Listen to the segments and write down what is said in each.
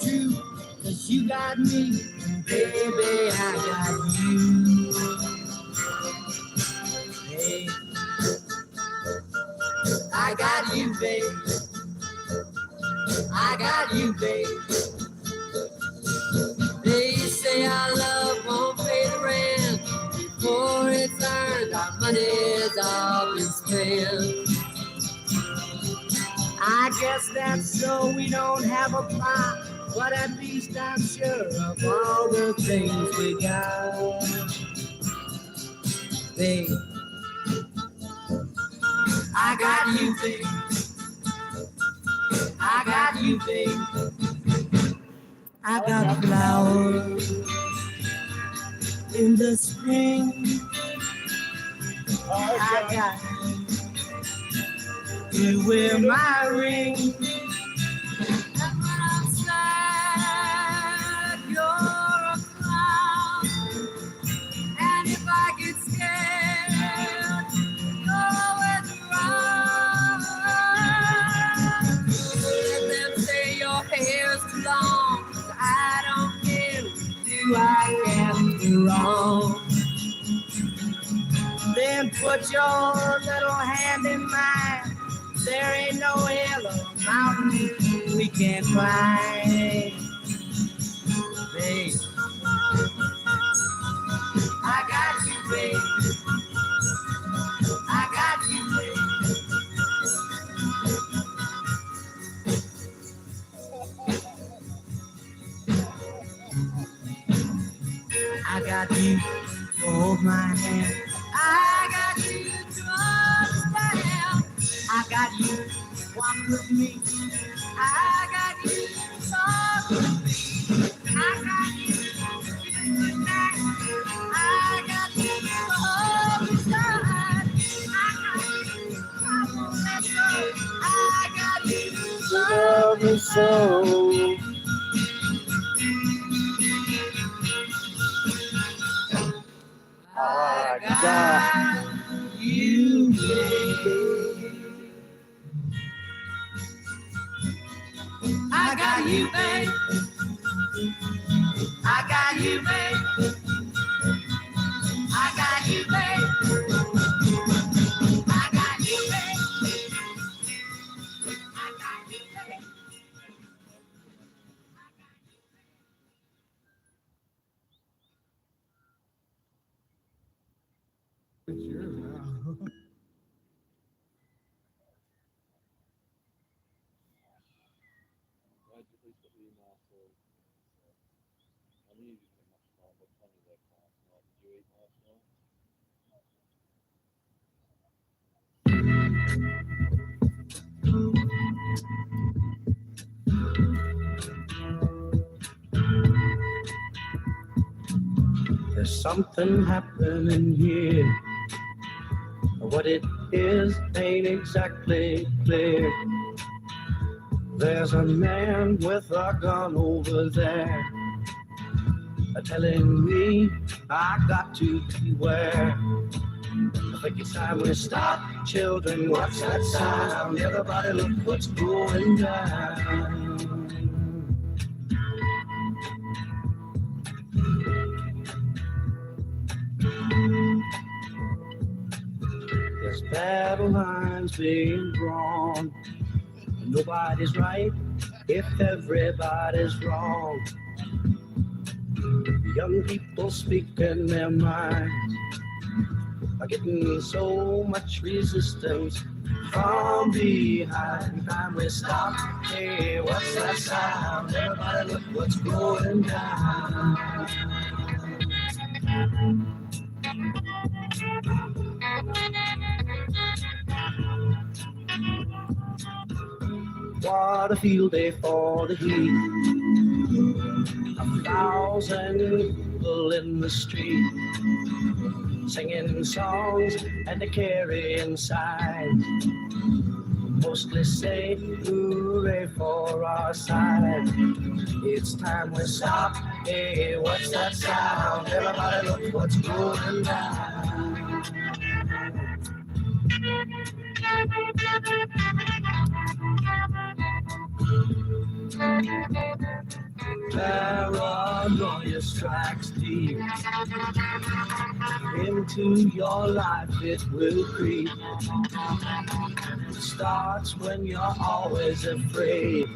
true, 'cause you got me, baby, I got you. Hey, I got you, baby. I got you, baby. They say our love won't pay the rent before it's earned. Our money's all been spent. I guess that's so we don't have a plot, but at least I'm sure of all the things we got. Babe, I got you, babe. I got you, babe. I got flowers in the spring. I got you wear my ring. And when I'm sad, you're a clown. And if I get scared, you're always around. Let them say your hair's too long. I don't care, do I can't do wrong. Then put your little hand in mine. There ain't no hill or mountain we can't climb. Babe, I got you, babe. I got you, babe. I got you to hold my hand. I got you to understand. I got you to walk with me. I got you to talk with me. I got you to kiss the night. I got you to hold me tight. I got you to come on that road. I got you to love me so. I got you, baby. I got you, babe. I got you, babe. I got you, babe. I got you, babe. I got you, babe. It's yours now. There's something happening here. What it is ain't exactly clear. There's a man with a gun over there, telling me I got to beware. I think it's time we stop, children. What's that sound? Everybody look what's going down. There's battle lines being drawn. Nobody's right if everybody's wrong. Young people speaking their minds are getting so much resistance from behind. Time we stop. Hey, what's that sound? Everybody look what's going down. What a field day for the heat. 1,000 people in the street, singing songs and carrying signs. Mostly say hooray for our side. It's time we stop. Hey, what's that sound? Everybody look what's going down. Paranoia strikes deep into your life, it will creep. It starts when you're always afraid.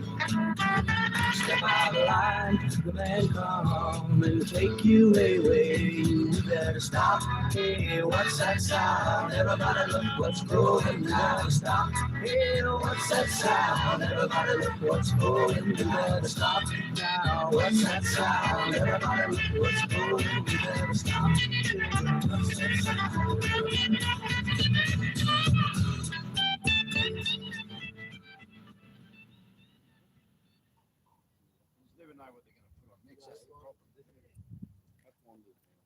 Step out of line, the man come and take you away. You better stop. Hey, what's that sound? Everybody look what's going. You better stop. Hey, what's that sound? Everybody look what's going. You better stop now. What's that sound? Everybody look what's going. You better stop. Hey, what's that sound? Never know what they're going to put on next. That's the problem. That's one good thing.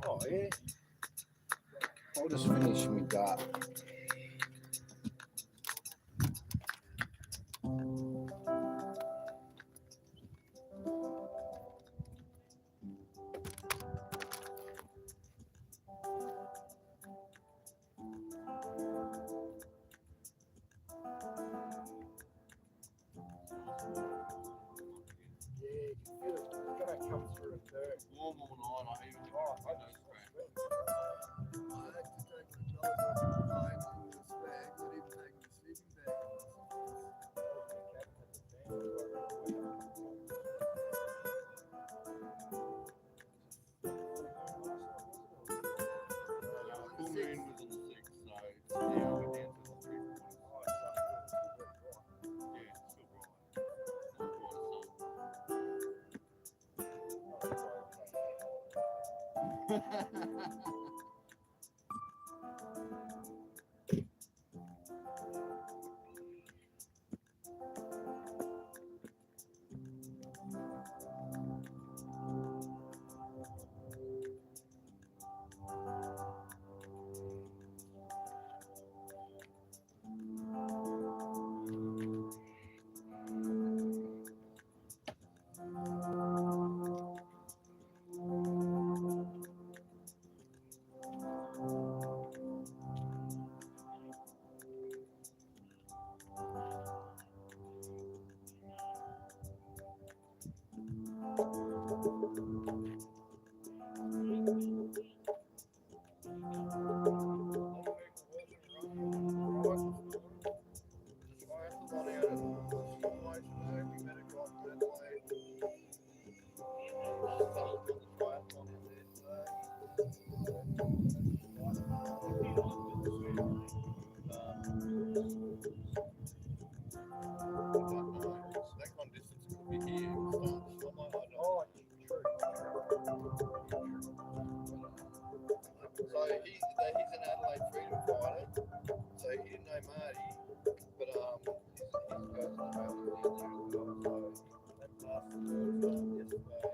Oh, yeah. I'll just finish my gut. Come through it too. Warm all night. I even I had to take my clothes off in the bag, not even taking the sleeping bag. Full moon was on the 6th, so now we're down to the 3:45. Yeah, it's still bright. Not bright as sun. That kind of distance could be here. Oh, true. So he's an Adelaide freedom fighter. So he didn't know Marty, but his cousin Marty's in there as well. So that passed the word yesterday.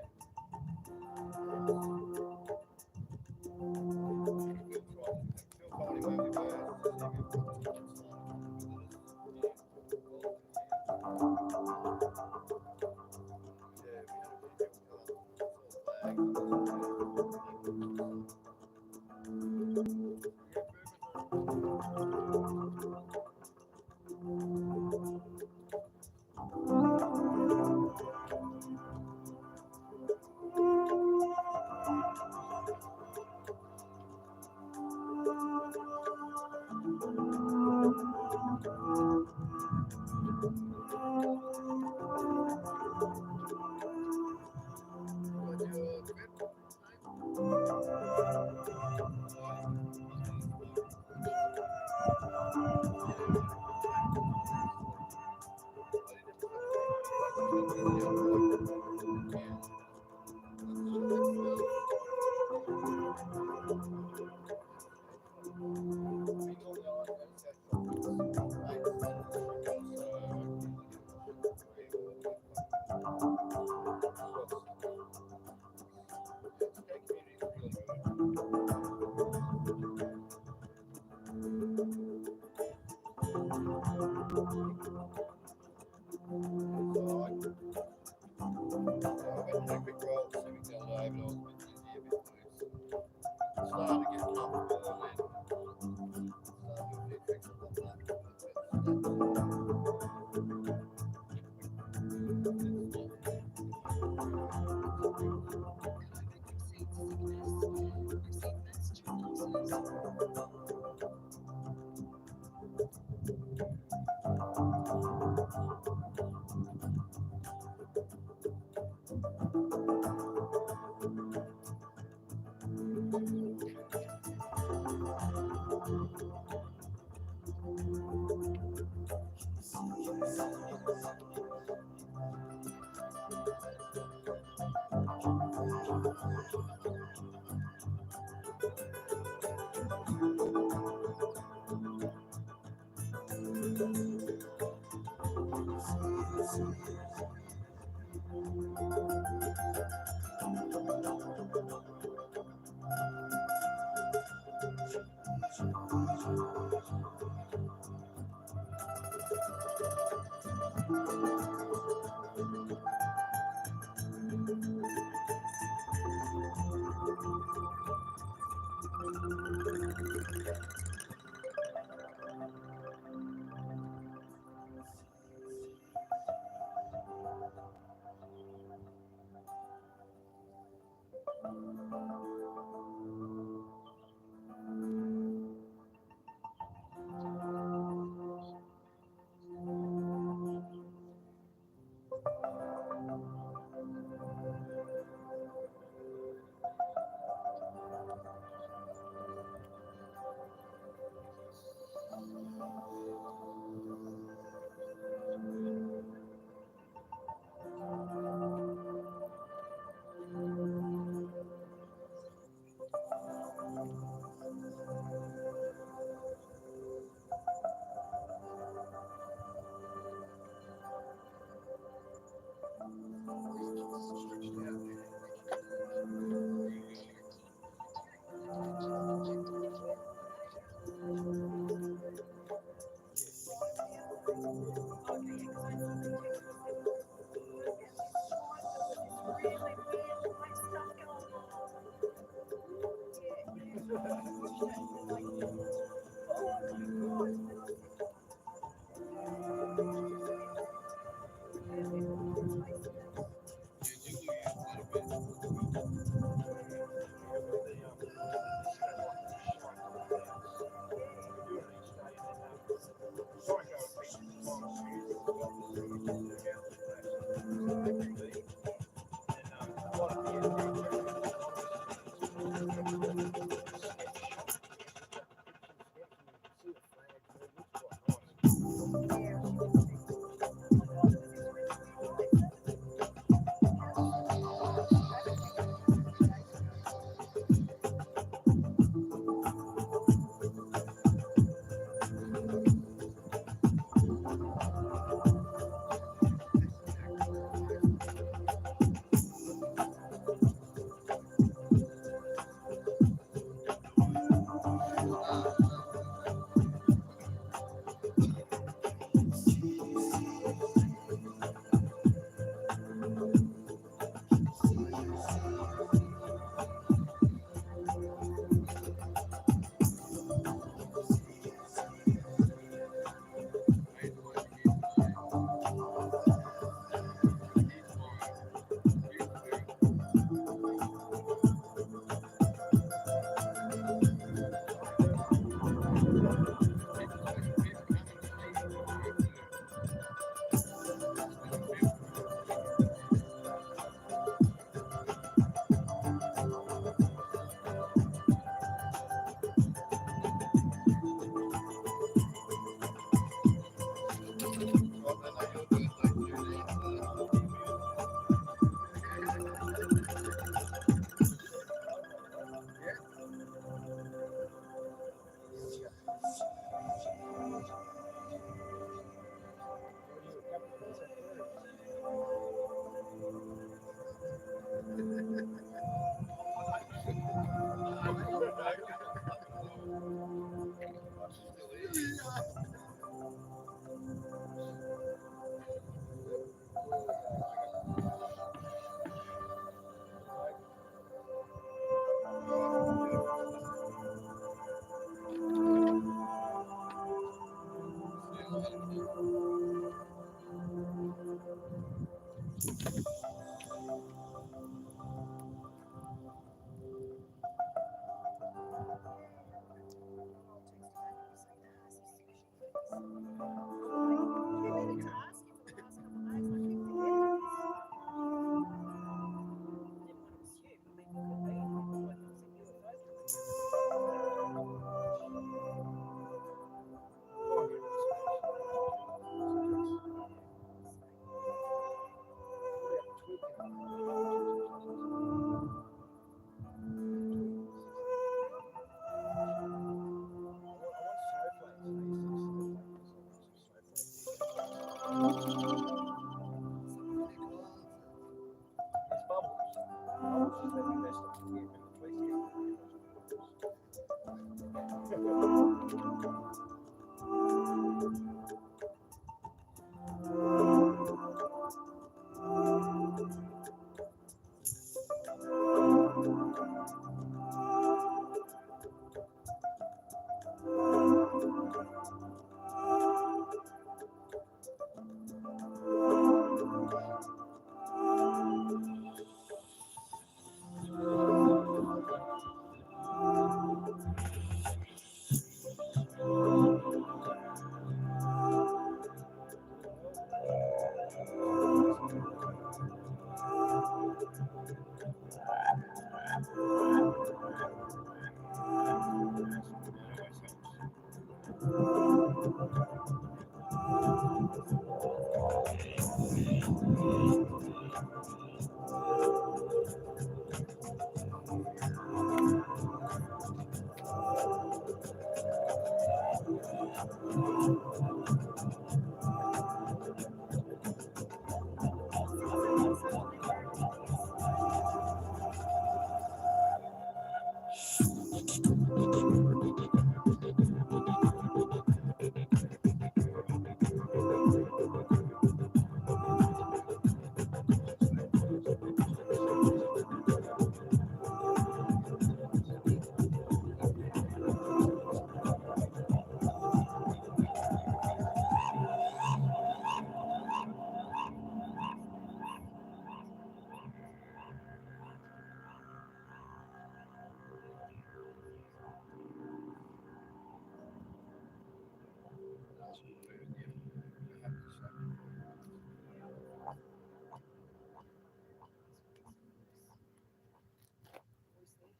Phil told him over there.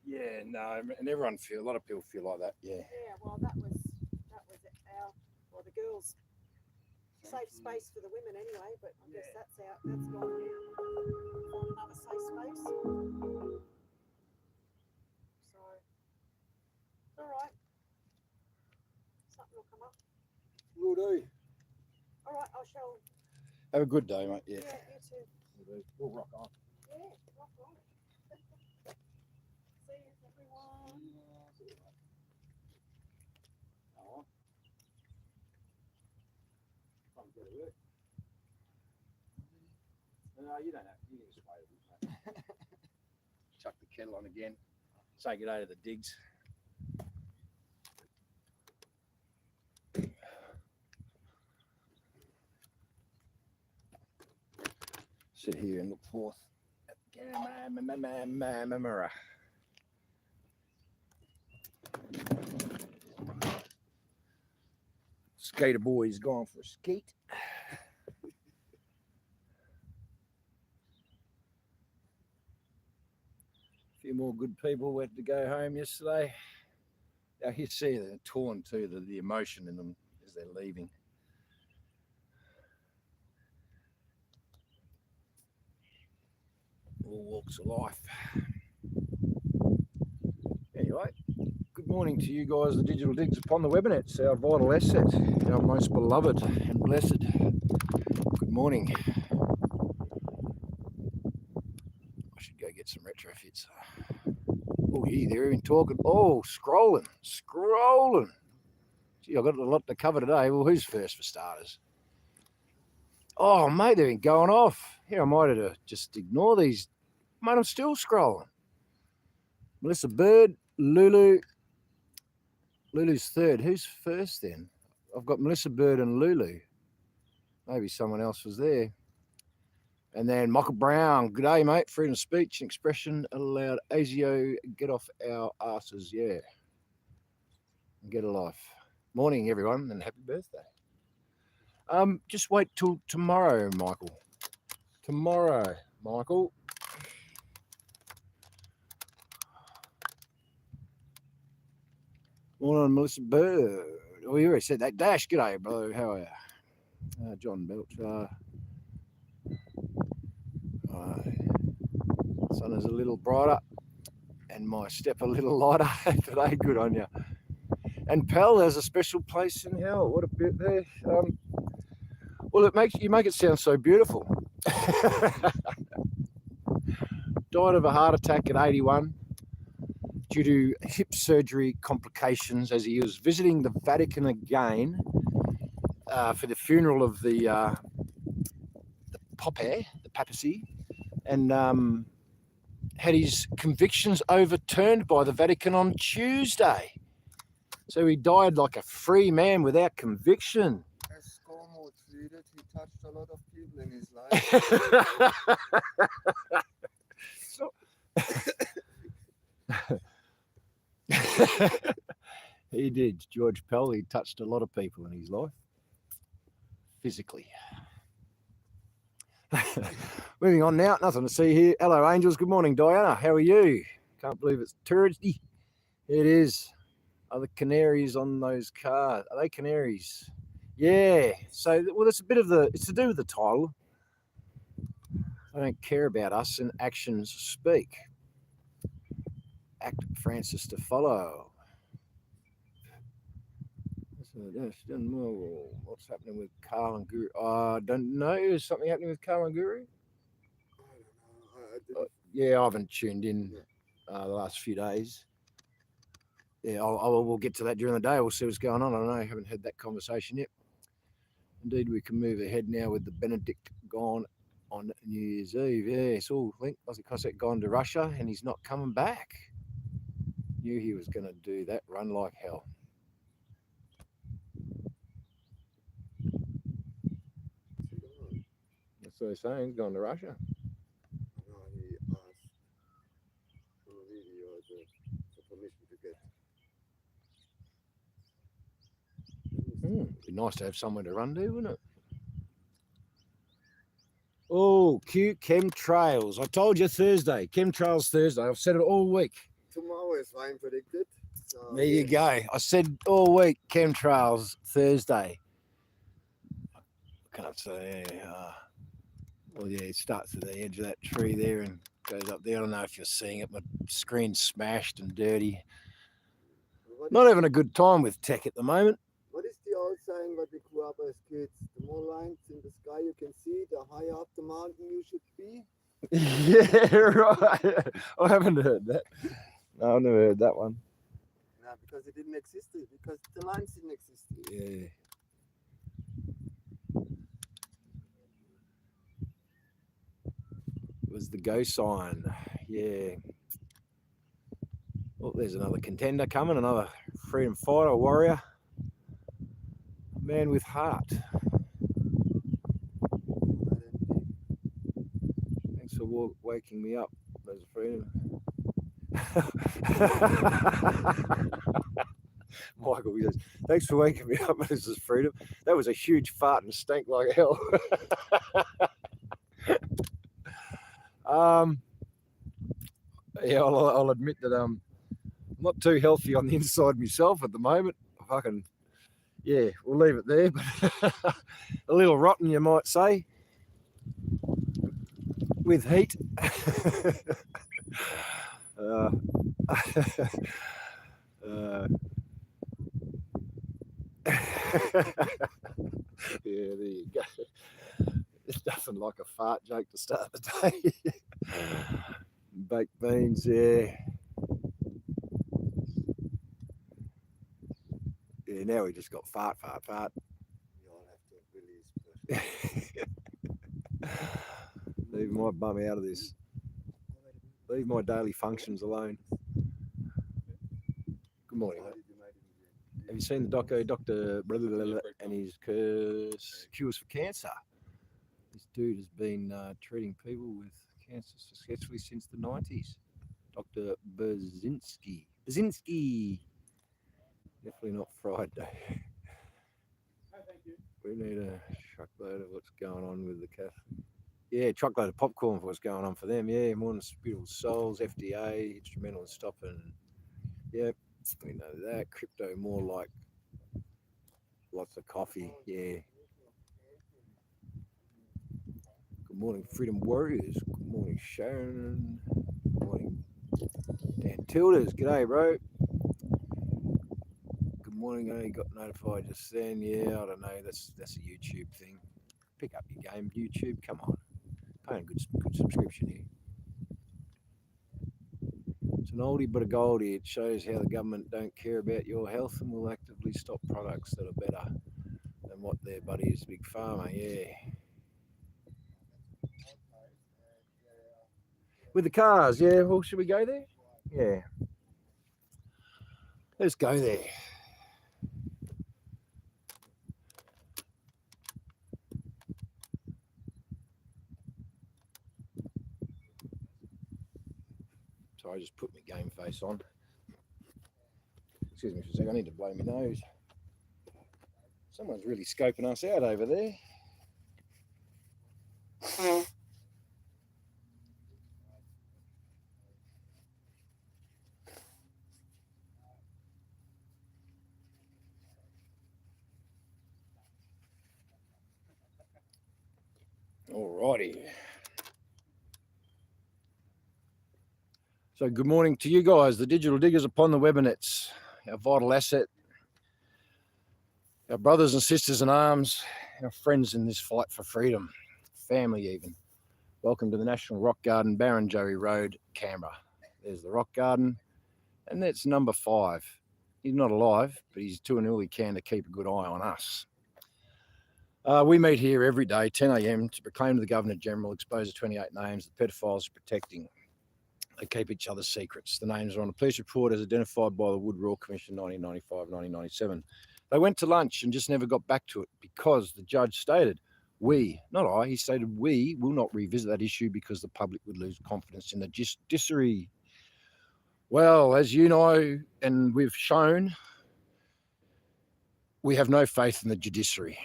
Yeah, no, and everyone a lot of people feel like that. Yeah. Yeah, well, that was the girls' safe space for the women anyway. But I guess that's gone now. Find another safe space. So it's all right. Something will come up. Will do. All right, I shall. Have a good day, mate. Yeah. Yeah, you too. We'll rock on. Yeah, rock on. See you, everyone. Oh. Come get to work. No, you don't have. You can just wait a bit, mate. Chuck the kettle on again. Say good day to the digs. Sit here and look forth at the Skater boy's gone for a skate. A few more good people had to go home yesterday. Now you see they're torn too, the emotion in them as they're leaving. All walks of life. Anyway, good morning to you guys, the digital digs upon the webinets, our vital asset, our most beloved and blessed. Good morning. I should go get some retrofits. Oh, yeah, they're even talking. Oh, scrolling. Gee, I've got a lot to cover today. Well, who's first for starters? Oh, mate, they've been going off. Here, I might have to just ignore these. Mate, I'm still scrolling. Melissa Bird, Lulu. Lulu's third. Who's first then? I've got Melissa Bird and Lulu. Maybe someone else was there. And then Michael Brown, good day, mate. Freedom of speech and expression allowed. ASIO, get off our asses, yeah. Get a life. Morning, everyone, and happy birthday. Just wait till tomorrow, Michael. Tomorrow, Michael. Morning, Melissa Bird. Oh, you already said that. Dash, g'day, bro. How are you? John Belch. Sun is a little brighter and my step a little lighter today. Good on you. And Pell has a special place in hell. What a bit there. Well, you make it sound so beautiful. Died of a heart attack at 81 due to hip surgery complications as he was visiting the Vatican again for the funeral of the papacy, and had his convictions overturned by the Vatican on Tuesday. So he died like a free man without conviction. As Scormo tweeted, he touched a lot of people in his life. He did. George Pell, he touched a lot of people in his life, physically. Moving on now, nothing to see here. Hello, Angels. Good morning, Diana. How are you? Can't believe it's Thursday. It is. Are the canaries on those cars? Are they canaries? Yeah. So, well, it's to do with the title. I don't care about us and actions speak. Act Francis to follow. What's happening with Carl and Guru? I don't know. Is something happening with Carl and Guru? Yeah, I haven't tuned in the last few days. Yeah, we'll get to that during the day. We'll see what's going on. I don't know. I haven't had that conversation yet. Indeed, we can move ahead now with the Benedict gone on New Year's Eve. Yeah, it's all linked. Aussie Cossack gone to Russia and he's not coming back. Knew he was going to do that. Run like hell. That's what he's saying. He's gone to Russia. No, he asked for a video for permission to get. Be nice to have somewhere to run to, wouldn't it? Oh, cute chemtrails. I told you Thursday. Chemtrails Thursday. I've said it all week. Tomorrow is rain predicted. So there you go. I said all week chemtrails Thursday. I can't say. Well, yeah, it starts at the edge of that tree there and goes up there. I don't know if you're seeing it. My screen's smashed and dirty. Not having a good time with tech at the moment. What is the old saying that we grew up as kids? The more lines in the sky you can see, the higher up the mountain you should be. Yeah, right. I haven't heard that. No, I've never heard that one. No, because it didn't exist. Because the lines didn't exist. Yeah. It was the go sign. Yeah. Oh, there's another contender coming. Another freedom fighter, warrior. Man with heart. Thanks for waking me up. There's a freedom. Michael goes, thanks for waking me up, Mrs. Freedom. That was a huge fart and stank like hell. Yeah, I'll admit that I'm not too healthy on the inside myself at the moment. Yeah, we'll leave it there. But a little rotten, you might say, with heat. Yeah, there you go. It's nothing like a fart joke to start the day. Baked beans, yeah. Yeah, now we just got fart. You all have to release. Leave my bum out of this. Leave my daily functions alone. Good morning, mate. Have you seen the doco, Dr. and his cures for cancer? He's dude has been treating people with cancer successfully since the 90s. Dr. Brzezinski. Definitely not Friday. We need a truckload of what's going on with the cafe. Yeah, truckload of popcorn for what's going on for them. Yeah, Modern Spiritual Souls, FDA, instrumental in stopping. Yep, we know that. Crypto more like lots of coffee. Yeah. Good morning, Freedom Warriors. Good morning, Sharon. Good morning, Dan Tilders. G'day, bro. Good morning. I only got notified just then. Yeah, I don't know. That's a YouTube thing. Pick up your game, YouTube. Come on, paying a good subscription here. It's an oldie but a goldie. It shows how the government don't care about your health and will actively stop products that are better than what their buddy is, Big Pharma. Yeah. With the cars, yeah. Well, should we go there? Yeah. Let's go there. So I just put my game face on. Excuse me for a second, I need to blow my nose. Someone's really scoping us out over there. Alrighty. So good morning to you guys, the digital diggers upon the webinets, our vital asset, our brothers and sisters in arms, our friends in this fight for freedom, family even. Welcome to the National Rock Garden, Barrenjoey Road, Canberra. There's the Rock Garden, and that's number 5. He's not alive, but he's doing all he can to keep a good eye on us. We meet here every day, 10 a.m, to proclaim to the Governor-General, expose the 28 names the pedophiles are protecting. They keep each other's secrets. The names are on a police report as identified by the Wood Royal Commission 1995-1997. They went to lunch and just never got back to it because the judge stated, we, not I, he stated, we will not revisit that issue because the public would lose confidence in the judiciary. Well, as you know, and we've shown, we have no faith in the judiciary.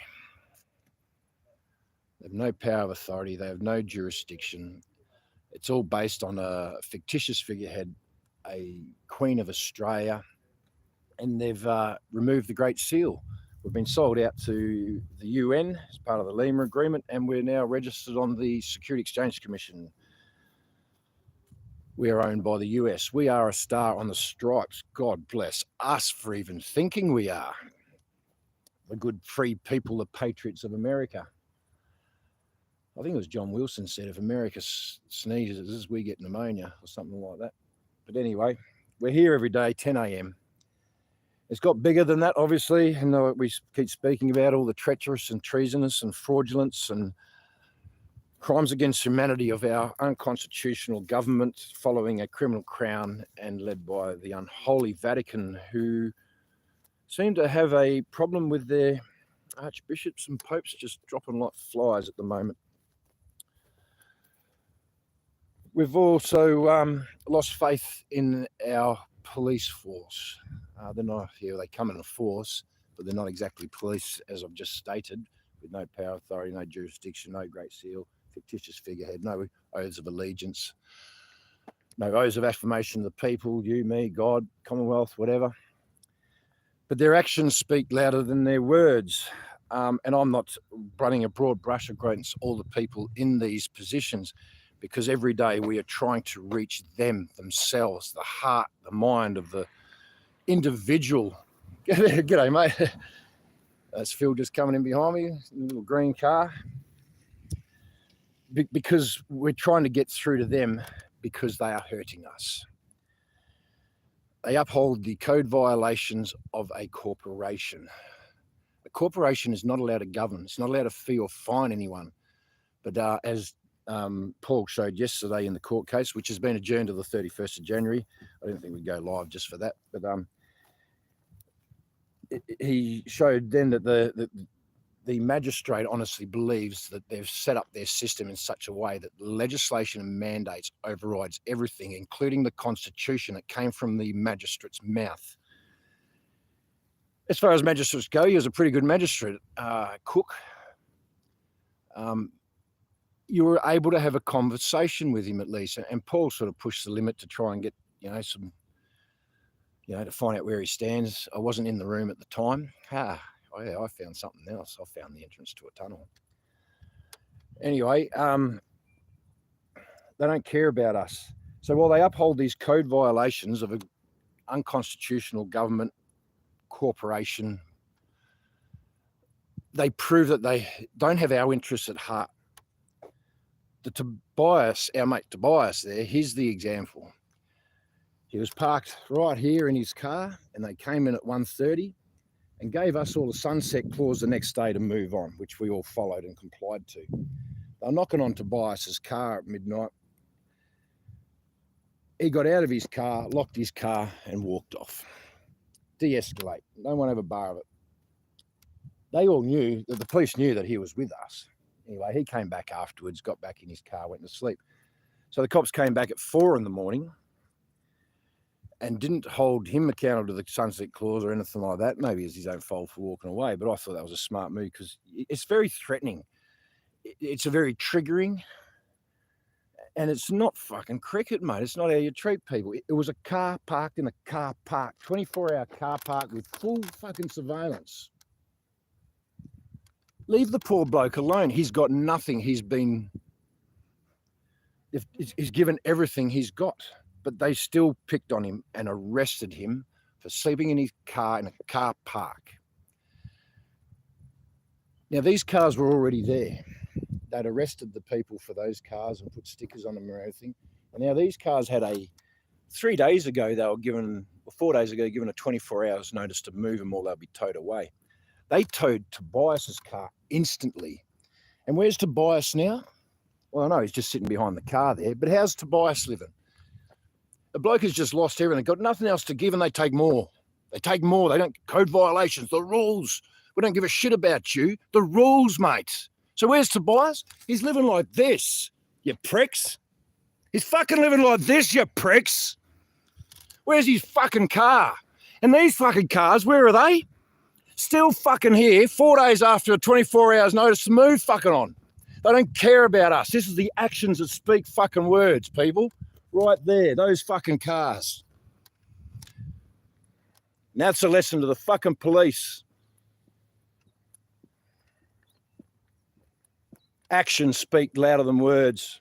They have no power of authority. They have no jurisdiction. It's all based on a fictitious figurehead, a Queen of Australia, and they've removed the Great Seal. We've been sold out to the UN as part of the Lima Agreement, and we're now registered on the Security Exchange Commission. We are owned by the US. We are a star on the stripes. God bless us for even thinking we are. The good free people, the patriots of America. I think it was John Wilson said, if America sneezes, we get pneumonia or something like that. But anyway, we're here every day, 10 a.m. It's got bigger than that, obviously, and we keep speaking about all the treacherous and treasonous and fraudulence and crimes against humanity of our unconstitutional government following a criminal crown and led by the unholy Vatican, who seem to have a problem with their archbishops and popes just dropping like flies at the moment. We've also lost faith in our police force. They're not here, they come in a force, but they're not exactly police, as I've just stated, with no power, authority, no jurisdiction, no Great Seal, fictitious figurehead, no oaths of allegiance, no oaths of affirmation of the people, you, me, God, Commonwealth, whatever. But their actions speak louder than their words. And I'm not running a broad brush against all the people in these positions, because every day we are trying to reach them themselves, the heart, the mind of the individual. G'day, mate. That's Phil just coming in behind me, little green car. Because we're trying to get through to them because they are hurting us. They uphold the code violations of a corporation. A corporation is not allowed to govern. It's not allowed to fee or fine anyone. But as Paul showed yesterday in the court case, which has been adjourned to the 31st of January. I didn't think we'd go live just for that. But he showed then that the magistrate honestly believes that they've set up their system in such a way that legislation and mandates overrides everything, including the Constitution that came from the magistrate's mouth. As far as magistrates go, he was a pretty good magistrate, Cook. You were able to have a conversation with him at least, and Paul sort of pushed the limit to try and get, to find out where he stands. I wasn't in the room at the time. Oh yeah, I found something else. I found the entrance to a tunnel. Anyway, they don't care about us. So while they uphold these code violations of an unconstitutional government corporation, they prove that they don't have our interests at heart. The Tobias, our mate Tobias there, here's the example. He was parked right here in his car, and they came in at 1:30 and gave us all a sunset clause the next day to move on, which we all followed and complied to. They were knocking on Tobias's car at midnight. He got out of his car, locked his car, and walked off. De-escalate. No one have a bar of it. They all knew, that the police knew that he was with us. Anyway, he came back afterwards, got back in his car, went to sleep. So the cops came back at 4 a.m. and didn't hold him accountable to the sunset clause or anything like that. Maybe it's his own fault for walking away, but I thought that was a smart move because it's very threatening. It's a very triggering, and it's not fucking cricket, mate. It's not how you treat people. It was a car parked in a car park, 24-hour car park with full fucking surveillance. Leave the poor bloke alone. He's got nothing. He's given everything he's got. But they still picked on him and arrested him for sleeping in his car in a car park. Now, these cars were already there. They'd arrested the people for those cars and put stickers on them and everything. And now these cars had 3 days ago, they were given, or 4 days ago, given a 24 hours notice to move them or they'll be towed away. They towed Tobias's car instantly. And where's Tobias now? Well, I know he's just sitting behind the car there, but how's Tobias living? The bloke has just lost everything, got nothing else to give, and they take more. They take more. They don't, code violations, the rules. We don't give a shit about you. The rules, mate. So where's Tobias? He's living like this, you pricks. He's fucking living like this, you pricks. Where's his fucking car? And these fucking cars, where are they? Still fucking here 4 days after a 24 hours notice to move fucking on. They don't care about us. This is the actions that speak fucking words, people. Right there, those fucking cars. Now it's a lesson to the fucking police. Actions speak louder than words.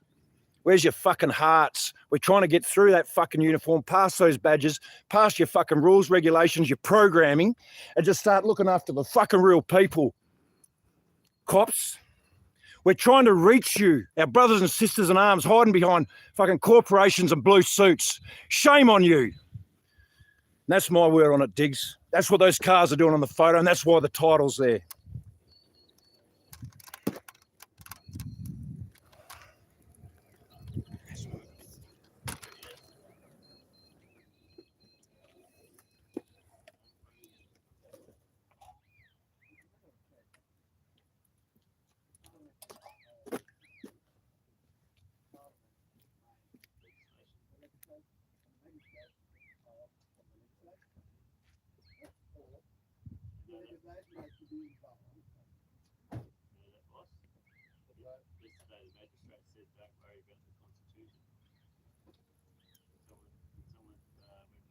Where's your fucking hearts? We're trying to get through that fucking uniform, past those badges, past your fucking rules, regulations, your programming, and just start looking after the fucking real people. Cops. We're trying to reach you, our brothers and sisters in arms, hiding behind fucking corporations and blue suits. Shame on you. And that's my word on it, Diggs. That's what those cars are doing on the photo, and that's why the title's there. Yesterday, the magistrate said, "Don't worry about the Constitution." When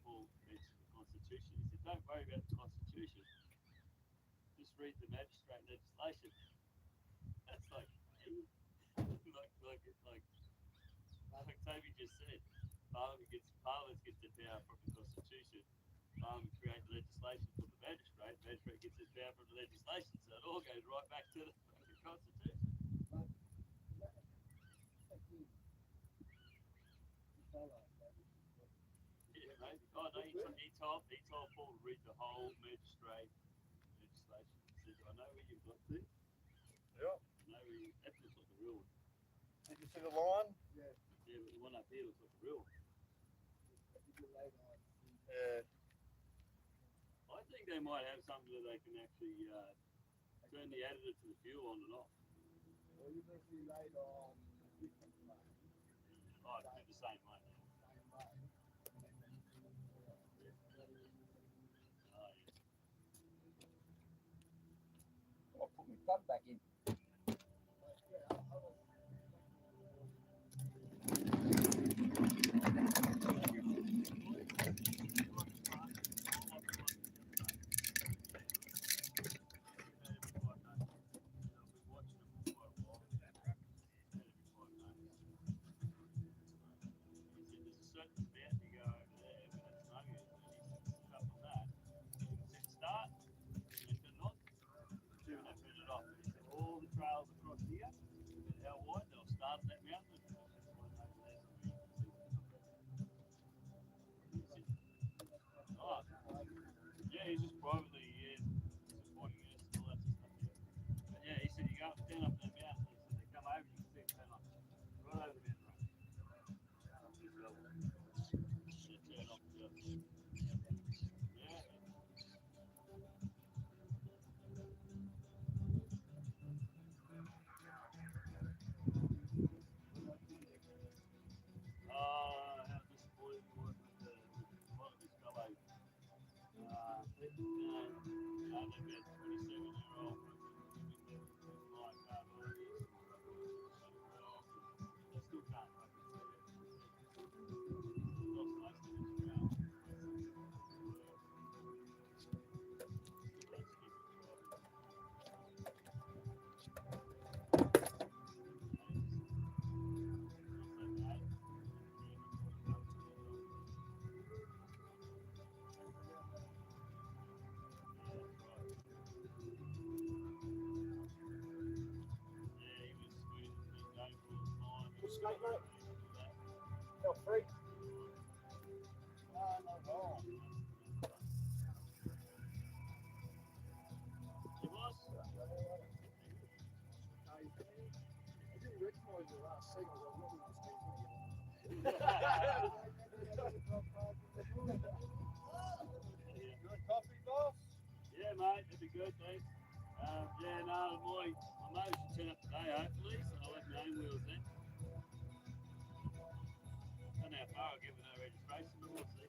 Paul mentioned the Constitution, he said, "Don't worry about the Constitution. Just read the magistrate legislation." That's like Toby just said. Parliament gets the power from the Constitution. Parliament create legislation from the magistrate. Magistrate gets its power from the legislation. So it all goes right back to the Constitution. Yeah, maybe. Oh no, he told Paul to read the whole magistrate legislation. He said, "I know where you've got to. Yeah. I know where you. That looks like the real one. Did you see the line? Yeah, but the one up here looks like the real one. Yeah. I think they might have something that they can actually turn the additive to the fuel on and off. Well, you must be laid on a different plane, Oh, I do the same way. same way, and then Oh, yeah. I'll put my plug back in. All the trails across here, how wide they'll start at that mountain. Oh, yeah, he's just privately supporting us and all that sort of stuff. But yeah, he said you go up, turn up that mountain. He said they come over, you can see it turn up right over the mountain. Turn off the yeah. How disappointed we were with a lot of this fellow. They're about 27-year-old. They still can't fucking see it. Lost most of his ground. Snake, mate. Feel free. No wrong. I didn't recognise your last segment. I was not Good coffee, boss? Yeah, mate, that'd be good, thanks. Yeah, no, my mate should turn up today, hopefully, so I'll have my own wheels then. Don't know how far I'll get with no registration, but we'll see.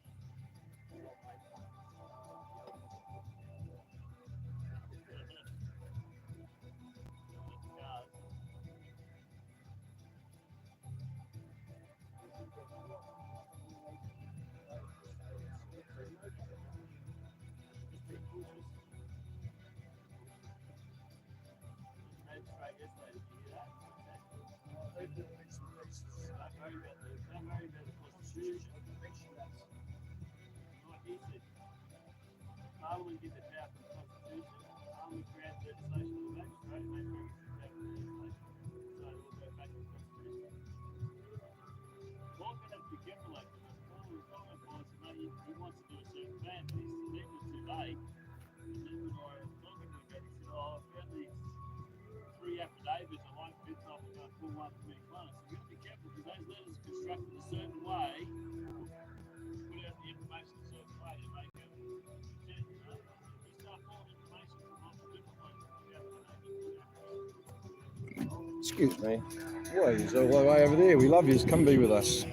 Yesterday, did you hear that? They've been bits and pieces. Don't worry about the Constitution. Like he said, Parliament give the power to the Constitution, Parliament create legislation for the magistrate, and they bring it to the power to the legislation. So it will go back to the Constitution. More going to have to be careful like that. Parliament wants to know he wants to do a certain plan, but he's leaving it too late. And then when I was talking to him about it, he said, I found these 3 affidavits, I won't fit off, I'm going to pull one for me clients. So you've got to be careful because those letters are constructed a certain way, put out the information a certain way to make it legit, you know. If you start pulling information from multiple different ones, Excuse me. Why he's all the way over there? We love yous. Come be with us.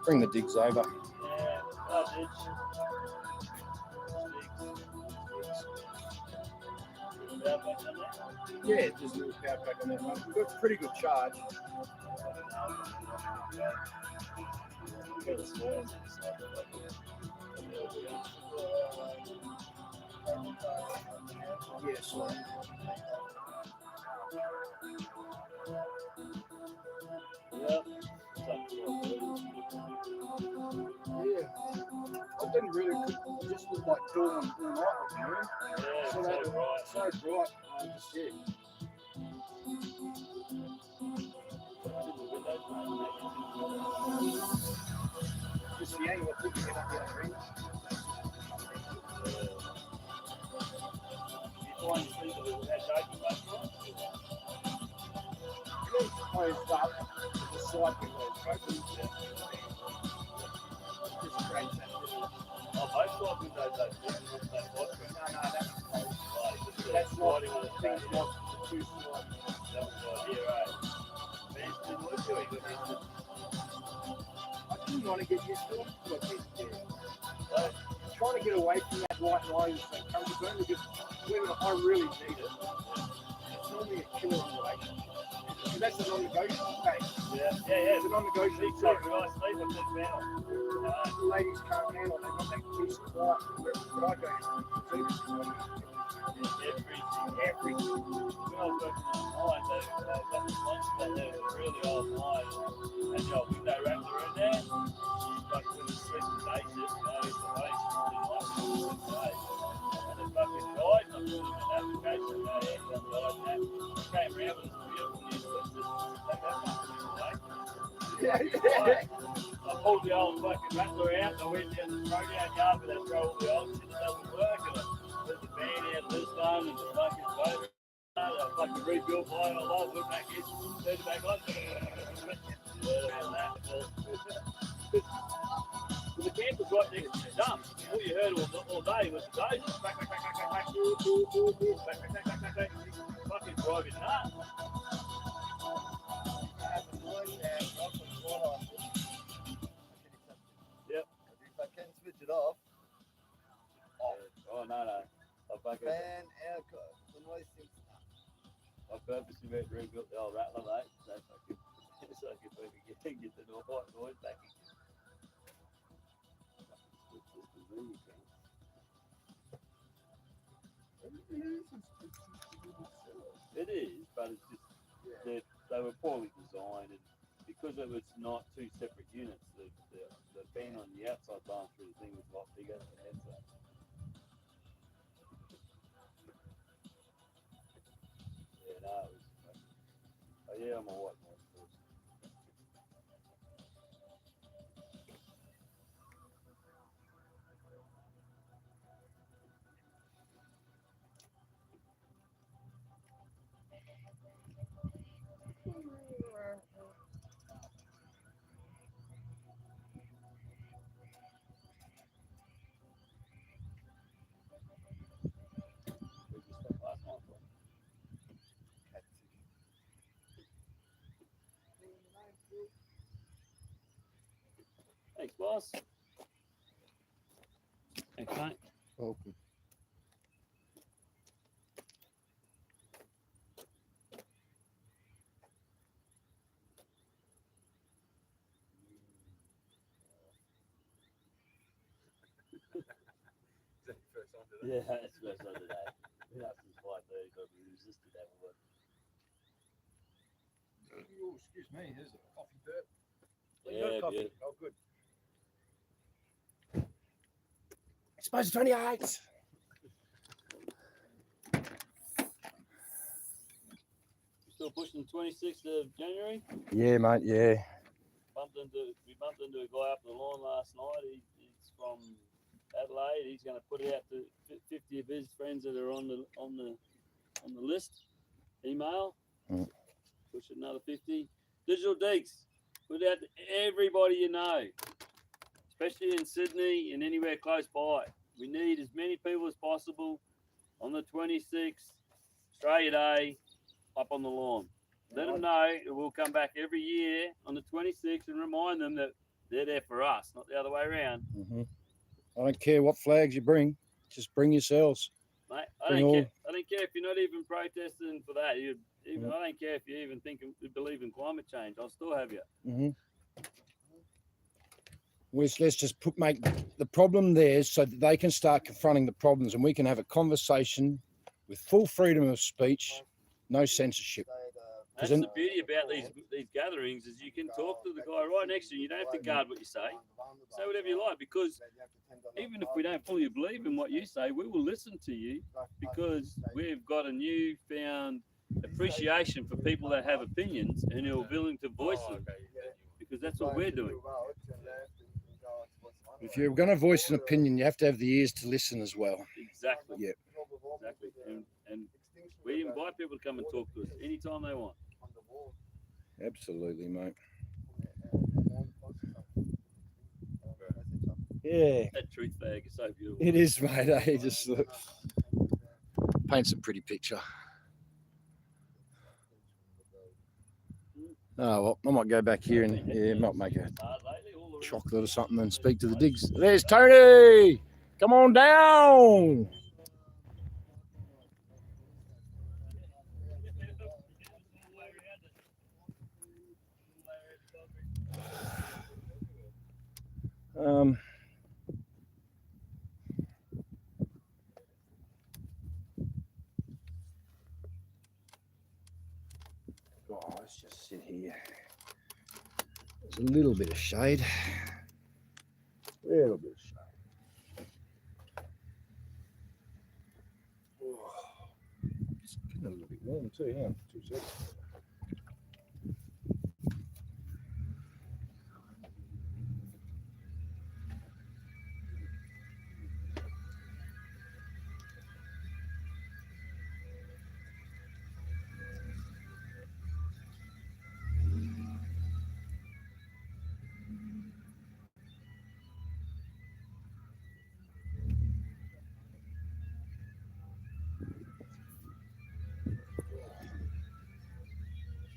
Bring the digs over. yeah, Yeah, just a little power pack on that one. We've got a pretty good charge. Yes, right. Yep. Yeah. I didn't really, just with like dawn all night with the moon. Yeah, So so that bright. so bright. Just, yeah. Just the angle of picking it up the other end. You find your feet a little bit shaky last night? Closed up, the side window is open. Just creates that little both side windows don't fit. That vodka. No, that's close. That's sliding on the things back. not too small. That was the idea, right? Man, what are you doing? I didn't want to get used to it, but I think, yeah. Like, Trying to get away from that white noise that comes with it because when I really need it, it's normally a killer in a relationship. So that's a non-negotiable thing. yeah. It's a non-negotiable Big thing. shot, when I sleep, I just found. The ladies can't handle it. They want that peace and quiet. But I go, Everything. When I was working on mine, that lunch that there was a really old mine, and your window wrapped around there, like when you sleep in day shift, isolation, didn't like it, day. And it fucking died, and I put in an application, and I came around with this beautiful new switches, take that fucking away. I pulled the old fucking rattler out, and I went down the throwdown yard where they throw all the old shit that doesn't work, and I put the van out this one, and the fucking boat, I fucking rebuilt mine, I love it back in, turn it back on. The camp was right next to the dump. All you heard all day was the dozer. Back, fucking driving nuts. Yep. If I can switch it off, Oh, no. fan out, the noise seems I purposely rebuilt the old rattler, mate, so I could get the white noise back again. It is, but it's just they were poorly designed, and because it was not two separate units, the fan on the outside blowing through the thing was a lot bigger than the inside. Yeah, no, it was. Oh yeah, I'm a white noise person. We just spent last night. Thanks, boss. Thanks, mate. Welcome. Yeah, it's the first time today. Been up since 5:30, but we resisted that one. Oh, excuse me, there's a coffee burp. Yeah, coffee. Oh, good. Exposure 28. Still pushing 26th of January. Yeah, mate, yeah. We bumped into a guy up the lawn last night. He's from Adelaide. He's going to put it out to 50 of his friends that are on the list. Email. Push it another 50. Digital Deeks. Put it out to everybody you know, especially in Sydney and anywhere close by. We need as many people as possible on the 26th, Australia Day, up on the lawn. Let them know that we'll come back every year on the 26th and remind them that they're there for us, not the other way around. Mm-hmm. I don't care what flags you bring, just bring yourselves. Mate, I don't care if you're not even protesting for that. I don't care if you even believe in climate change. I'll still have you. Mm-hmm. Let's just make the problem there so that they can start confronting the problems, and we can have a conversation with full freedom of speech, no censorship. That's the beauty about these gatherings is you can talk to the guy right next to you. You don't have to guard what you say. Say whatever you like, because even if we don't fully believe in what you say, we will listen to you because we've got a newfound appreciation for people that have opinions and who are willing to voice them, because that's what we're doing. If you're going to voice an opinion, you have to have the ears to listen as well. Exactly. Yep. Exactly. And we invite people to come and talk to us anytime they want. Absolutely, mate. Yeah, That truth bag is so beautiful. it is, mate. Eh? Just look, paints a pretty picture. Oh, well, I might go back here and might make a chocolate or something and speak to the digs. There's Tony! Come on down! Oh, let's just sit here. There's a little bit of shade. A little bit of shade. Oh, it's getting a little bit warm too. Hang on, 2 seconds.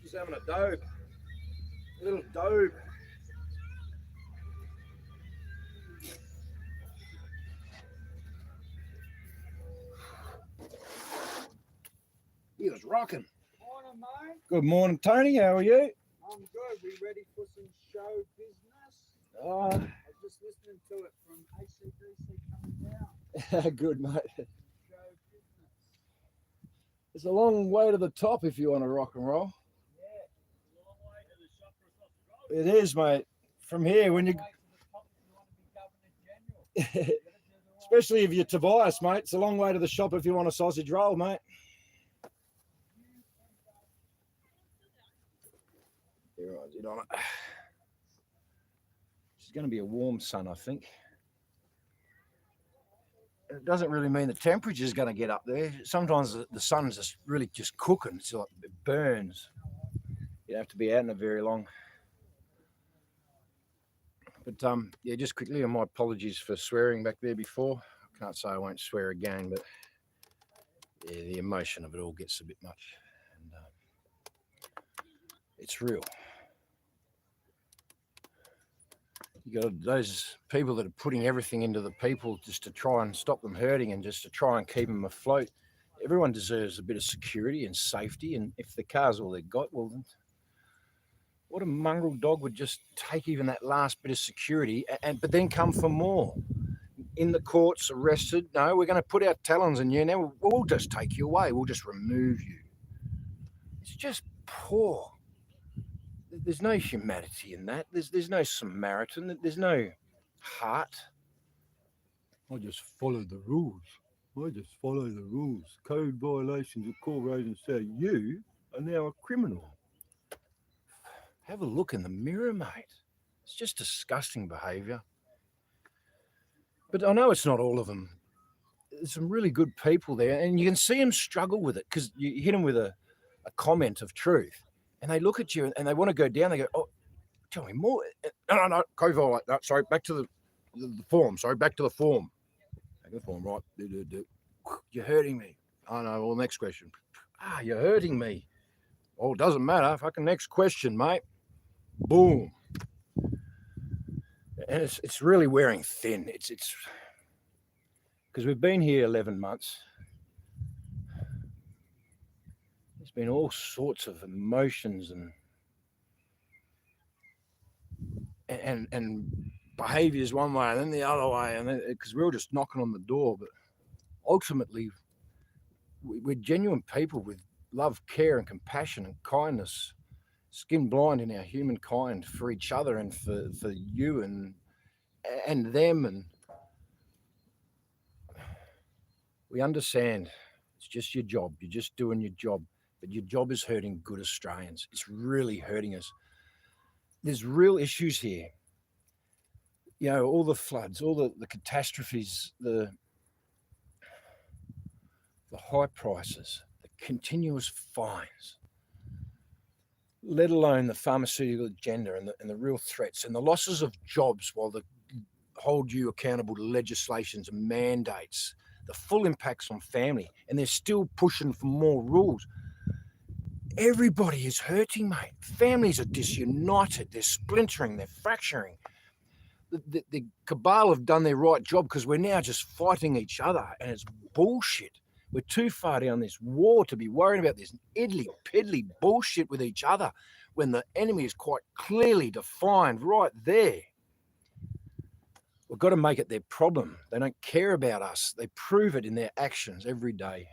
She's having a dope. A little dope. He was rocking. Morning, mate. Good morning, Tony. How are you? I'm good. We ready for some show business? I Oh, was just listening to it from ACDC coming down. good, mate. Show business. It's a long way to the top if you want to rock and roll. Yeah. It is, mate. From here, when you, Way to the top if you want to be Governor General. especially if you're Tobias, mate, it's a long way to the shop if you want a sausage roll, mate. Here, I'll get on it. It's going to be a warm sun, I think. It doesn't really mean the temperature is going to get up there. Sometimes the sun's just really just cooking. It's like it burns. You don't have to be out in it very long. But yeah, just quickly, and my apologies for swearing back there before. I can't say I won't swear again, but yeah, the emotion of it all gets a bit much, and it's real. You got those people that are putting everything into the people just to try and stop them hurting and just to try and keep them afloat. Everyone deserves a bit of security and safety, and if the car's all they've got, well, then what a mongrel dog would just take even that last bit of security but then come for more. In the courts, arrested. No, we're going to put our talons in you now. We'll just take you away. We'll just remove you. It's just poor. There's no humanity in that. There's no Samaritan. There's no heart. I just followed the rules. I just follow the rules. Code violations of corporations say you are now a criminal. Have a look in the mirror, mate. It's just disgusting behaviour. But I know it's not all of them. There's some really good people there, and you can see them struggle with it because you hit them with a comment of truth, and they look at you and they want to go down. They go, "Oh, tell me more." No, code violate. No, sorry, back to the form. Sorry, back to the form. Back to the form, right? You're hurting me. Oh no. Well, next question. You're hurting me. Oh, it doesn't matter. Fucking next question, mate. Boom. And it's really wearing thin. It's because we've been here 11 months. There's been all sorts of emotions and behaviours one way and then the other way, and because we're all just knocking on the door. But ultimately, we're genuine people with love, care, and compassion and kindness, skin blind in our humankind for each other and for you and them, and we understand it's just your job. You're just doing your job, but your job is hurting good Australians. It's really hurting us. There's real issues here. You know, all the floods, all the catastrophes, the high prices, the continuous fines, let alone the pharmaceutical agenda and the real threats and the losses of jobs while the hold you accountable to legislations and mandates, the full impacts on family, and they're still pushing for more rules. Everybody is hurting, mate. Families are disunited. They're splintering. They're fracturing. The cabal have done their right job because we're now just fighting each other, and it's bullshit. We're too far down this war to be worrying about this piddly bullshit with each other when the enemy is quite clearly defined right there. We've got to make it their problem. They don't care about us. They prove it in their actions every day.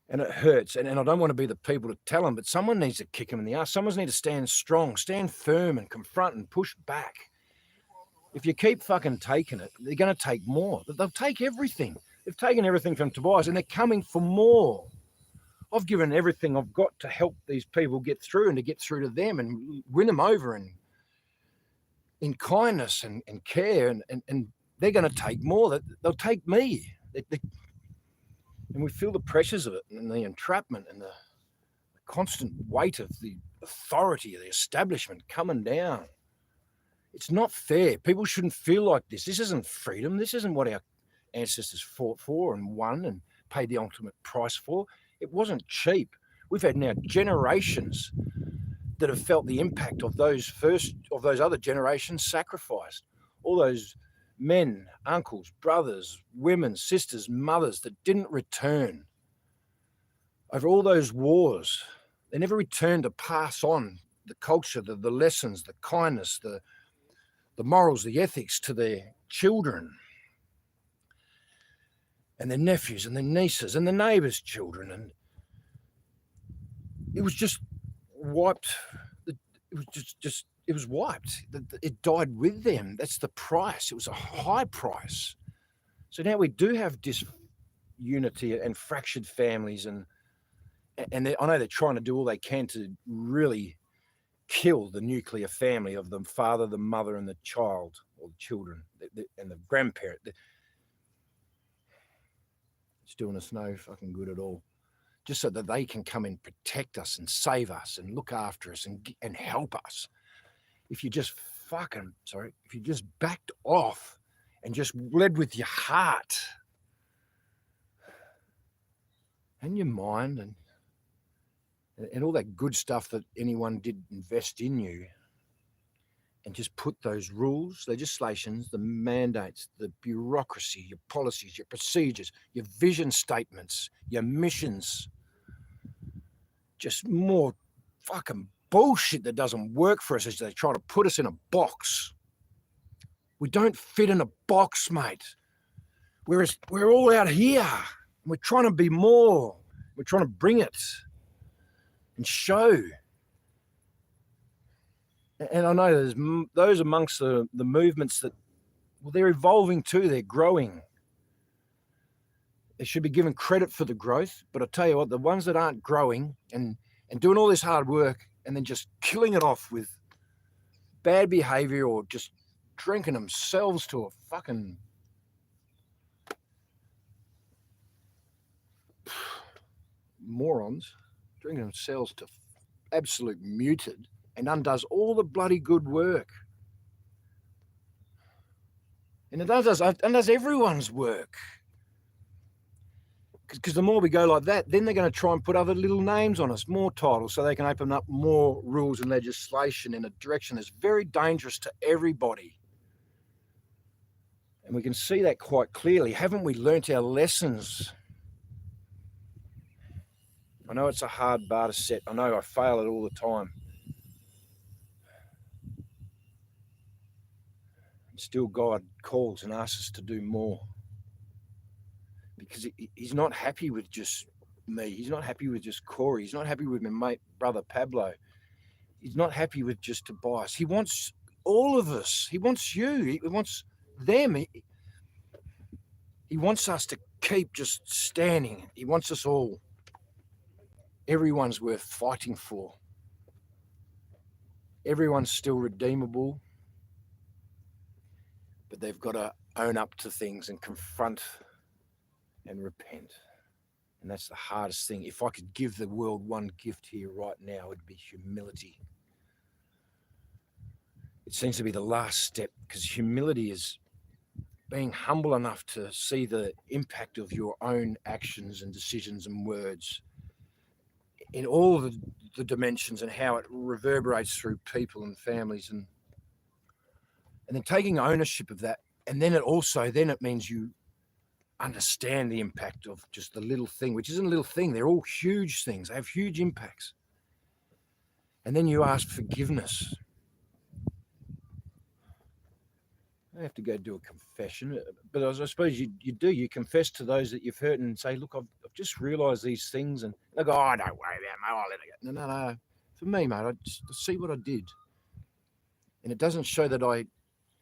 And it hurts. And I don't want to be the people to tell them, but someone needs to kick them in the ass. Someone needs to stand strong, stand firm and confront and push back. If you keep fucking taking it, they're going to take more. They'll take everything. They've taken everything from Tobias and they're coming for more. I've given everything I've got to help these people get through and to get through to them and win them over and in kindness and care, and they're going to take more. They'll take me. And we feel the pressures of it and the entrapment and the constant weight of the authority of the establishment coming down. It's not fair. People shouldn't feel like this. This isn't freedom. This isn't what our ancestors fought for and won and paid the ultimate price for. It wasn't cheap. We've had now generations that have felt the impact of those other generations sacrificed. All those men, uncles, brothers, women, sisters, mothers that didn't return over all those wars. They never returned to pass on the culture, the lessons, the kindness, the morals, the ethics to their children and their nephews and their nieces and the neighbours' children. And it was just wiped. It was wiped. It died with them. That's the price. It was a high price. So now we do have disunity and fractured families, and I know they're trying to do all they can to really kill the nuclear family of the father, the mother, and the child, or the children, and the grandparent. It's doing us no fucking good at all. Just so that they can come and protect us and save us and look after us and help us. If you just backed off and just led with your heart and your mind and all that good stuff that anyone did invest in you, and just put those rules, legislations, the mandates, the bureaucracy, your policies, your procedures, your vision statements, your missions, just more fucking bullshit that doesn't work for us as they try to put us in a box. We don't fit in a box, mate. We're all out here. We're trying to be more. We're trying to bring it and show. And I know there's those amongst the movements that, well, they're evolving too. They're growing. They should be given credit for the growth. But I tell you what, the ones that aren't growing and doing all this hard work and then just killing it off with bad behavior or just drinking themselves to a fucking morons, drinking themselves to absolute muted, and undoes all the bloody good work. And it undoes everyone's work. Because the more we go like that, then they're going to try and put other little names on us, more titles, so they can open up more rules and legislation in a direction that's very dangerous to everybody. And we can see that quite clearly. Haven't we learnt our lessons? I know it's a hard bar to set. I know I fail it all the time. And still God calls and asks us to do more. Because he's not happy with just me. He's not happy with just Corey. He's not happy with my mate, brother Pablo. He's not happy with just Tobias. He wants all of us. He wants you. He wants them. He wants us to keep just standing. He wants us all. Everyone's worth fighting for. Everyone's still redeemable. But they've got to own up to things and confront and repent. And that's the hardest thing. If I could give the world one gift here right now, it'd be humility. it seems to be the last step, because humility is being humble enough to see the impact of your own actions and decisions and words in all the dimensions and how it reverberates through people and families, and then taking ownership of that. And then it means you understand the impact of just the little thing, which isn't a little thing. They're all huge things. They have huge impacts. And then you ask forgiveness. I have to go do a confession, but I suppose you do. You confess to those that you've hurt and say, look, I've just realised these things. And they go, oh, don't worry about it, mate. I'll let it go. No. For me, mate, I just see what I did. And it doesn't show that I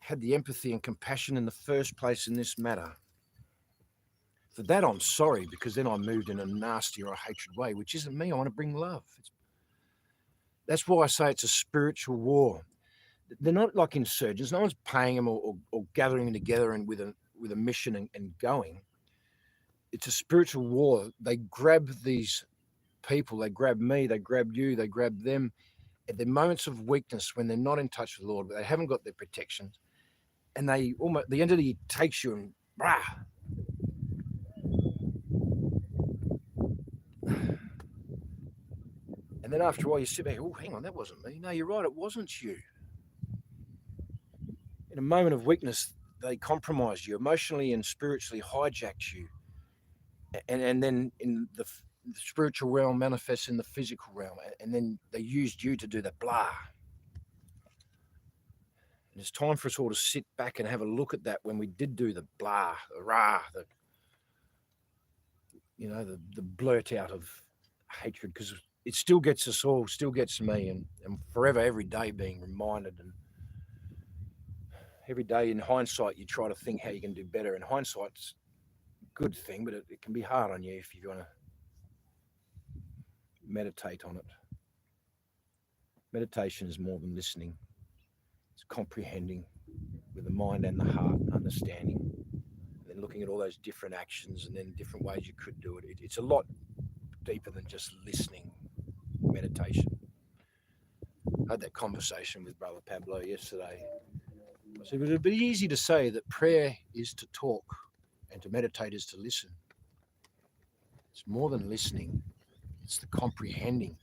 had the empathy and compassion in the first place in this matter. For that, I'm sorry, because then I moved in a nasty or a hatred way, which isn't me. I want to bring love. That's why I say it's a spiritual war. They're not like insurgents. No one's paying them or gathering them together and with a mission and going. It's a spiritual war. They grab these people. They grab me. They grab you. They grab them at their moments of weakness when they're not in touch with the Lord, but they haven't got their protection. And the entity takes you and brah. And then after a while you sit back, oh, hang on, that wasn't me. No, you're right, it wasn't you. In a moment of weakness, they compromised you, emotionally and spiritually hijacked you. And then in the spiritual realm manifests in the physical realm. And then they used you to do the blah. And it's time for us all to sit back and have a look at that when we did do the blah, the rah, the blurt out of hatred, because it still gets us all, still gets me, and forever, every day being reminded. And every day in hindsight, you try to think how you can do better. And hindsight's a good thing, but it can be hard on you if you want to meditate on it. Meditation is more than listening. It's comprehending with the mind and the heart, and understanding, and then looking at all those different actions and then different ways you could do it. It's a lot deeper than just listening. Meditation. I had that conversation with Brother Pablo yesterday. I said, it would be easy to say that prayer is to talk and to meditate is to listen. It's more than listening. It's the comprehending.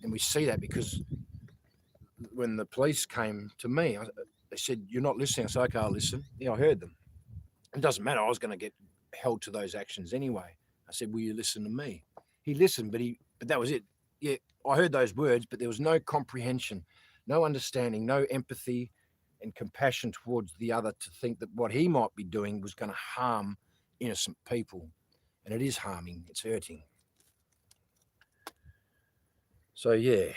And we see that because when the police came to me, they said, you're not listening. I said, okay, I'll listen. Yeah, I heard them. It doesn't matter. I was going to get held to those actions anyway. I said, will you listen to me? He listened, but that was it. Yeah, I heard those words, but there was no comprehension, no understanding, no empathy and compassion towards the other to think that what he might be doing was going to harm innocent people. And it is harming, it's hurting. So, yeah,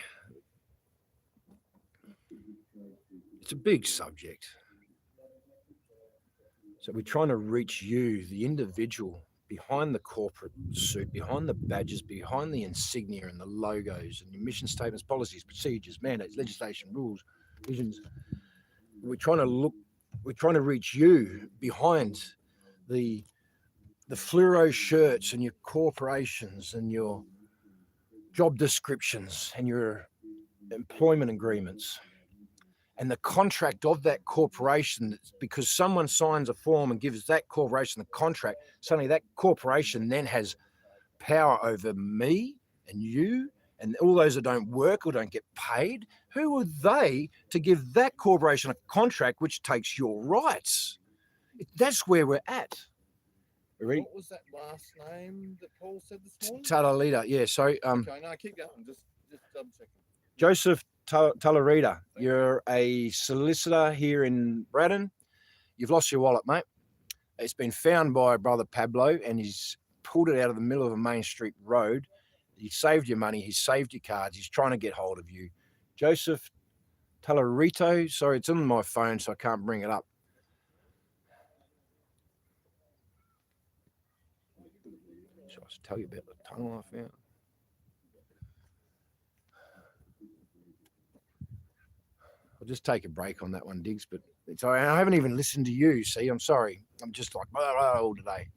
it's a big subject. So we're trying to reach you, the individual, behind the corporate suit, behind the badges, behind the insignia and the logos and your mission statements, policies, procedures, mandates, legislation, rules, visions. We're trying to reach you behind the fluoro shirts and your corporations and your job descriptions and your employment agreements and the contract of that corporation, because someone signs a form and gives that corporation the contract, suddenly that corporation then has power over me and you and all those that don't work or don't get paid. Who are they to give that corporation a contract which takes your rights? That's where we're at. What was that last name that Paul said this morning? Talalita, yeah. So, Okay, no, keep going. Just double checking. Joseph Talarita, you're a solicitor here in Braddon. You've lost your wallet, mate. It's been found by Brother Pablo, and he's pulled it out of the middle of a main street road. He saved your money. He's saved your cards. He's trying to get hold of you. Joseph Talarito. Sorry, it's on my phone, so I can't bring it up. Shall I tell you about the tunnel I found? I'll just take a break on that one, Diggs, but I haven't even listened to you. See, I'm sorry. I'm just like blah, blah, all today.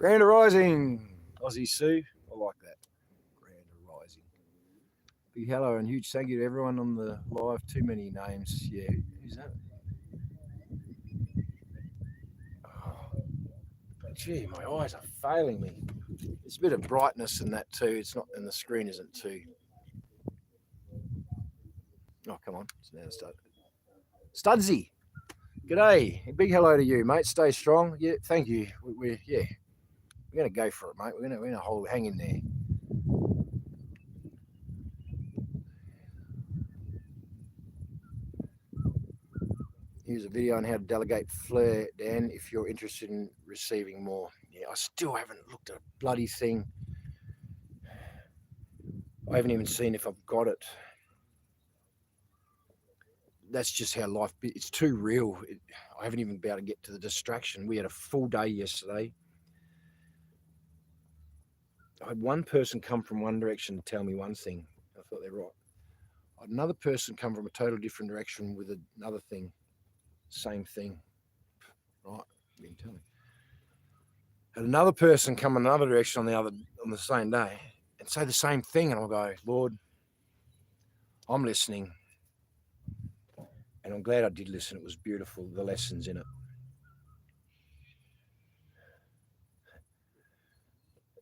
Grand Rising, Aussie Sue. I like that. Grand Rising. Big hello and huge thank you to everyone on the live. Too many names. Yeah, who's that? Oh, gee, my eyes are failing me. There's a bit of brightness in that too. It's not, and the screen isn't too. Oh, come on. It's now started. Studsy. G'day. Big hello to you, mate. Stay strong. Yeah, thank you. We're gonna go for it, mate. We're gonna hold, hang in there. Here's a video on how to delegate flair, Dan, if you're interested in receiving more. Yeah, I still haven't looked at a bloody thing. I haven't even seen if I've got it. That's just how life, it's too real. I haven't even been able to get to the distraction. We had a full day yesterday. I had one person come from one direction and tell me one thing. I thought they're right. I had another person come from a total different direction with another thing. Same thing. Right, you can tell me. Had another person come in another direction on the same day and say the same thing, and I'll go, Lord, I'm listening. And I'm glad I did listen. It was beautiful, the lessons in it.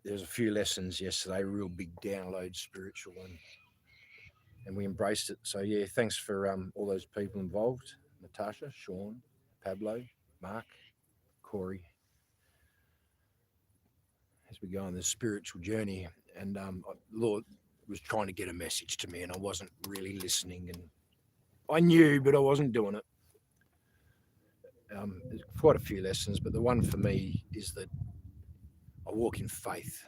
There's a few lessons yesterday, real big download, spiritual, and we embraced it. So yeah, thanks for all those people involved. Natasha, Sean, Pablo, Mark, Corey. As we go on this spiritual journey, and Lord was trying to get a message to me, and I wasn't really listening, and I knew, but I wasn't doing it. There's quite a few lessons, but the one for me is that I walk in faith.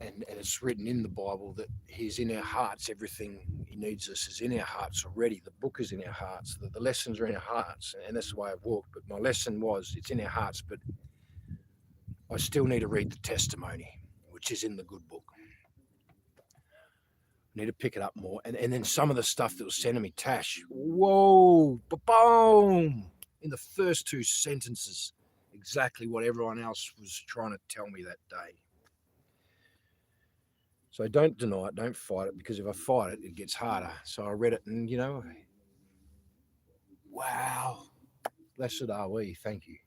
And it's written in the Bible that He's in our hearts. Everything He needs us is in our hearts already. The book is in our hearts. The lessons are in our hearts. And that's the way I've walked. But my lesson was, it's in our hearts, but I still need to read the testimony, which is in the good book. I need to pick it up more. And then some of the stuff that was sent to me, Tash, whoa, boom, in the first two sentences, exactly what everyone else was trying to tell me that day. So don't deny it, don't fight it, because if I fight it, it gets harder. So I read it and, wow, blessed are we, thank you.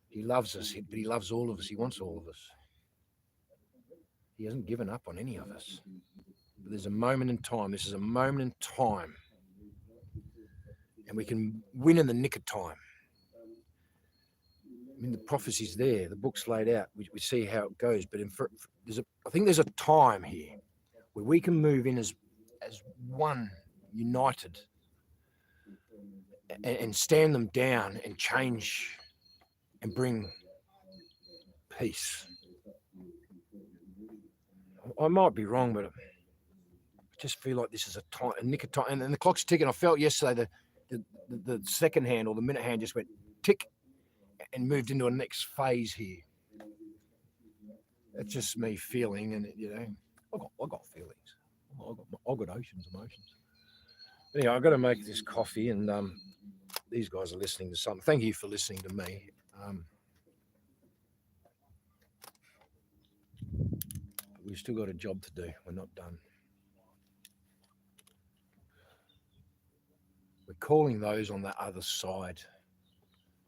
He loves us, but He loves all of us. He wants all of us. He hasn't given up on any of us. But there's a moment in time. This is a moment in time. And we can win in the nick of time. I mean, the prophecy's there. The book's laid out. We see how it goes. But I think there's a time here where we can move in as one, united, and stand them down and change and bring peace. I might be wrong, but I just feel like this is a nick of time. And the clock's ticking. I felt yesterday the second hand or the minute hand just went tick and moved into a next phase here. It's just me feeling, and I got feelings. I got oceans of emotions. Anyway, I've got to make this coffee, and these guys are listening to something. Thank you for listening to me. But we've still got a job to do. We're not done. We're calling those on the other side,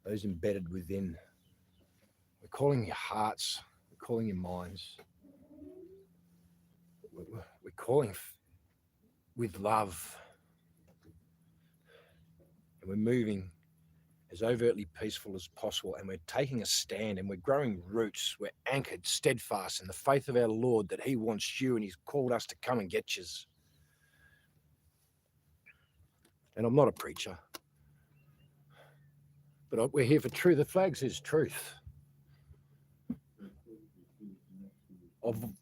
those embedded within. We're calling your hearts. We're calling your minds. We're calling with love. And we're moving as overtly peaceful as possible, and we're taking a stand, and we're growing roots. We're anchored steadfast in the faith of our Lord that He wants you, and He's called us to come and get you. And I'm not a preacher, but we're here for truth. The flag says truth. Of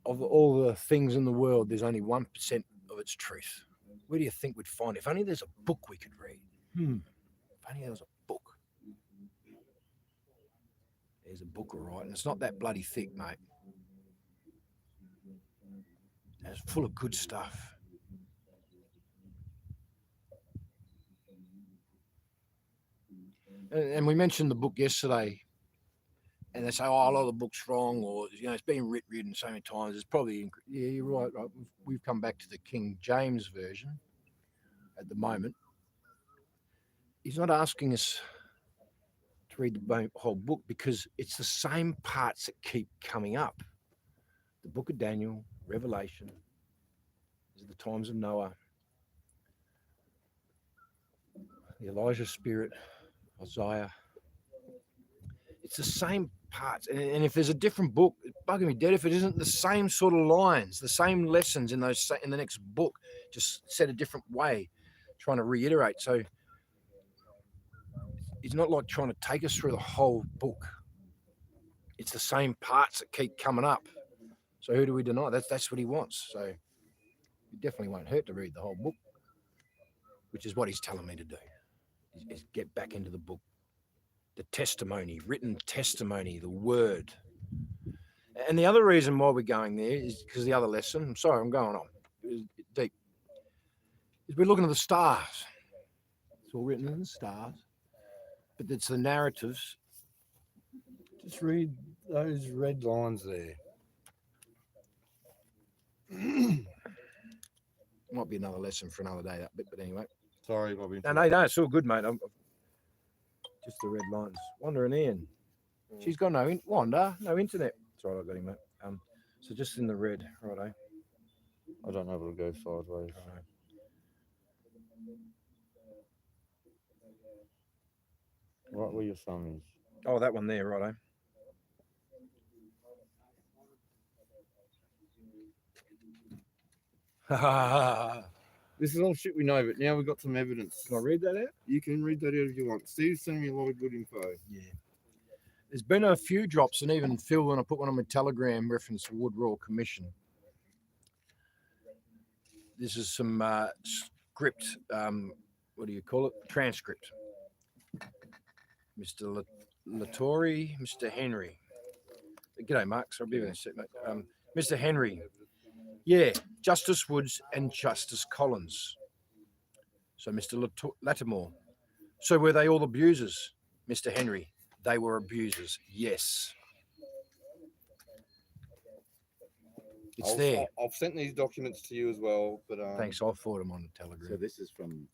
all the things in the world, there's only 1% of its truth. Where do you think we'd find it? If only there's a book we could read. If only there was a book. There's a book, all right, and it's not that bloody thick, mate. And it's full of good stuff. And we mentioned the book yesterday. and they say, "Oh, a lot of the book's wrong," or it's been written so many times. It's probably you're right. Right. We've come back to the King James version at the moment. He's not asking us to read the whole book because it's the same parts that keep coming up. The book of Daniel, Revelation, the times of Noah, the Elijah spirit, Isaiah. It's the same parts. And if there's a different book, it's bugging me dead if it isn't the same sort of lines, the same lessons in the next book, just said a different way, trying to reiterate. So it's not like trying to take us through the whole book. It's the same parts that keep coming up. So who do we deny? That's what he wants. So it definitely won't hurt to read the whole book, which is what he's telling me to do, is get back into the book. The testimony, written testimony, the word. And the other reason why we're going there is because the other lesson, I'm sorry, I'm going on, deep, is we're looking at the stars. It's all written in the stars, but it's the narratives. Just read those red lines there. Might be another lesson for another day, that bit, but anyway. Sorry, Bobby. No, it's all good, mate. Just the red lines. Wanda and Ian. She's got no internet. Sorry, I got him, mate. So just in the red, righto. I don't know if it'll go sideways. Righto. Right where your thumb is. Oh, that one there, righto. This is all shit we know, but now we've got some evidence. Can I read that out? You can read that out if you want. Steve's sending me a lot of good info. Yeah. There's been a few drops, and even Phil, when I put one on my Telegram, reference to Wood Royal Commission. This is some script, what do you call it? Transcript. Mr. Lattori, Mr. Henry. G'day, Mark. Sorry, I'll be in a sec, mate. Mr. Henry. Yeah, Justice Woods and Justice Collins. So Mr. Lattimore. So were they all abusers, Mr. Henry? They were abusers, yes. It's there. I've sent these documents to you as well, but Thanks, I'll forward them on the Telegram. So this is from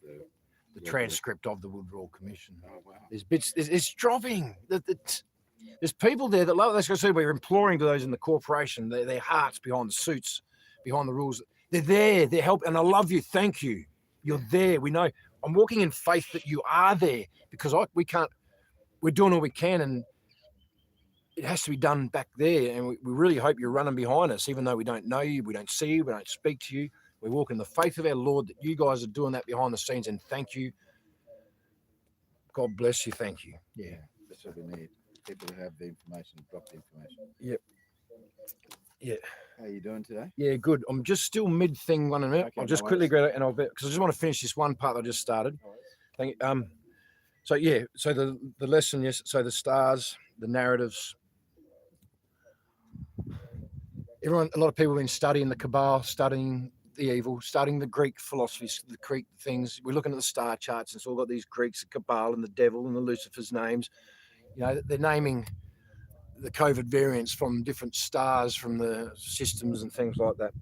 The transcript of the Wood Royal Commission. Oh wow! There's bits. It's dropping. There's people there that love. That's what I said. We're imploring to those in the corporation. Their hearts behind the suits, behind the rules. They're there. They're helping, and I love you. Thank you. You're there. We know. I'm walking in faith that you are there because we can't. We're doing all we can, and it has to be done back there. And we really hope you're running behind us, even though we don't know you, we don't see you, we don't speak to you. We walk in the faith of our Lord that you guys are doing that behind the scenes, and thank you. God bless you. Thank you. Yeah. That's what we need. People to have the information, drop the information. Yep. Yeah. How are you doing today? Yeah, good. I'm just still mid thing 1 minute. Okay, I'll just no quickly worries. go and I'll bet because I just want to finish this one part I just started. Thank you. So yeah, so the lesson, yes. So the stars, the narratives. A lot of people have been studying the Kabbalah, studying the evil, studying the Greek philosophies, the Greek things. We're looking at the star charts, and it's all got these Greeks, the Kabbalah, and the devil, and the Lucifer's names. They're naming the COVID variants from different stars, from the systems and things like that.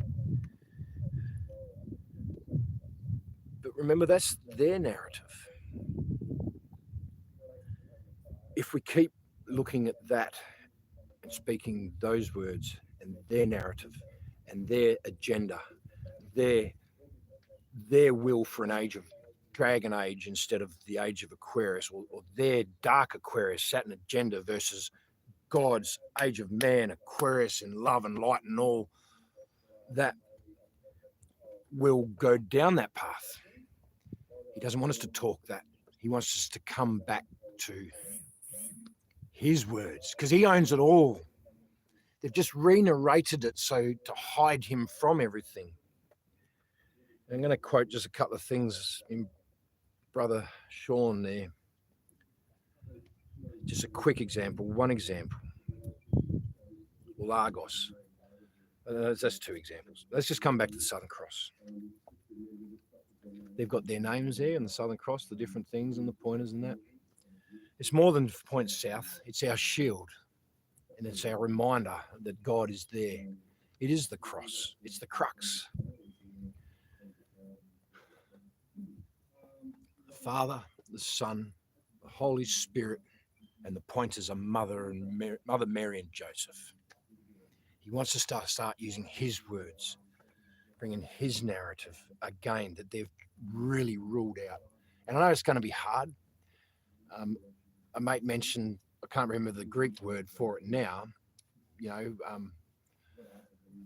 But remember, that's their narrative. If we keep looking at that and speaking those words and their narrative and their agenda, their will for an age of dragon age instead of the age of Aquarius, or their dark Aquarius Saturn agenda versus God's age of man, Aquarius in love and light and all, that will go down that path. He doesn't want us to talk that. He wants us to come back to his words because he owns it all. They've just re-narrated it so to hide him from everything. I'm going to quote just a couple of things in Brother Sean there. Just a quick example, one example. Lagos. That's 2 examples. Let's just come back to the Southern Cross. They've got their names there in the Southern Cross, the different things and the pointers and that. It's more than points south. It's our shield. And it's our reminder that God is there. It is the cross. It's the crux. The Father, the Son, the Holy Spirit, and the pointers are Mother Mary and Joseph. He wants us to start using his words, bringing his narrative again that they've really ruled out. And I know it's going to be hard. A mate mentioned, I can't remember the Greek word for it now,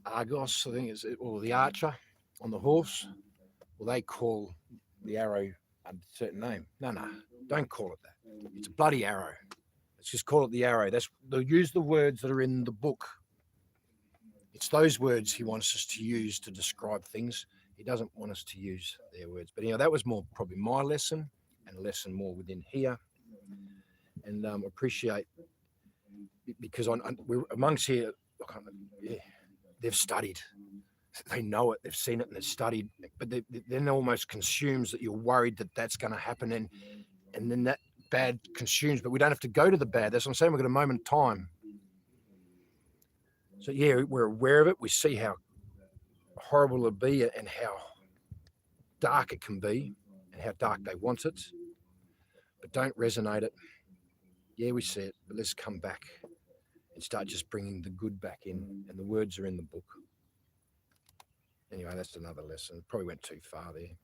Argos, I think is it, or the archer on the horse. Well, they call the arrow a certain name. No, don't call it that. It's a bloody arrow. Let's just call it the arrow. They'll use the words that are in the book. It's those words he wants us to use to describe things. He doesn't want us to use their words. But that was more probably my lesson, and a lesson more within here. And appreciate, because we're amongst here, they've studied. They know it, they've seen it, and they've studied, but then almost consumes that you're worried that that's going to happen, and then that bad consumes, but we don't have to go to the bad. That's what I'm saying. We've got a moment in time. So yeah, we're aware of it. We see how horrible it'll be and how dark it can be and how dark they want it, but don't resonate it. Yeah, we see it, but let's come back and start just bringing the good back in, and the words are in the book. Anyway, that's another lesson. Probably went too far there.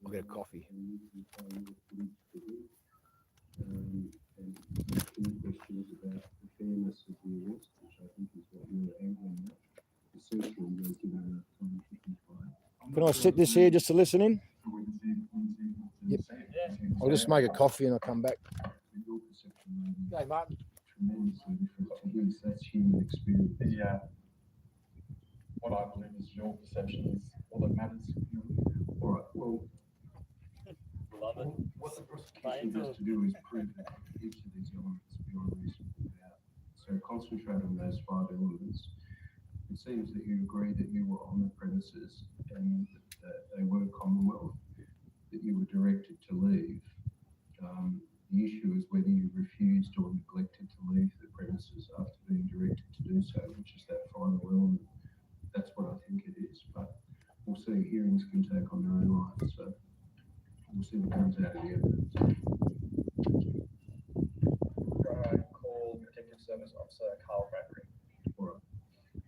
I'll get a coffee. Can I sit this here just to listen in? Yep. I'll just make a coffee and I'll come back. Okay, Martin. That's human experience. What I believe is your perception is all that matters. All right. Well, Love it. what the prosecution has to do is prove that each of these elements beyond reasonable doubt. So concentrate on those 5 elements. It seems that you agree that you were on the premises and that they were Commonwealth, that you were directed to leave. The issue is whether you refused or neglected to leave the premises after being directed to do so, which is that final element. That's what I think it is, but we'll see. Hearings can take on their own life, so we'll see what comes out of the evidence. I call Protective Service Officer Carl Bradbury. All right.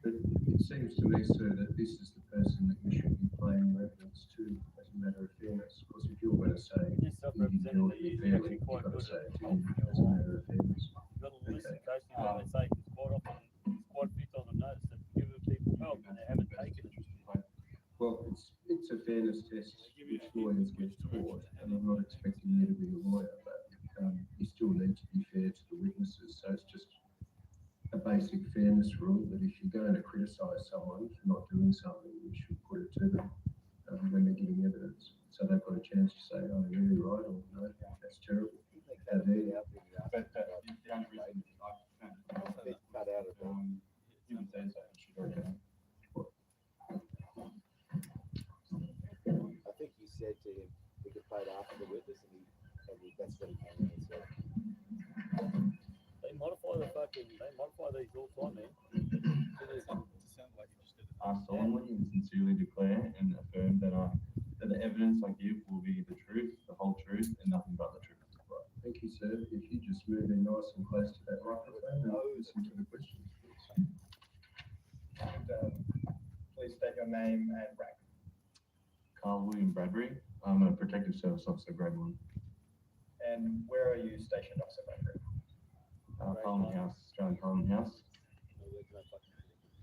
But it seems to me, sir, that this is the person that you should be playing your evidence to as a matter of fairness. Because if you're going to say you didn't do it fairly, you've got to say it to him as a matter of fairness. You've got to listen closely to what they say, because quite often, quite a few times I've noticed that giving people help and they haven't taken it. Well, it's a fairness test which lawyers get taught, and I'm not expecting you to be a lawyer, but you still need to be fair to the witnesses. So it's just a basic fairness rule that if you're going to criticise someone for not doing something, you should put it to them when they're giving evidence. So they've got a chance to say, oh, you're really right, or no, that's terrible. How dare you? But the only reason I cut out of human say so, it should already know. I think he said to him, we could play it after the witness, and that's what he came in and said. They modify these all the time, man. I solemnly and sincerely declare and affirm that the evidence I give will be the truth, the whole truth, and nothing but the truth. Right. Thank you, sir. If you just move in nice and close to that microphone and listen to the questions, please. And please state your name and rank. Carl William Bradbury. I'm a Protective Service Officer, grade 1. And where are you stationed, Officer Bradbury? Parliament House, Australian Parliament House.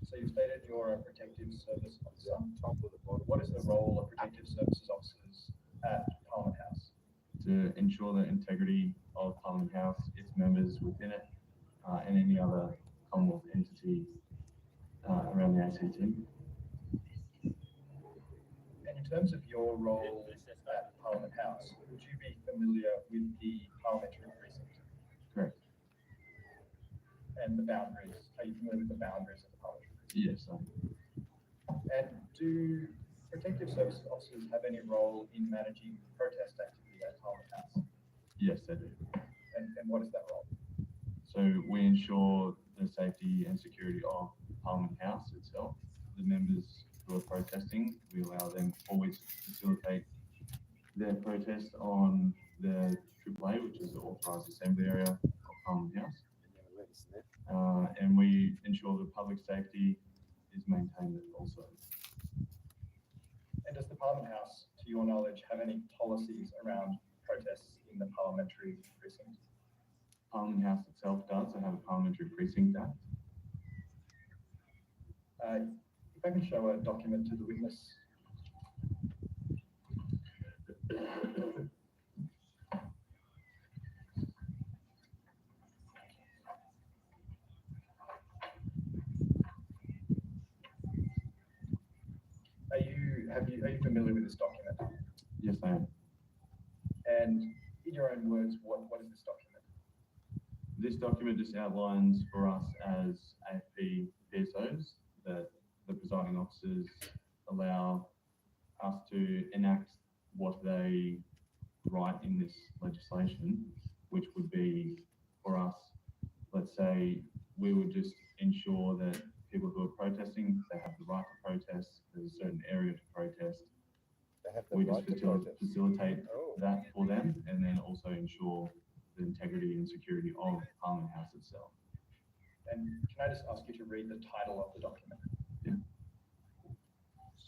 So you stated you're a Protective Service Officer. What is the role of Protective Services Officers at Parliament House? To ensure the integrity of Parliament House, its members within it, and any other Commonwealth entity around the ACT. And in terms of your role at Parliament House, would you be familiar with the parliamentary precinct? Correct. And the boundaries? Are you familiar with the boundaries of the parliamentary precinct? Yes. And do Protective Services Officers have any role in managing protest activity at Parliament House? Yes, they do. And what is that role? ensure the safety and security of Parliament House itself. The members who are protesting, we allow them always to facilitate their protest on the AAA, which is the authorised assembly area of Parliament House. And we ensure that public safety is maintained also. And does the Parliament House, to your knowledge, have any policies around protests in the parliamentary precinct? Parliament House itself does have a Parliamentary Precinct Act. If I can show a document to the witness. Are you familiar with this document? Yes, I am. And in your own words, what is this document? This document just outlines for us as AFP PSOs that the presiding officers allow us to enact what they write in this legislation, which would be for us, let's say, we would just ensure that people who are protesting, they have the right to protest, there's a certain area to protest. They have the We right just to protest. facilitate Oh. that for them, and then also ensure the integrity and security of Parliament House itself. And can I just ask you to read the title of the document?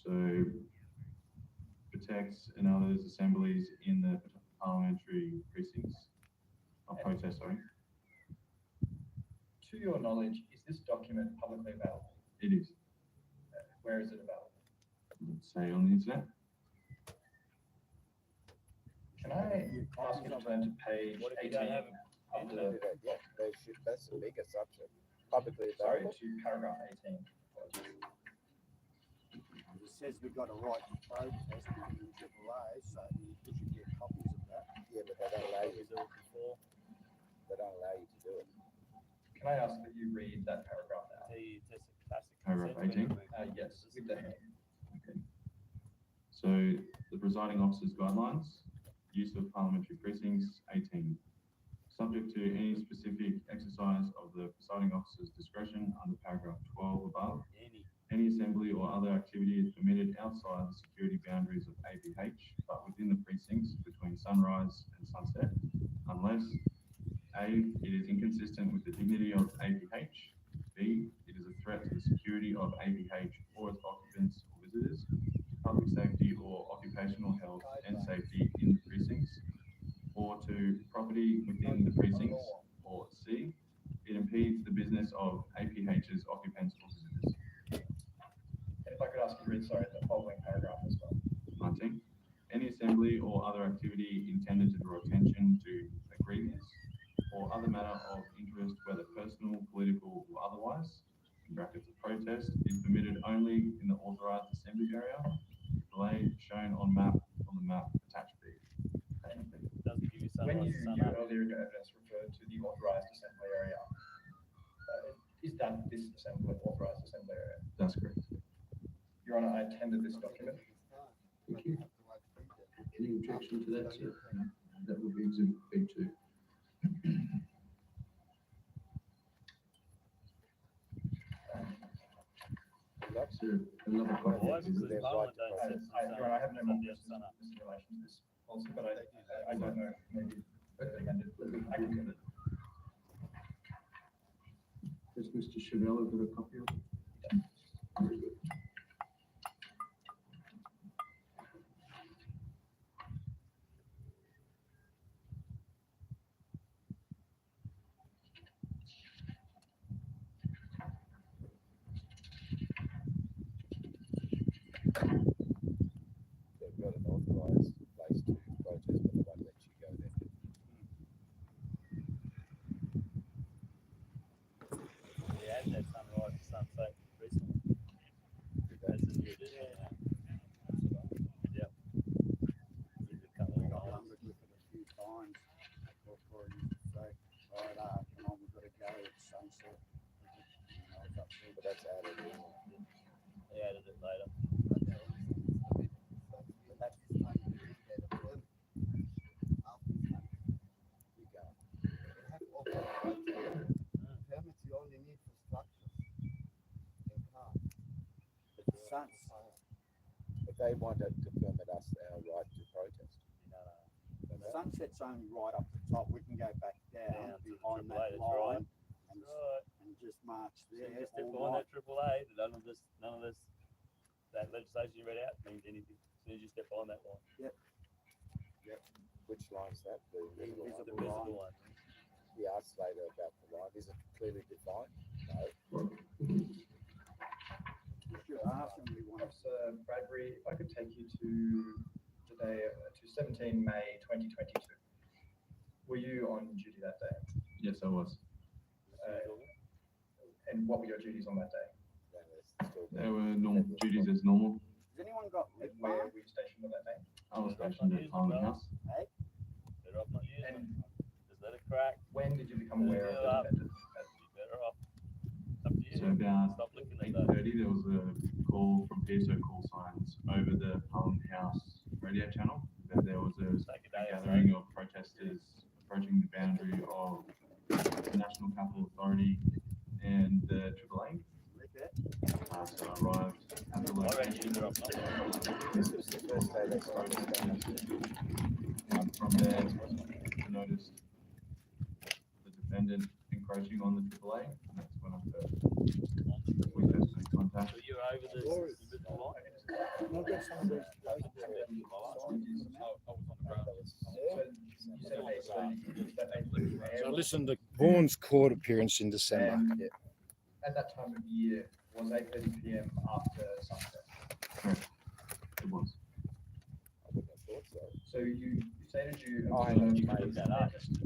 So, protects and others assemblies in the parliamentary precincts of protest, sorry. To your knowledge, is this document publicly available? It is. Where is it available? Let's say on the internet. Can I ask you to turn to page 18 of the, Yeah, they should, that's the big assumption. Publicly sorry, available. to paragraph 18. It says we've got a right to protest in AAA, so we should get copies of that. Yeah, but they don't allow you to do it before. They don't allow you to do it. Can I ask that you read that paragraph now? Paragraph 18. Yes, with the hand. Okay. So the presiding officer's guidelines, use of parliamentary precincts, 18. Subject to any specific exercise of the presiding officer's discretion under paragraph 12 above, any assembly or other activity is permitted outside the security boundaries of APH, but within the precincts between sunrise and sunset, unless A, it is inconsistent with the dignity of APH, B, it is a threat to the security of APH or its occupants or visitors, public safety or occupational health and safety in the precincts, or to property within the precincts, or C, it impedes the business of APH's occupants or visitors. And if I could ask you to read, sorry, the following paragraph as well. 19. Any assembly or other activity intended to draw attention to a grievance or other matter of interest, whether personal, political, or otherwise, in brackets of protest, is permitted only in the authorised assembly area, delay shown on the map attached B. When you earlier in your evidence referred to the authorised assembly area, is that this authorised assembly area? That's correct. Your Honour, I attended this document. Thank you. Any objection to that, sir? No. That would be exhibit B2. Sir, another copy. Why? Because Your Honour, I have no more questions in relation to this policy, but I don't know, maybe I can get it. Has Mr. Chevelle got a copy of it? Very good. They've got an authorised place to protest, but they won't let you go there. Yeah, that's sunrise, sunset recently. That's a new addition. Yep. You could come I've along. done with it a few times before you say, right, come on, we've got to go, it's sunset. You know, it's up to But that's added in. He added it later. If they want to permit us our right to protest. The sunset's only right up the top. We can go back down Down to the behind AAA, that that's right. line and, Right. and just march So there. you just step all on night. that AAA. None of this, that legislation you read out means anything. As soon as you step on that one, Which line's that? The invisible line? the visible one. We asked later about the line. Is it clearly defined? No. You should ask them. We want to Officer Bradbury, if I could take you to today, to 17 May 2022. Were you on duty that day? Yes, I was. And what were your duties on that day? They were normal duties as normal. Has anyone got And lip where balm? were you stationed on that day? I was stationed at Parliament House. Better off not using it. And Just let it crack. when did you become aware of the defendant? You're better off. It's up to you. So about Stop looking at that. 8:30, there was a call from PSO call signs over the Parliament House radio channel that there was a gathering of protesters approaching the boundary of the National Capital Authority and the AAA. So I arrived at the location. This was the first day they started. From there, I noticed the defendant encroaching on the AAA, and that's when I we first made contact. So you're over the invisible line? We'll get some of those. So listen to Vaughan's court appearance in December. Yeah. At that time of year, was 8:30 p.m. after sunset? It was. I wouldn't have thought so. So you stated you Oh, observed hang on, those that up. protesters.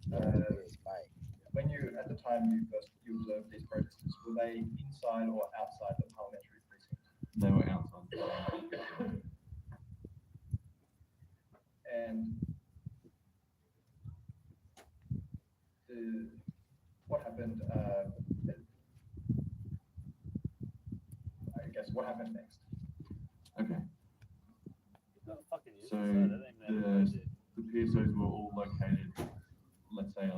Yes, mate. When you, at the time you observed these protesters, were they inside or outside the parliamentary precinct? They were outside. And what happened? I guess what happened next? Okay. No, fucking use So it, that ain't even the PSOs were all located, let's say,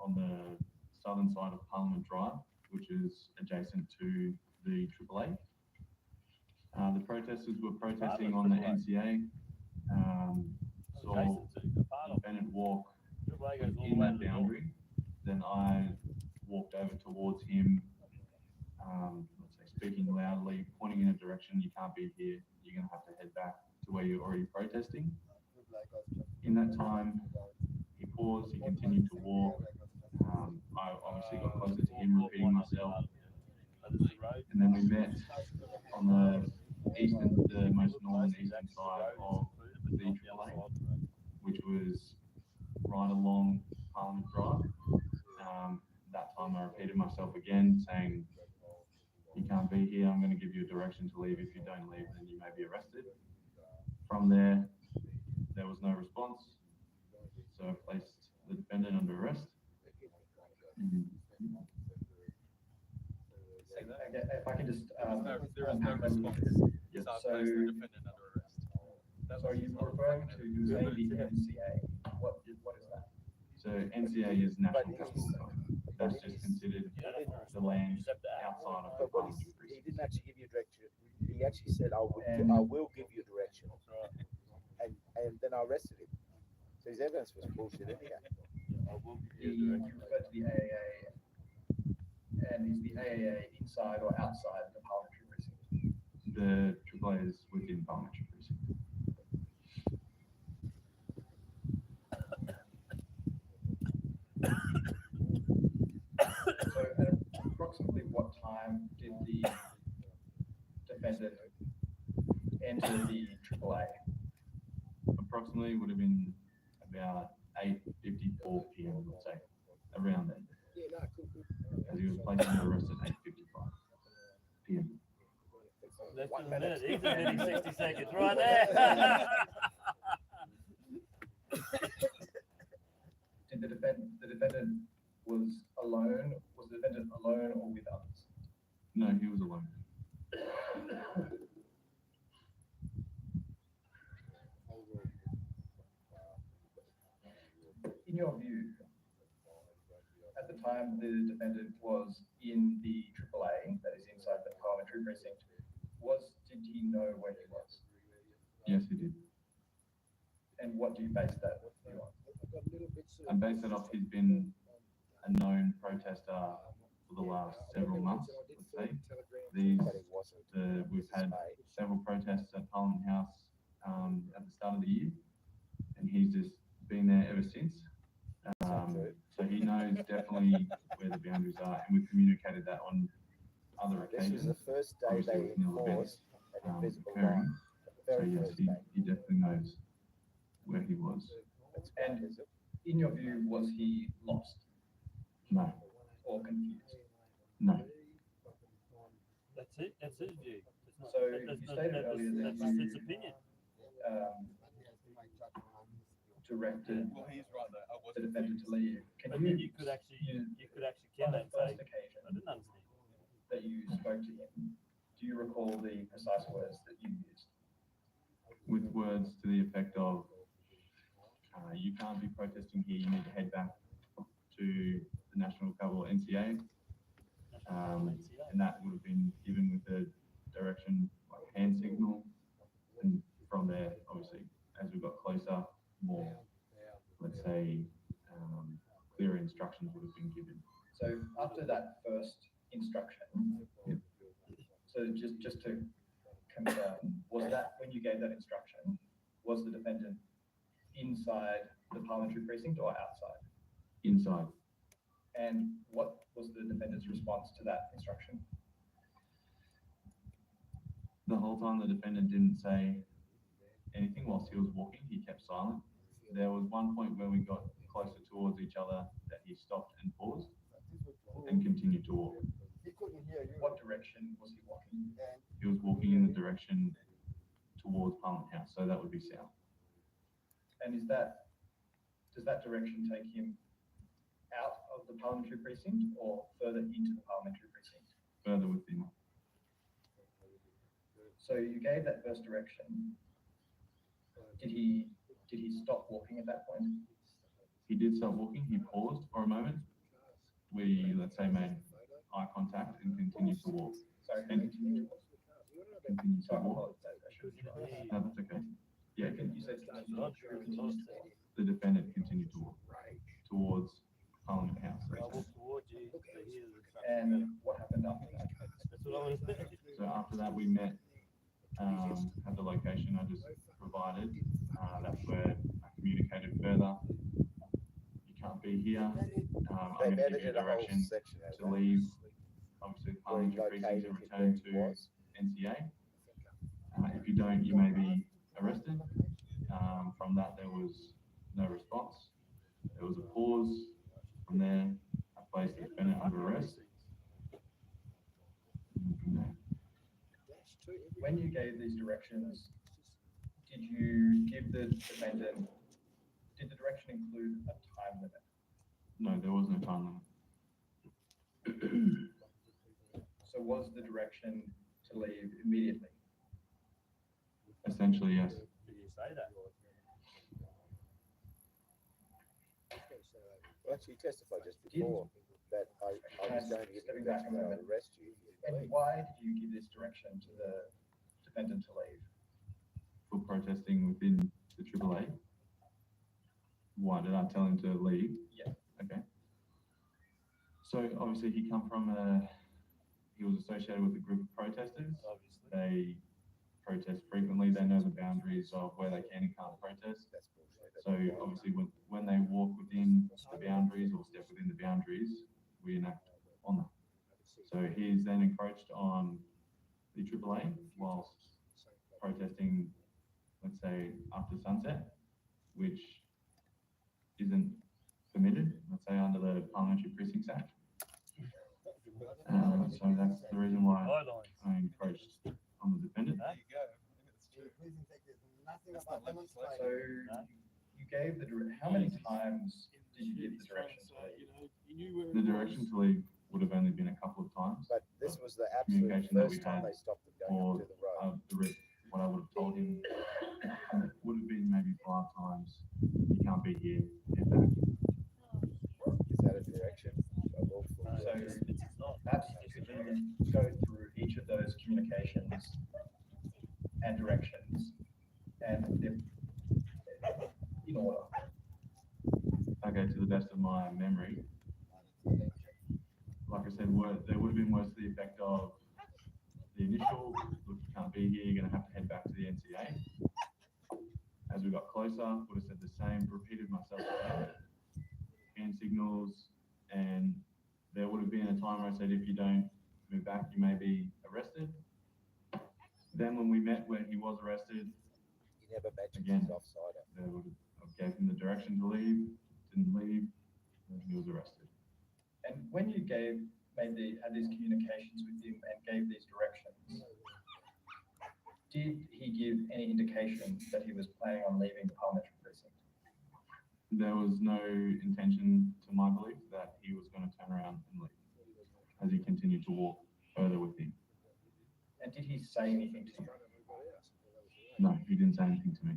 on the southern side of Parliament Drive, which is adjacent to the AAA. The protesters were protesting on the NCA. Saw the defendant walk AAA goes all the in way that to the north. boundary. Then I walked over towards him, let's say speaking loudly, pointing in a direction, you can't be here, you're going to have to head back to where you're already protesting. In that time, he paused, he continued to walk. I obviously got closer to him, repeating myself. And then we met on the most northern eastern side of the AAA, which was right along Parliament Drive. That time I repeated myself again, saying, you can't be here, I'm going to give you a direction to leave. If you don't leave, then you may be arrested. From there was no response. So I placed the defendant under arrest. If I can just, there is no response. Yes. So I placed the defendant under arrest. So are you referring to saying the NCA? What is that? So NCA is National Capital Authority. That's just considered the land outside of the But what parliamentary he precinct. didn't actually give you direction. He actually said, I will give you direction. And then I arrested him. So his evidence was bullshit anyhow. You referred to the AAA, and is the AAA inside or outside the parliamentary precinct? The AAA is within parliamentary precinct. So at approximately what time did the defendant enter the AAA? Approximately would have been about 8:54 p.m. let's say, around then. Yeah, no, cool. As he was placed under arrest at 8:55 p.m. Less than a minute, he's admitting 60 seconds right there. Did the defendant was the defendant alone or with others? No, he was alone. In your view, at the time the defendant was in the AAA, that is inside the parliamentary precinct, did he know where he was? Yes, he did. And what do you base that view on? I base it off he's been a known protester for the last several months, let's say. We've had several protests at Parliament House at the start of the year, and he's just been there ever since. So he knows definitely where the boundaries are, and we've communicated that on other occasions. This was the first day Obviously, they with new events enforced an invisible occurring. line. The So very yes, first day. he definitely knows where he was. That's And great, is it? in your view, was he lost No, or confused? no. That's it. That's his view. It's not, So that's, you stated earlier that that's his you opinion. directed Well, he's right though. I the wasn't. defendant to leave. Can But then you could actually on counter the and say, first occasion I didn't understand. that you spoke to him, do you recall the precise words that you used? With words to the effect of, you can't be protesting here, you need to head back to the National Capital NCA. And that would have been given with a direction like hand signal. And from there, obviously, as we got closer, more, let's say, clearer instructions would have been given. So after that first instruction, Yep. so just to confirm, was that when you gave that instruction, was the defendant inside the parliamentary precinct or outside? Inside. And what was the defendant's response to that instruction? The whole time the defendant didn't say anything whilst he was walking, he kept silent. There was one point where we got closer towards each other that he stopped and paused and continued to walk. What direction was he walking? He was walking in the direction towards Parliament House, so that would be south. And does that direction take him out of the parliamentary precinct or further into the parliamentary precinct? Further within. So you gave that first direction. Did he stop walking at that point? He did stop walking, he paused for a moment. We, let's say, made eye contact and continued to walk. Sorry, And continue to walk. continued to Sorry, I walk. apologize, I should have tried. No, that's okay. Yeah, You said continue to walk. the defendant continued to walk towards Parliament House. I walk towards you to hear the instruction. And what happened after that? That's what I was thinking. So after that, we met at the location I just provided. That's where I communicated further. You can't be here. I'm They going to give you edited a whole direction section out to of that, leave, obviously, the where he parliamentary precinct located and it, return where he to was. NCA. If you don't, you may be arrested. From that, there was no response. There was a pause. From there, I placed the defendant under arrest. And from there, When you gave these directions, did you give the defendant, did the direction include a time limit? no, there was no time limit. So was the direction to leave immediately? Essentially, yes. Did you say that? Well, actually, he testified just before that I was going to give Stepping you back a direction that moment. I'd arrest you. if you And leave. why did you give this direction to the defendant to leave? For protesting within the AAA. Why did I tell him to leave? Yeah. Okay. So obviously he come from he was associated with a group of protesters. Obviously. They protest frequently. They know the boundaries of where they can and can't protest. That's bullshit. So obviously when they walk within the boundaries or step within the boundaries, we enact on that. So he's then encroached on the AAA whilst protesting, let's say, after sunset, which isn't permitted, let's say, under the Parliamentary Precincts Act. So that's the reason why Guidelines. I encroached on the defendant. Huh? There you go. It's true. That's not legislation. So you gave how many times did you give the direction to leave? The direction to leave would have only been a couple of times. But this was the absolute Communication that we first time had they stopped them going Or up to the road. what I would have told him would have been maybe 5 times. You can't be here, head back. Is that a direction? A lawful So direction? It's not. perhaps could you go through each of those communications communications and directions, and they're in order. Okay, to the best of my memory, like I said, there would have been words to the effect of the initial, look, you can't be here, you're going to have to head back to the NCA. As we got closer, would have said the same, repeated myself again, hand signals, and there would have been a time where I said, if you don't move back, you may be arrested. Then when we met where he was arrested, He never mentioned again, his offside. they would have gave him the direction to leave, didn't leave, and he was arrested. And when you had these communications with him and gave these directions, did he give any indication that he was planning on leaving the parliamentary precinct? There was no intention, to my belief, that he was going to turn around and leave as he continued to walk further with him. And did he say anything to you? No, he didn't say anything to me.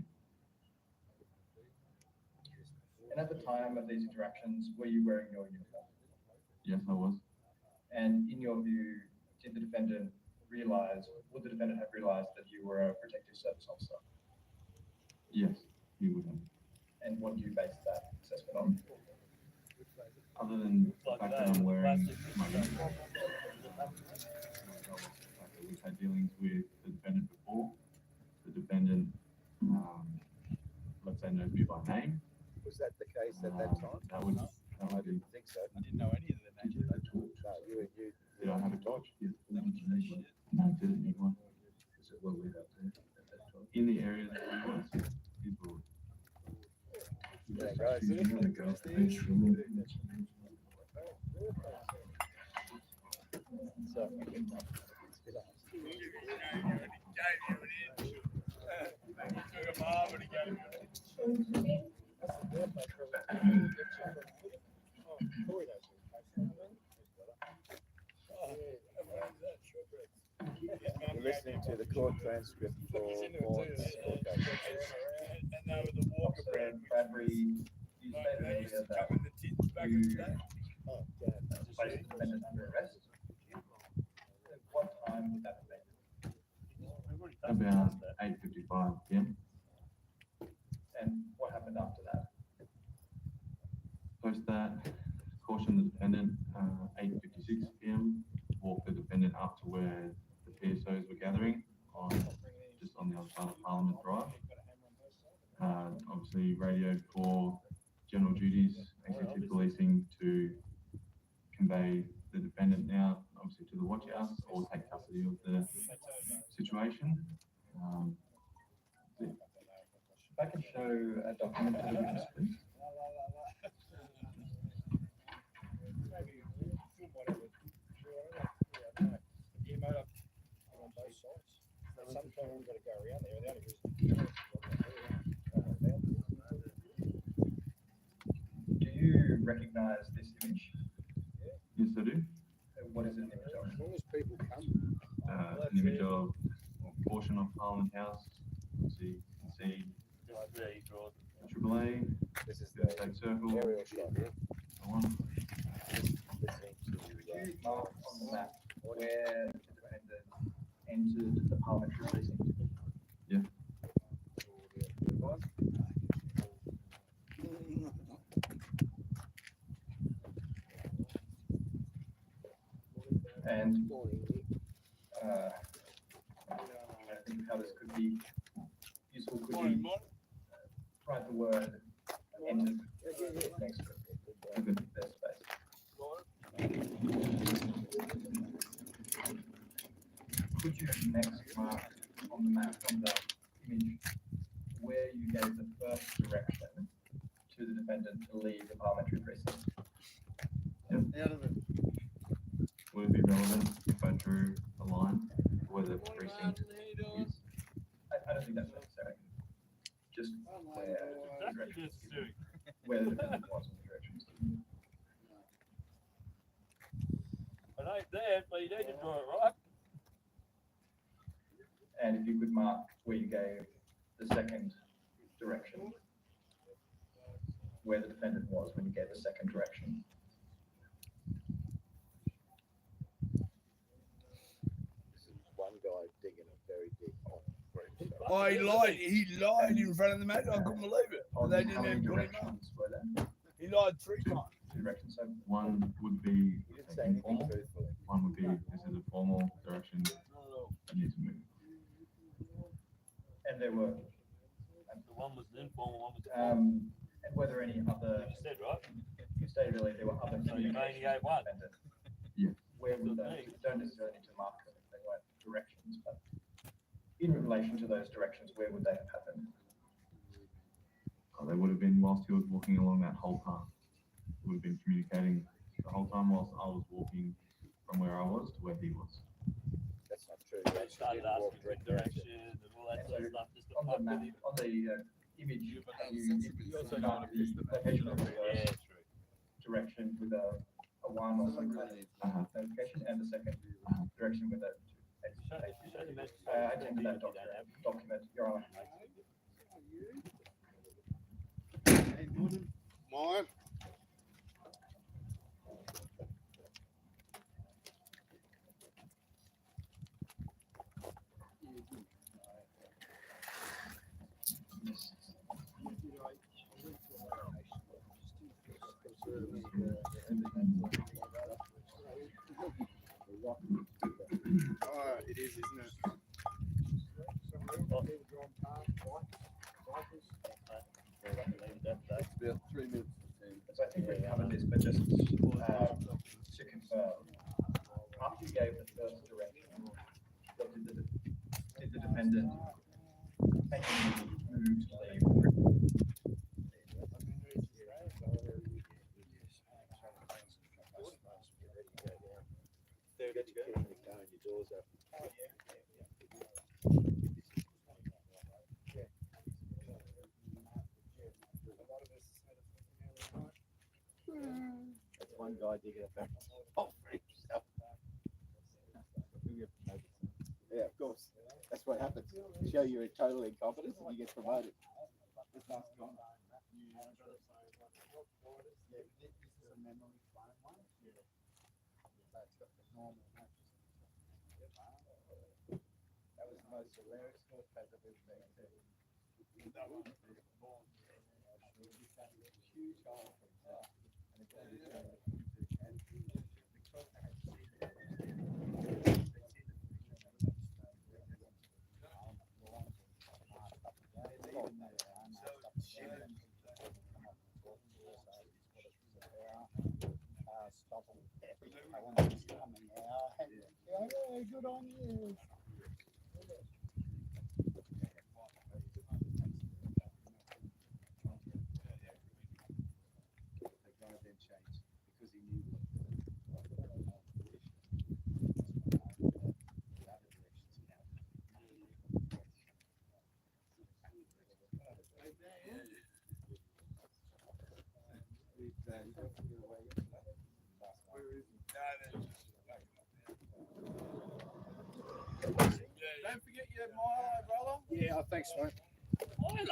And at the time of these interactions, were you wearing your uniform? Yes, I was. And in your view, would the defendant have realized that you were a protective service officer? Yes, he would have. And what do you base that assessment on? Other than the fact that I'm wearing my uniform, we've had dealings with the defendant before. The defendant, let's say, knows me by name. Was that the case at that time? That would I be. didn't think so. I didn't know any of the names of those talks. No, you Did I have a torch? Yes. That was the shit. No, I didn't need one. Is it well lit up there at that time? In the area that he was, he would. Yeah, guys. You gotta go to the beach for a minute. So, we're listening to the court transcript for Vaughan's court case. And they were the walker brand. Bradbury, you Like, stated they used earlier to come in that the tins back in the day. Oh, God. placed the defendant under arrest. At what time would that have been? About 8:55 p.m. And what happened after that? Post that, caution the defendant, 8:56 p.m. Walk the defendant up to where the PSOs were gathering just on the other side of Parliament Drive. Obviously radioed for general duties, ACT policing to convey the defendant now, obviously to the watch house or take custody of the situation. If I can show a document to the witness, please. Sometimes we've got to go around there without it. Do you recognize this image? Yes, I do. What is it an image of? As long as people come. An image of a portion of Parliament House. Obviously, you can see Triple A, This is the the State Circle, aerial shot. so on. Listening Could you mark on the map where the defendant entered the parliamentary precinct? Yeah. And I think how this could be useful. Could you write the word entered next to it? There's space. Could you next mark on the map, on the image, where you gave the first direction to the defendant to leave the parliamentary precinct? Out of it. Would it be relevant if I drew a line where the precinct is? I don't think that's necessary. Just where the direction, necessary. where the defendant was in the directions. It ain't there, but you need to draw it right. And if you could mark where you gave the second direction, where the defendant was when you gave the second direction. This is one guy Oh, he lied. He lied in front of the match. I couldn't believe it. On They how didn't many even put him up. directions were there? He lied 3 times. Two directions. So One would be He didn't say anything informal. truthfully. One would be this is a formal direction. You need to move. and there were The one was the informal, one was the and were there any other? You said, right? You stated earlier there were other So you only gave one. Yeah. Where would those? You don't necessarily need to mark them if they weren't directions, but in relation to those directions, where would they have happened? They would have been whilst he was walking along that whole path. We would have been communicating the whole time whilst I was walking from where I was to where he was. That's not true. They started asking for direction and all that sort of stuff. Just to On the fuck map, with him. on the image, you marked the location of the Yeah, direction with a one or some kind of notification, and the second direction with a show the message. I attended that document. Your Honor. Mine. Oh, it is, isn't it? It's about 3 minutes to 10. So I think we covered this, but just to confirm, after you gave the first direction, what did the defendant make any move to leave? That's one guy digging a back hole for himself. Yeah, of course. That's what happens. You show you're total incompetence and you get promoted. That was the most hilarious newspaper I've ever been to. Huge hole for himself. And it goes yeah, good on you. The guy then changed because he knew the other directions he had. Don't forget your Milo, brother. Yeah, thanks, mate. Milo?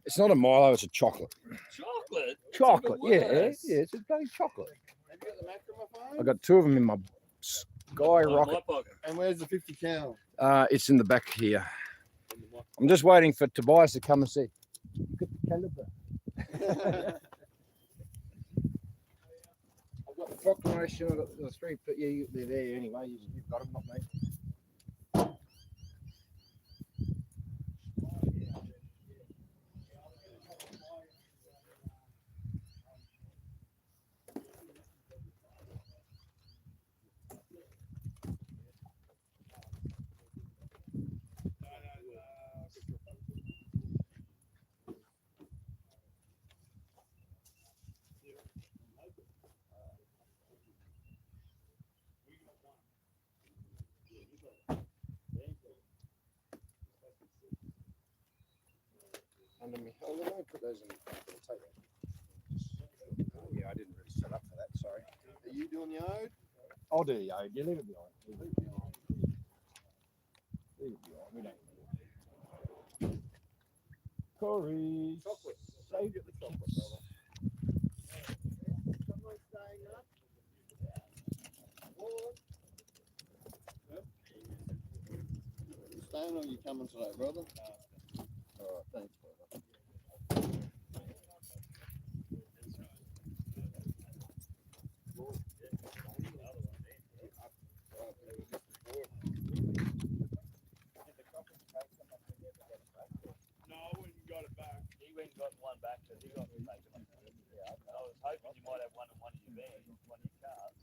It's not a Milo, it's a chocolate. Chocolate? Chocolate, yeah, worse. yeah, it's a bloody chocolate. Have you got the macrophone? I got 2 of them in my skyrocket. My pocket. And where's the 50 cal? It's in the back here. I'm just waiting for Tobias to come and see. Look at the caliber. I've got the proclamation, I've got the 3, but yeah, they're there anyway. You've got them, not me. Under me. Oh, let me put those in the table. Yeah, I didn't really set up for that, sorry. Are you doing the ode? I'll do the ode. Yeah, leave it behind. Leave it behind. Leave it behind. We don't need it. Corey. Chocolate. Save Get the chocolate, brother. Someone's staying up. staying or you coming today, brother? All right, thanks, brother. No, I went and got it back. He went and got one back because he got taken off. Yeah, I was hoping you might have one in one of your vans, one of your cars.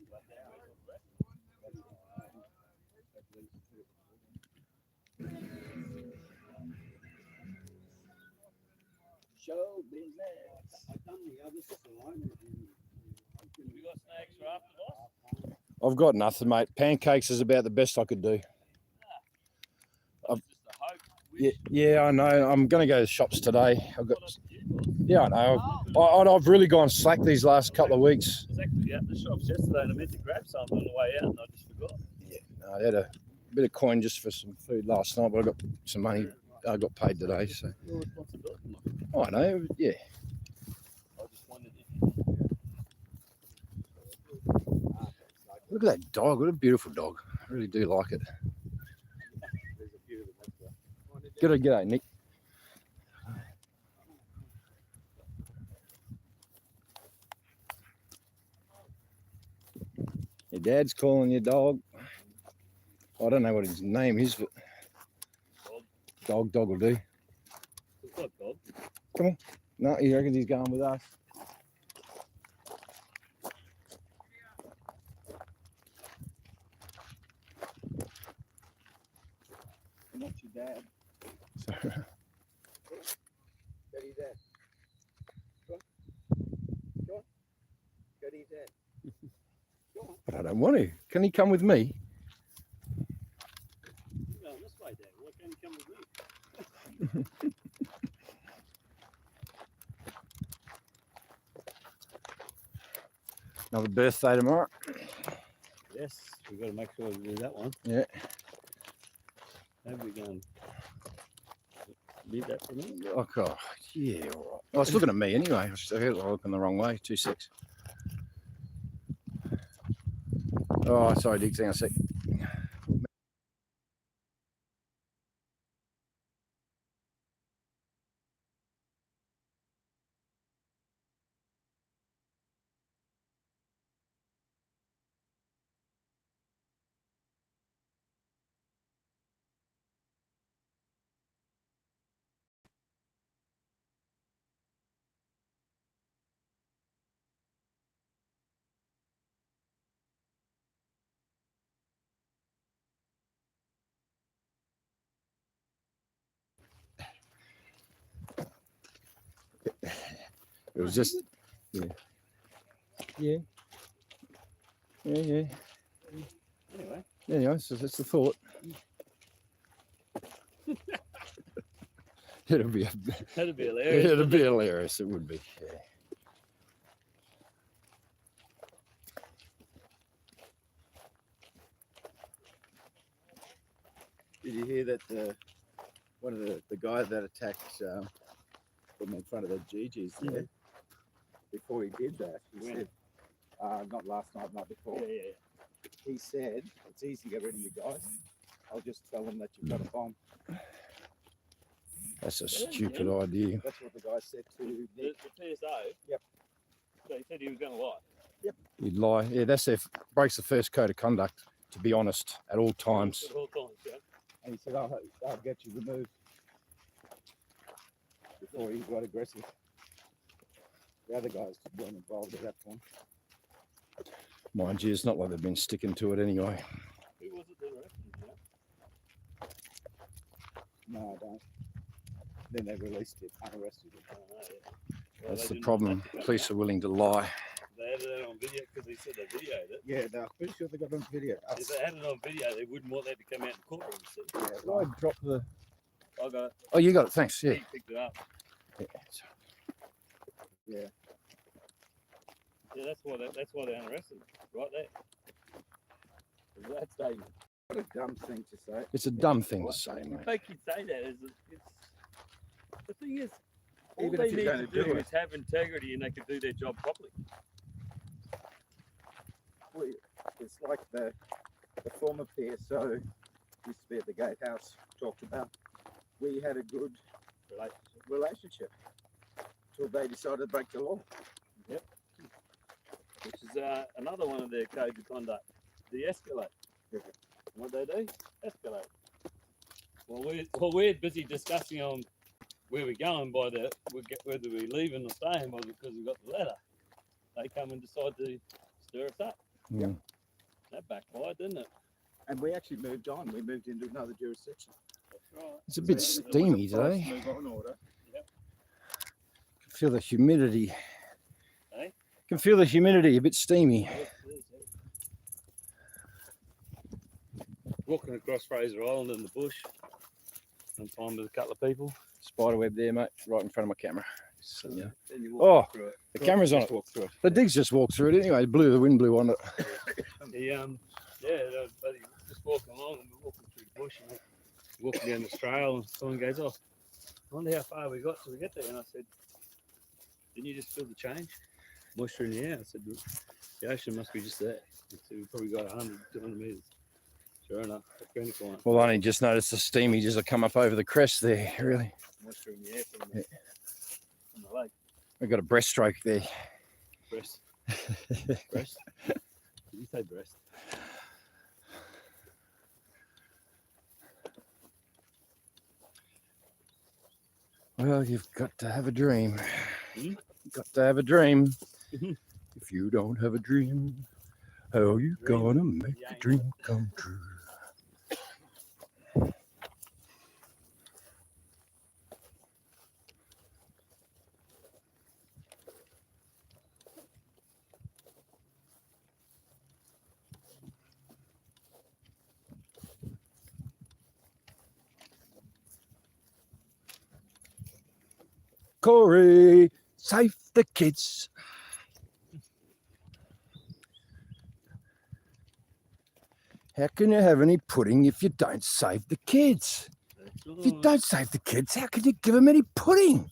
But then where's all the rest? Show business. I've done the other side. You got snacks for after, boss? I've got nothing, mate. Pancakes is about the best I could do. That's just a hope. Yeah, I know. I'm going to go to the shops today. Yeah, I know. I've really gone slack these last couple of weeks. I was actually at the shops yesterday and I meant to grab something on the way out and I just forgot. Yeah, I had a bit of coin just for some food last night, but I got some money. I got paid today, so. Your responsibility, mate. Oh, I know. Yeah. I just wondered if Look at that dog. What a beautiful dog. I really do like it. G'day, Nick. Your dad's calling your dog. I don't know what his name is, but dog will do. it's not dog. Come on. No, he reckons he's going with us. Not your dad. So, Go to your dad. Go on. Go on. Go to your dad. but I don't want to. Can he come with me? You're going this way, Dad. Why can't you come with me? Another birthday tomorrow. Yes, we've got to make sure we do that one. Yeah. How are we going? Leave that for me? Oh, God. Yeah, all right. Oh, it's looking at me anyway. I was looking the wrong way. 2 6. Oh, sorry, Diggs. Hang on a sec. It was just, yeah. Yeah. Anyway, so that's the thought. It'll be hilarious. It'll be hilarious. It would be. Yeah. Did you hear that one of the guys that attacked them in front of the GGs there? Before he did that, he said, not last night, not before. Yeah. He said, it's easy to get rid of you guys. I'll just tell them that you've got a bomb. That's a stupid idea. That's what the guy said to Nick. The PSO? Yep. So he said he was going to lie? Yep. He'd lie. Yeah, that's breaks the first code of conduct, to be honest, at all times. At all times, yeah. And he said, I'll get you removed before he got aggressive. The other guys weren't involved at that point. Mind you, it's not like they've been sticking to it anyway. Who was it that arrested him? No, I don't. Then they released it, unarrested him. I don't know, yeah. Well, That's they the didn't problem. want that to come Police out. are willing to lie. They had it on video because they said they videoed it. Yeah, no, I'm pretty sure they got on video. If they had it on video, they wouldn't want that to come out in the courtroom. See? Yeah, I drop the. I got it. Oh, you got it. Thanks. Yeah. He picked it up. Yeah. Yeah, that's why they unarrested him. Right there. That statement. What a dumb thing to say. It's a dumb thing to say, mate. Make you say that is it's the thing is all Even they if you're need going to to do do is have integrity and they can do their job properly. Well, it's like the former PSO used to be at the gatehouse, talked about. We had a good relationship until they decided to break the law. Yep. Which is another one of their codes of conduct, the escalate. What they do? Escalate. Well, we're busy discussing on where we're going by whether we're leaving or staying because we got the letter. They come and decide to stir us up. Yeah. That backfired, didn't it? And we actually moved on. We moved into another jurisdiction. That's right. It's a bit steamy today. Move on order. Can feel the humidity. Eh? Can feel the humidity, a bit steamy. Yes, it is, yeah. Walking across Fraser Island in the bush, spent time with a couple of people. Spiderweb there, mate, right in front of my camera. So, yeah. Then you Oh, through it. the camera's on it. Walk through it. The digs just walked through it anyway. The wind blew on it. Buddy, just walking along and we're walking through the bush and we're walking down this trail and someone goes, "Oh, I wonder how far we got till we get there." And I said, "Didn't you just feel the change? Moisture in the air?" I said, "The ocean must be just there." I said, "We probably got 100, 200 metres." Sure enough, the greenest one. Well, I only just noticed the steamy just come up over the crest there, really. Moisture in the air from the lake. We've got a breaststroke there. Breast. Breast? Did you say breast? Well, you've got to have a dream. Hmm? Got to have a dream. Mhm. If you don't have a dream, how you gonna make Yeah, the dream come true? Corey, save the kids. How can you have any pudding if you don't save the kids? If you don't save the kids, how can you give them any pudding?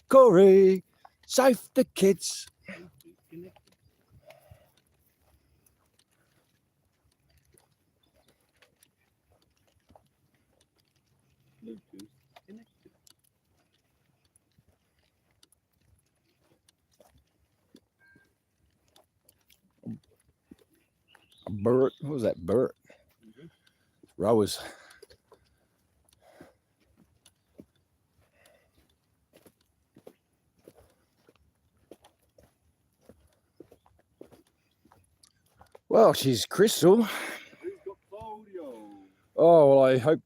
Corey, save the kids. Bluetooth connected. Burt, what was that? Burt. Rowers. Well, she's Crystal. Who's got polio? Oh, well, I hope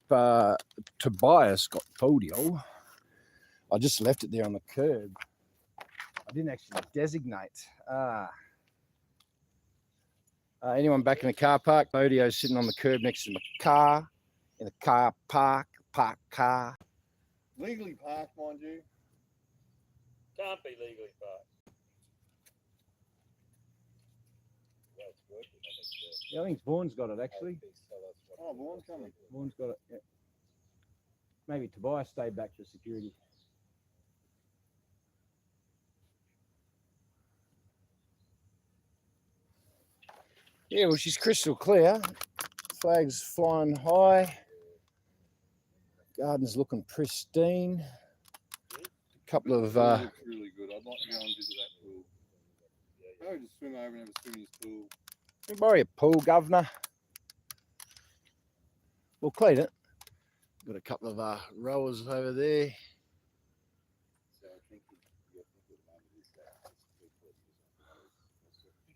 Tobias got polio. I just left it there on the curb. I didn't actually designate. Anyone back in the car park? Odio's sitting on the curb next to my car, in the car park, parked car. Legally parked, mind you. Can't be legally parked. Well, it's working, I think. Yeah, I think Vaughan's got it actually. Oh, Vaughan's coming. Vaughan's got it. Yeah. Maybe Tobias stayed back for security. Yeah, well, she's crystal clear. Flag's flying high. Garden's looking pristine. A couple of Looks really good. I'd like to go and visit that pool. Maybe just swim over and have a swim in his pool. Can borrow your pool, governor. We'll clean it. Got a couple of rowers over there. So I think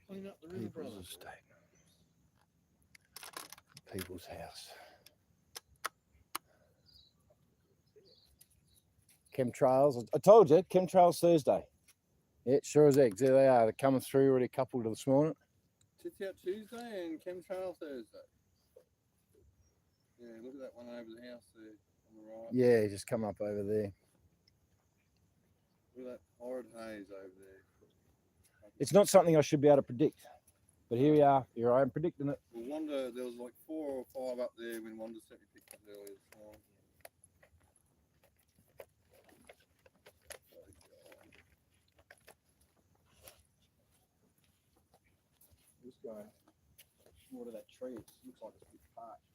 clean up the river, People's brother. estate. People's house. Chemtrails. I told you, chemtrails Thursday. Yeah, sure as eggs. There they are. They're coming through already, a couple to this morning. Tits out Tuesday and chemtrail Thursday. Yeah, look at that one over the house there on the right. Yeah, just come up over there. Look at that horrid haze over there. It's not something I should be able to predict. But here we are. Here I am predicting it. Well, Wanda, there was like 4 or 5 up there when Wanda sent me pictures earlier this morning. This guy, more to that tree, it looks like it's been parched.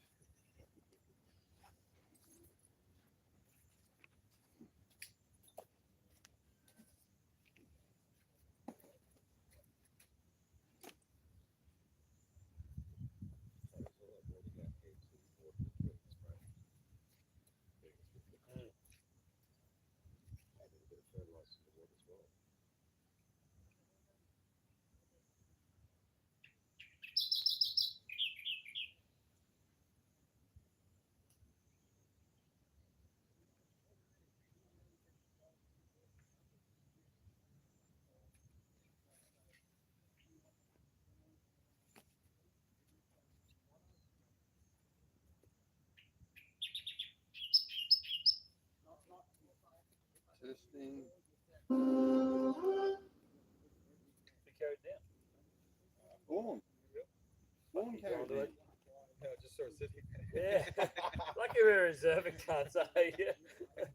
First thing. They carried down. Born. Born carried Onto in. it. No, just sort of sitting there. Yeah. Lucky we're reserving, can't say. And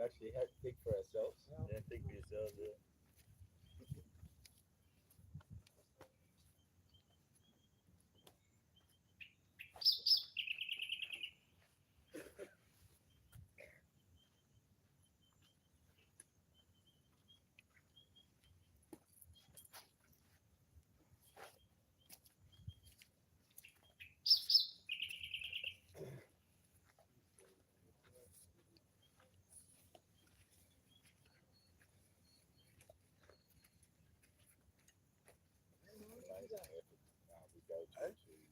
actually think for ourselves. Yeah, think for yourselves, yeah.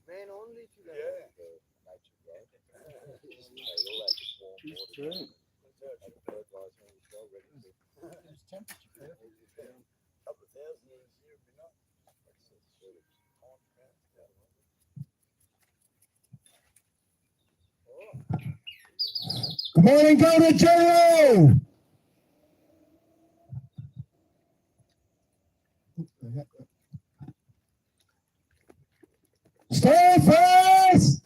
Man only to that. Yeah. Nature growth. They all have the warm water. And the fertilizer as well, ready to It's temperature perfect. Couple of thousand years here would be nice. Good morning, Governor General. Stand fast.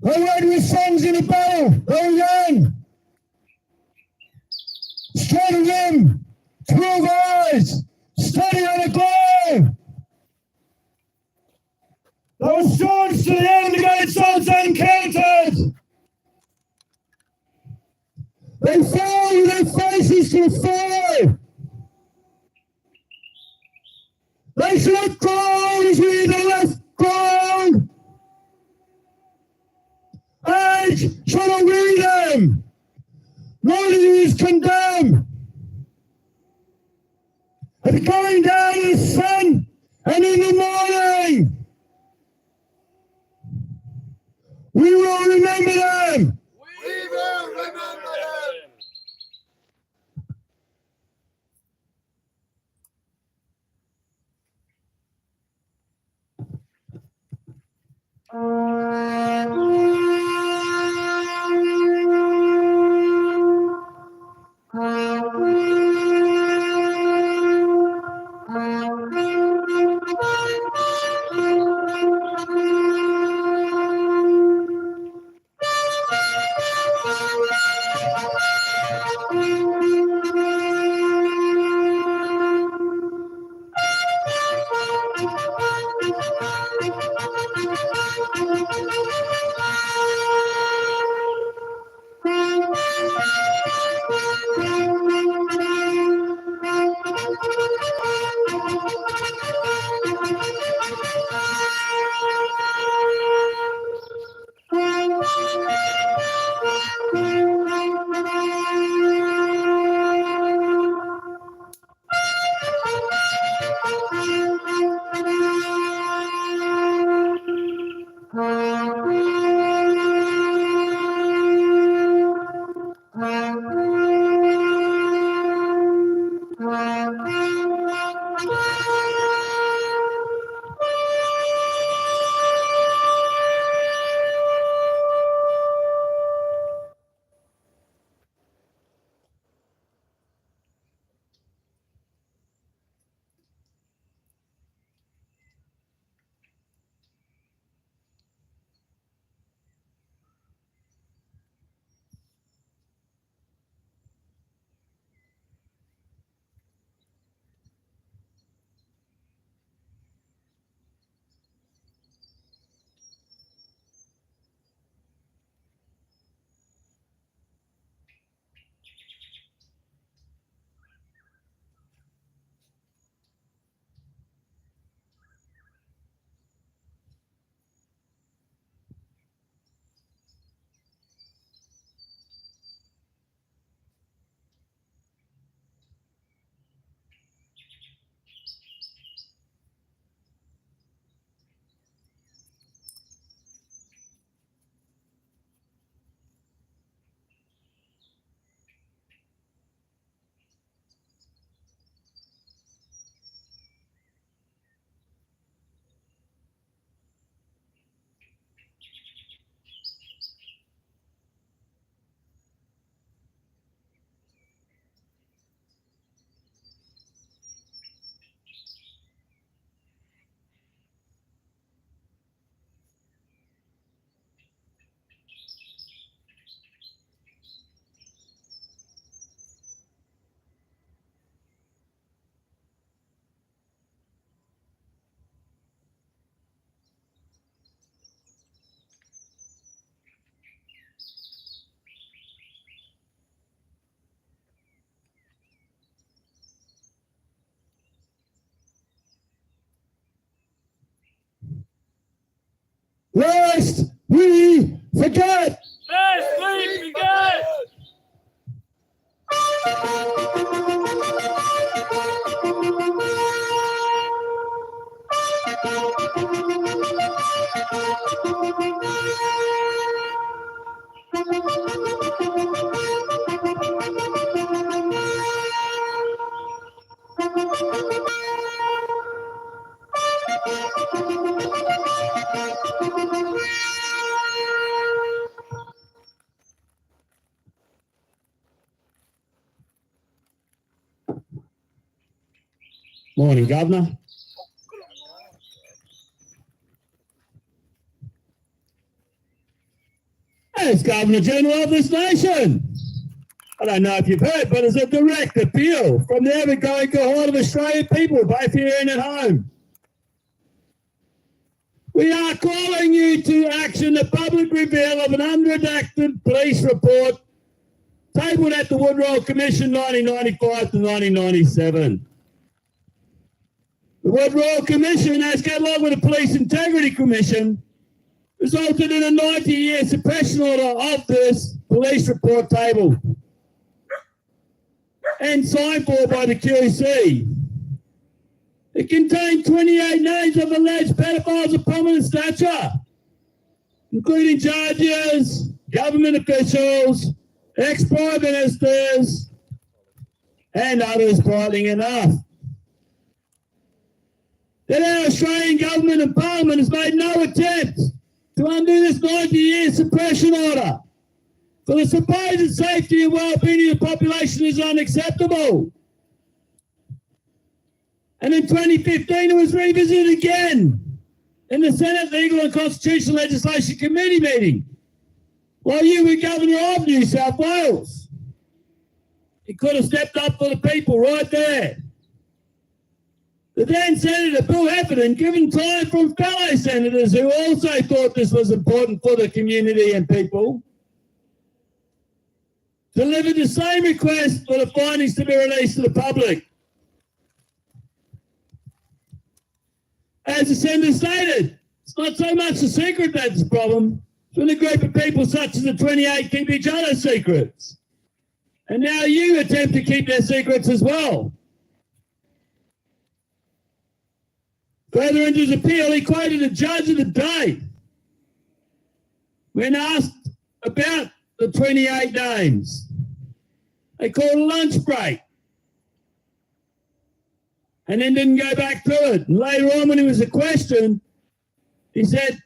Go ready with songs in the battle. Go young. Straight of limb. 12 eyes. Steady on the glow. Those swords to the end against odds uncounted. They fall with their faces to the floor. They select ground with the left ground. Age shall not weary them. Neither is condemned. At the going down of the sun and in the morning, we will remember them. We will remember them. certificate. Hey, certificate. Morning, Governor. As Governor General of this nation, I don't know if you've heard, but it's a direct appeal from the ever-going cohort of Australian people, both here and at home. We are calling you to action the public reveal of an unredacted police report tabled at the Woodrow Commission 1995 to 1997. The Woodrow Commission, as catalogued with the Police Integrity Commission, resulted in a 90-year suppression order of this police report table and signed for by the QC. It contained 28 names of alleged pedophiles of prominent stature, including judges, government officials, ex-prime ministers, and others, frightening enough. That our Australian government and parliament has made no attempt to undo this 90-year suppression order for the supposed safety and well-being of the population is unacceptable. And in 2015, it was revisited again in the Senate Legal and Constitutional Legislation Committee meeting while you were Governor of New South Wales. He could have stepped up for the people right there. The then Senator Bill Heffernan, given time from fellow senators who also thought this was important for the community and people, delivered the same request for the findings to be released to the public. As the Senator stated, it's not so much the secret that's the problem, it's when a group of people such as the 28 keep each other's secrets. And now you attempt to keep their secrets as well. Further into his appeal, he quoted a judge of the day when asked about the 28 names. They called a lunch break and then didn't go back to it. And later on, when he was questioned, he said,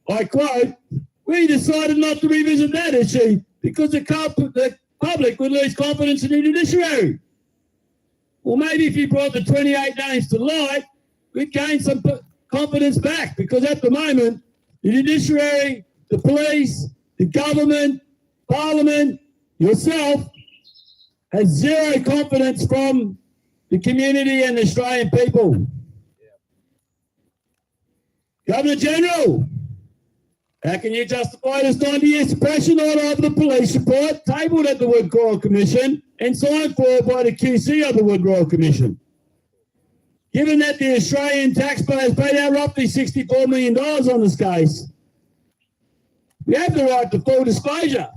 I quote, "We decided not to revisit that issue because the public would lose confidence in the judiciary." Well, maybe if you brought the 28 names to light, we'd gain some confidence back, because at the moment, the judiciary, the police, the government, parliament, yourself, has zero confidence from the community and the Australian people. Governor General, how can you justify this 90-year suppression order of the police report tabled at the Woodrow Commission and signed for by the QC of the Woodrow Commission? Given that the Australian taxpayers paid out roughly $64 million on this case, we have the right to full disclosure.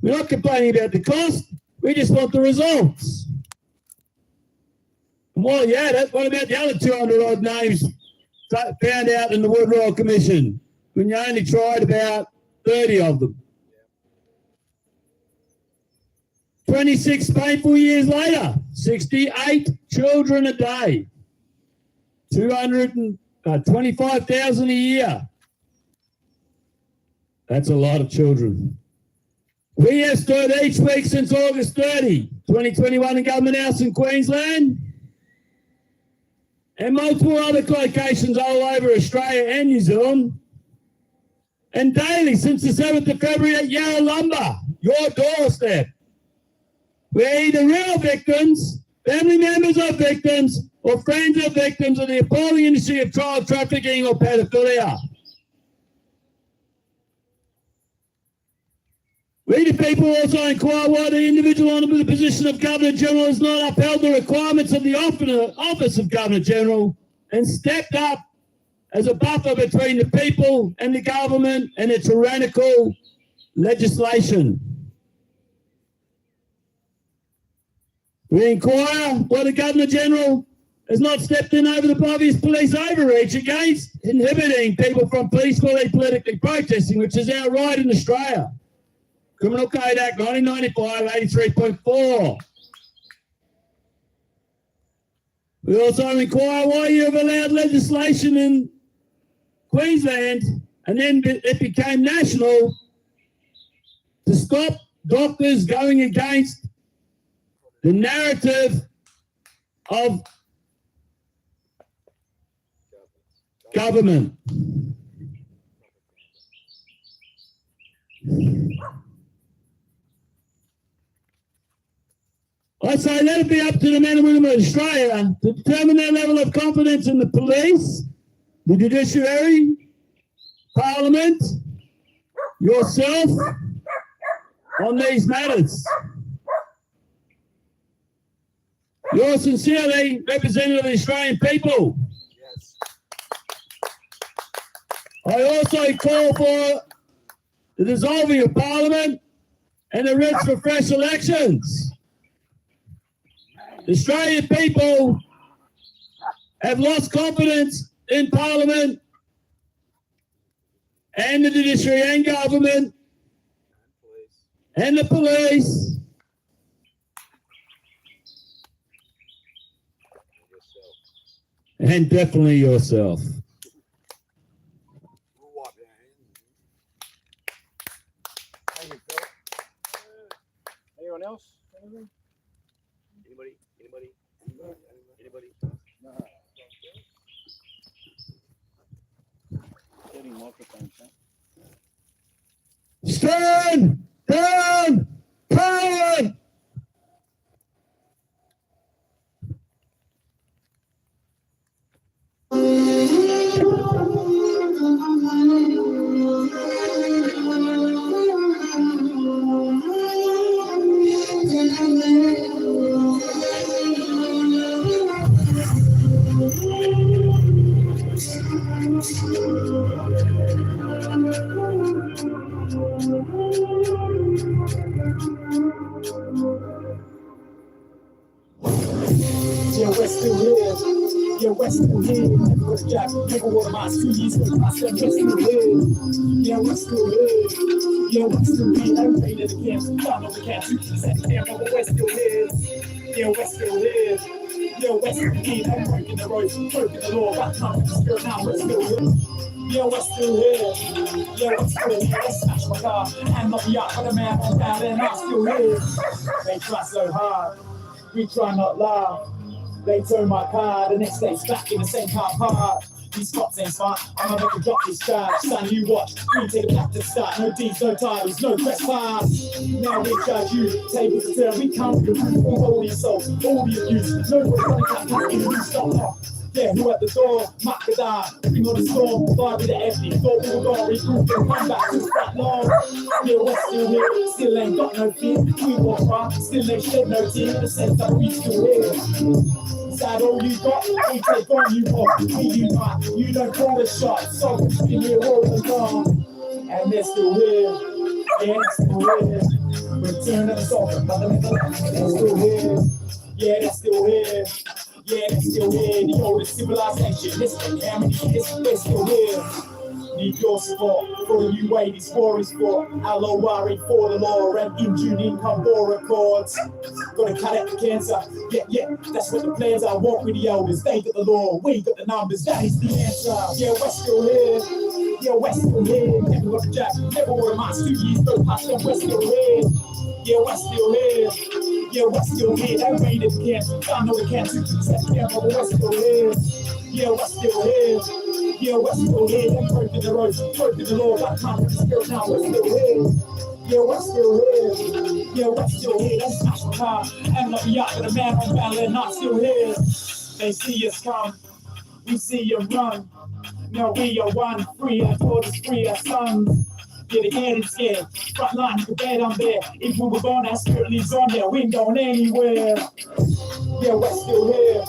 We're not complaining about the cost, we just want the results. And while you're at it, what about the other 200 odd names found out in the Woodrow Commission, when you only tried about 30 of them? 26 painful years later, 68 children a day, 225,000 a year. That's a lot of children. We have stood each week since August 30, 2021 in Government House in Queensland and multiple other locations all over Australia and New Zealand, and daily since the 7th of February at Yarra Lumber, your doorstep, where either real victims, family members of victims, or friends of victims of the appalling industry of child trafficking or pedophilia. We the people also inquire why the individual under the position of Governor General has not upheld the requirements of the office of Governor General and stepped up as a buffer between the people and the government and its tyrannical legislation. We inquire why the Governor-General has not stepped in over the obvious police overreach against inhibiting people from peacefully politically protesting, which is our right in Australia. Criminal Code Act 1995, 83.4. We also inquire why you have allowed legislation in Queensland and then it became national to stop doctors going against the narrative of government. I say let it be up to the men and women of Australia to determine their level of confidence in the police, the judiciary, Parliament, yourself, on these matters. Yours sincerely, representative of the Australian people. Yes. I also call for the dissolving of Parliament and the writs for fresh elections. The Australian people have lost confidence in Parliament and the judiciary and government and the police. And definitely yourself. Thank you, Phil. Anyone else? Anything? Anybody? No. Getting microphones, huh? Stand down, power! Yeah, we're still here. Yeah, we're still here. With Jack, never wore my 2 years with my son, we're still here. Yeah, we're still here. Yeah, we're still here. I'm ready to cancel. Y'all know we can't shoot these at the camera, but we're still here. Yeah, we're still here. Yeah, we're still here. I'm breaking the roads, breaking the law. Got time for the spirit, now we're still here. Yeah, we're still here. Yeah, we're still here. Let's smash my car. And not the yacht for the man on down, and I'm still here. They try so hard. We try not laugh. They turn my car, the next day's back in the same car park. These cops ain't smart, I'm about to drop this charge. Son, you watch, we take it back to start. No deeds, no titles, no trespass. Now we charge you, tables to turn, we count you. All the assaults, all the abuse. Nobody's gonna count you, stop. Yeah, who at the door? Mark the die, bring on the storm, fire with the empty. Thought we were gonna regroup and come back to that long. Yeah, we're still here, still ain't got no fear. We walk by, still ain't shed no tear. The sense that we still here. Is that all you got? We take on you more. We unite, you don't call the shots. So we still here all along. And they're still here. Yeah, they're still here. Return of the soul, fundamental. They're still here. Yeah, they're still here. Yeah, they're still here. The oldest civilization. Listen, how many years they're still here? Need your support for a new way this war is for. Hello, worried for the law and in June income war accords. Gotta cut out the cancer. Yeah, that's what the plans are. Walk with the elders. They got the law, we got the numbers. That is the answer. Yeah, we're still here. Yeah, we're still here. Never got a jack, never wore a mask. 2 years no past, and we're still here. Yeah, we're still here. Yeah, we're still here. They made it camp. I know they can't do September, but we're still here. Yeah, we're still here. Yeah, we're still here. They're breaking the roads, breaking the law. That time of the spirit, now we're still here. Yeah, we're still here. Yeah, we're still here. Let's smash the car. And let me out with a man on battle and not still here. They see us come. We see you run. Now we are one. Free our daughters, free our sons. Yeah, they getting scared. Front line, you bet I'm there. If we were gone, our spirit lives on there. We ain't going anywhere. Yeah, we're still here.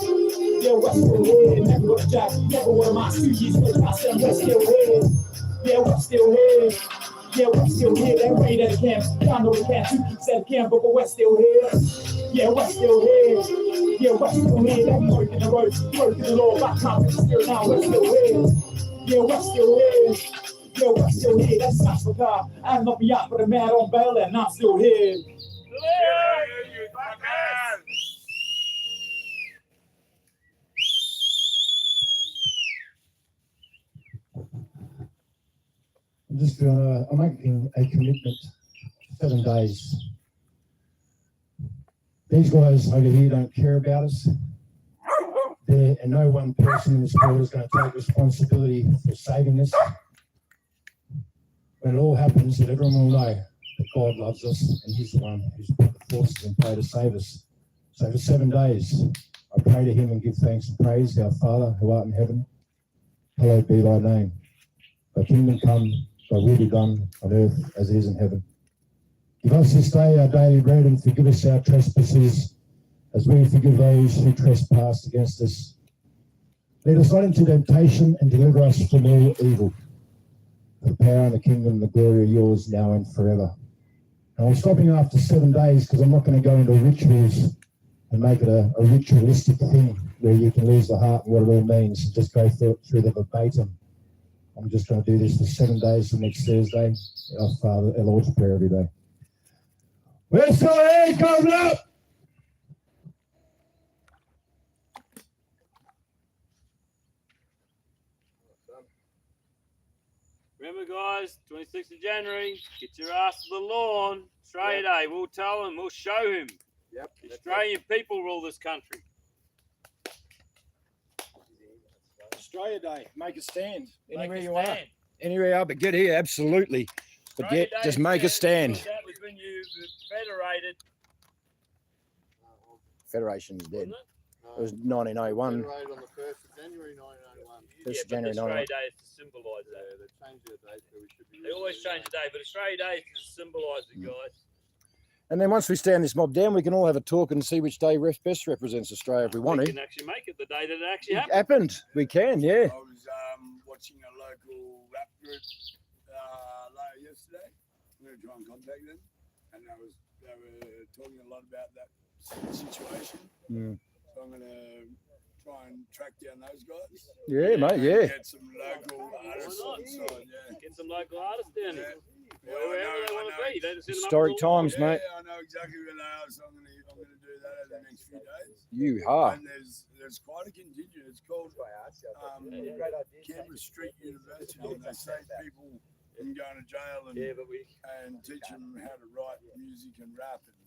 Yeah, we're still here. Never would have jack, never would have my suitcase with myself. We're still here. Yeah, we're still here. Yeah, we're still here. They raid at the camp. Y'all know we can't keep at camp, but we're still here. Yeah, we're still here. Yeah, we're still here. They working the road, working the law. Back time to still now. We're still here. Yeah, we're still here. Yeah, we're still here. That's Africa. I'm not beyond, but a man on bail, and I'm still here. I'm making a commitment. 7 days. These guys over here don't care about us. And no one person in this world is going to take responsibility for saving us. When it all happens, that everyone will know that God loves us and He's the one who's put the forces in play to save us. So for 7 days, I pray to Him and give thanks and praise, our Father who art in heaven. Hallowed be thy name. Thy kingdom come, thy will be done on earth as it is in heaven. Give us this day our daily bread and forgive us our trespasses as we forgive those who trespass against us. Lead us not into temptation and deliver us from all evil. The power and the kingdom and the glory are yours now and forever. And I'm stopping after 7 days because I'm not going to go into rituals and make it a ritualistic thing where you can lose the heart and what it all means and just go through the verbatim. I'm just going to do this for 7 days till next Thursday. Our Father, our Lord's Prayer every day. We're still here, coming up! Remember, guys, 26th of January, get your ass to the lawn. Australia Day. We'll tell him. We'll show him. Yep. The Australian people rule this country. Australia Day. Make a stand. Anywhere Make a you are. stand. Anywhere you are, but get here, absolutely. But Australia Day just is make a dead stand. because That was when you federated. Federation's dead. Wasn't it? It was 1901. Federated on the 1st of January 1901. First Yeah, but January Australia 1901. Day is to symbolise that. Yeah, they've changed their date, so we should be. They always change the day, but Australia Day is to symbolise it, guys. And then once we stand this mob down, we can all have a talk and see which day best represents Australia if we want We to. can actually make it the day that it actually It happened. happened. We can, yeah. I was watching a local rap group yesterday. I'm going to try and contact them, and they were talking a lot about that situation. Mm. So I'm going to try and track down those guys. Yeah, mate, yeah. Get some local artists on side, yeah. Get some local artists down here. Yeah, Wherever they want to be. They just hit them up Historic with all times, the- mate. Yeah, I know exactly where they are, so I'm going to do that over the next few days. You are. And there's quite a contingent. It's called Canberra Street University, and they save people from going to jail and teach them how to write music and rap. And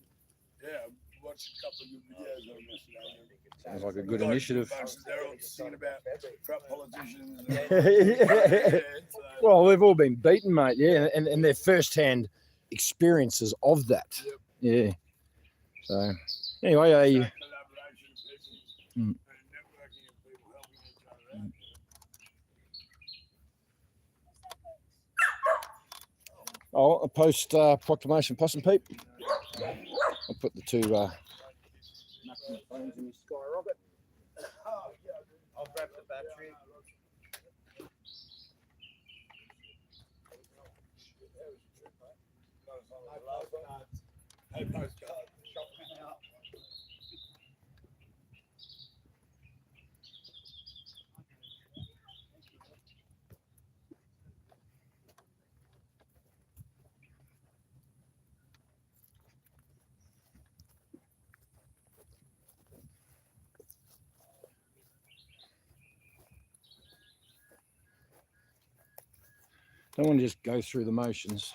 yeah, I watched a couple of good videos on yesterday. Sounds like a good initiative. They're all singing about crap politicians. Well, they've all been beaten, mate, yeah, and their first-hand experiences of that. Yeah. So, anyway, I'll post proclamation possum peep. I'll put the two phones in the skyrocket. I'll grab the battery. Hey, postcard. Don't want to just go through the motions.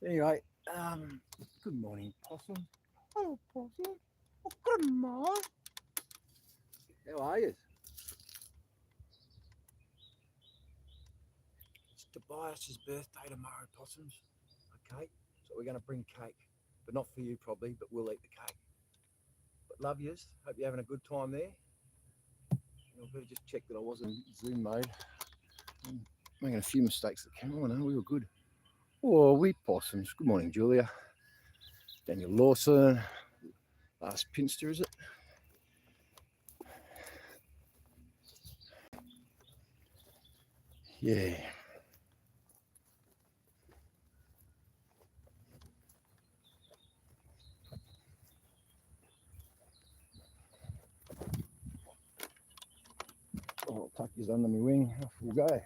Anyway, good morning, Possum. Hello, Possum. Oh, good morning. How are you? It's Tobias's birthday tomorrow, Possums. Okay, so we're going to bring cake, but not for you probably, but we'll eat the cake. But love yous. Hope you're having a good time there. I better just check that I wasn't in Zoom mode. I'm making a few mistakes at the camera. No, we were good. Oh, we Possums. Good morning, Julia. Daniel Lawson. Last Pinster, is it? Yeah. Oh, tuck his under my wing. Off we'll go.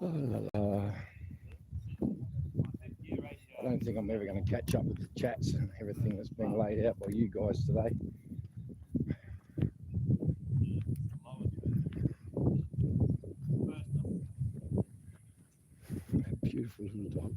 La, la, la. I don't think I'm ever going to catch up with the chats and everything that's been laid out by you guys today. Beautiful little dog.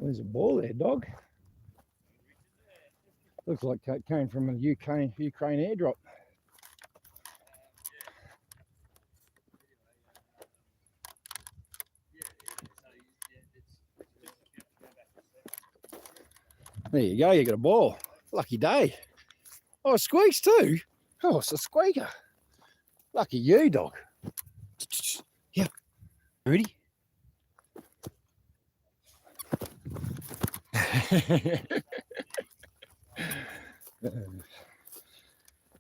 There's a ball there, dog. Looks like it came from a Ukraine airdrop. There you go, you got a ball. Lucky day. Oh, it squeaks too. Oh, it's a squeaker. Lucky you, dog. Yeah. Ready?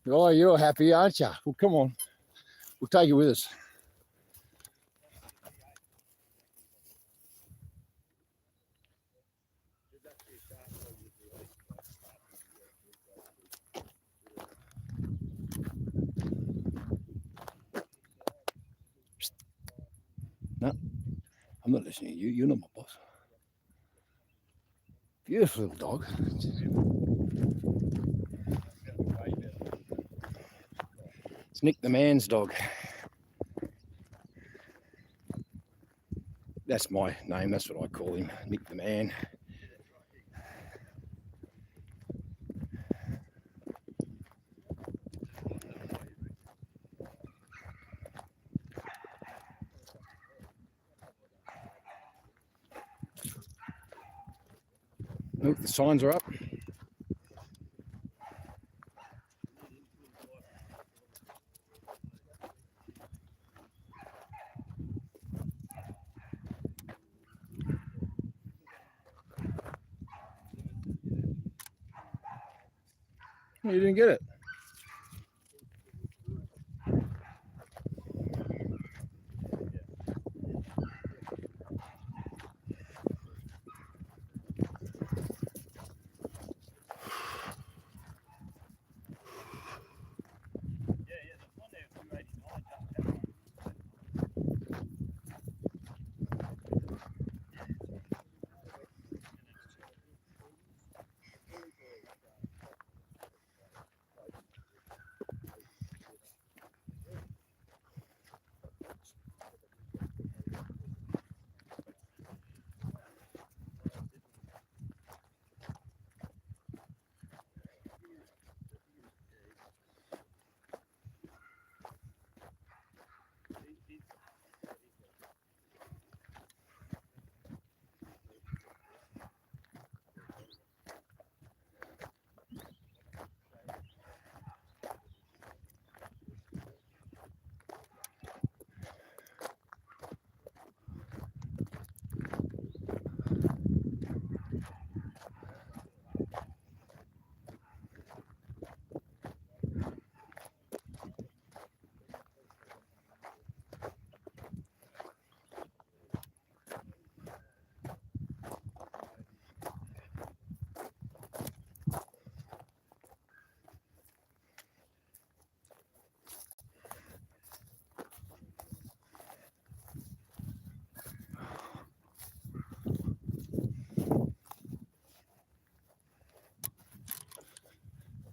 Oh, you're happy, aren't you? Well, come on. We'll take you with us. No, I'm not listening to you. You're not my boss. Beautiful little dog. It's Nick the man's dog. That's my name. That's what I call him, Nick the man. Look, the signs are up. You didn't get it.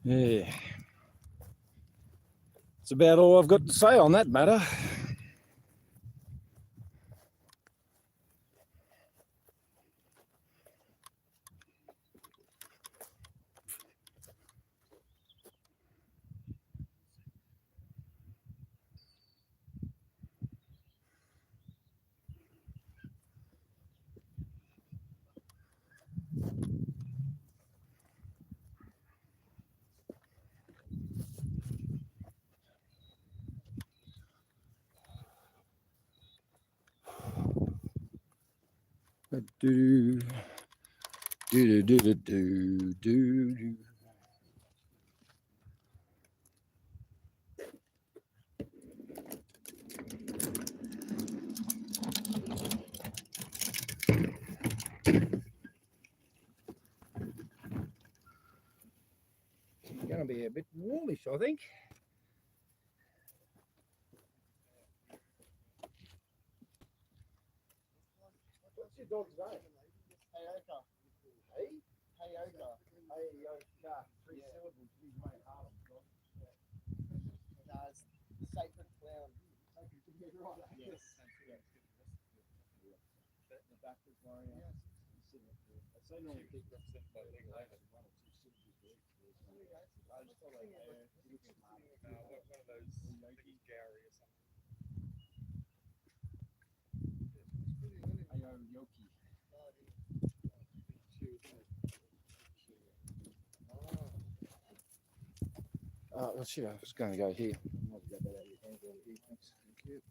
Yeah. That's about all I've got to say on that matter. Do do do do do do do. It's going to be a bit warmish, I think. What's your dog's name? Hayoka. Hey? Hayoka. Hayoka. 3 syllables. His mate Harlem. No, it's sacred clown. Yes. The backwards warrior. They normally keep represented by leg later. 1 or 2 syllables there. One of those, I think it's Gary or something. Yoki. Let's see. I was going to go here. I'll get that out of your hands over here. Thanks. Thank you.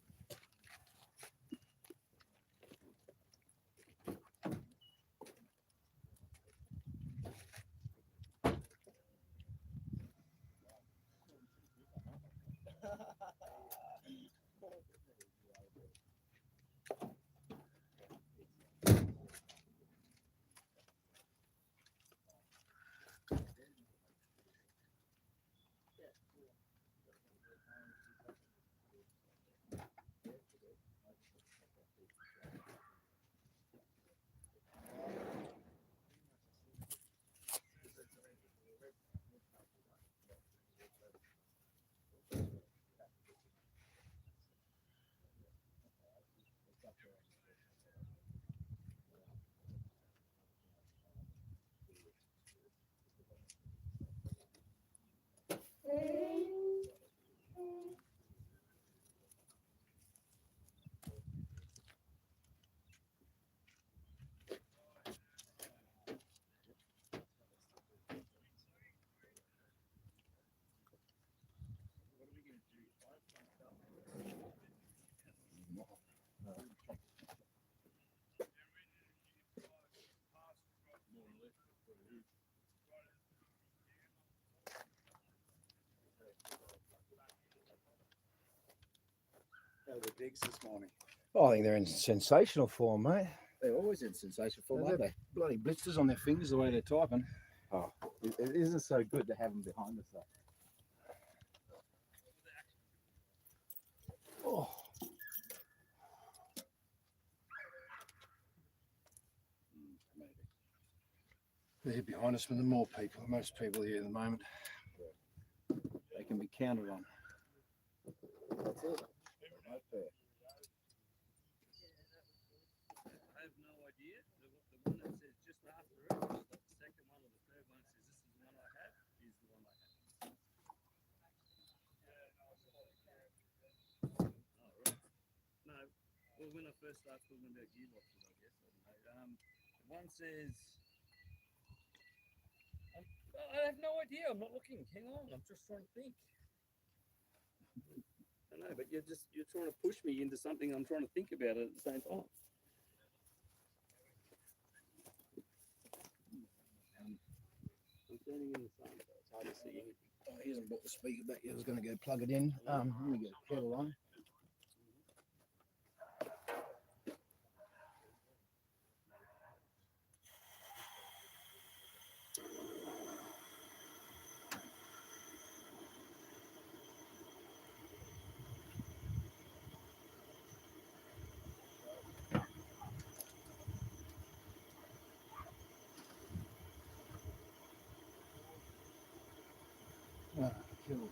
How are the digs this morning? Oh, I think they're in sensational form, mate. They're always in sensational form, aren't they? Bloody blisters on their fingers the way they're typing. Oh, it isn't so good to have them behind us though. Oh. Maybe. They're behind us with the more people. Most people here at the moment. They can be counted on. That's it. Right there. I have no idea. The one that says just after it, the second one or the third one says this is the one I have, is the one I have. Oh, right. No, well, when I first started talking about gearboxes, I guess, I don't know. One says, I have no idea. I'm not looking. Hang on. I'm just trying to think. I know, but you're trying to push me into something I'm trying to think about it at the same time. I'm standing in the sun, so it's hard to see anything. Oh, he hasn't brought the speaker back yet. I was going to go plug it in. Let me get the kettle on. Ah, cool.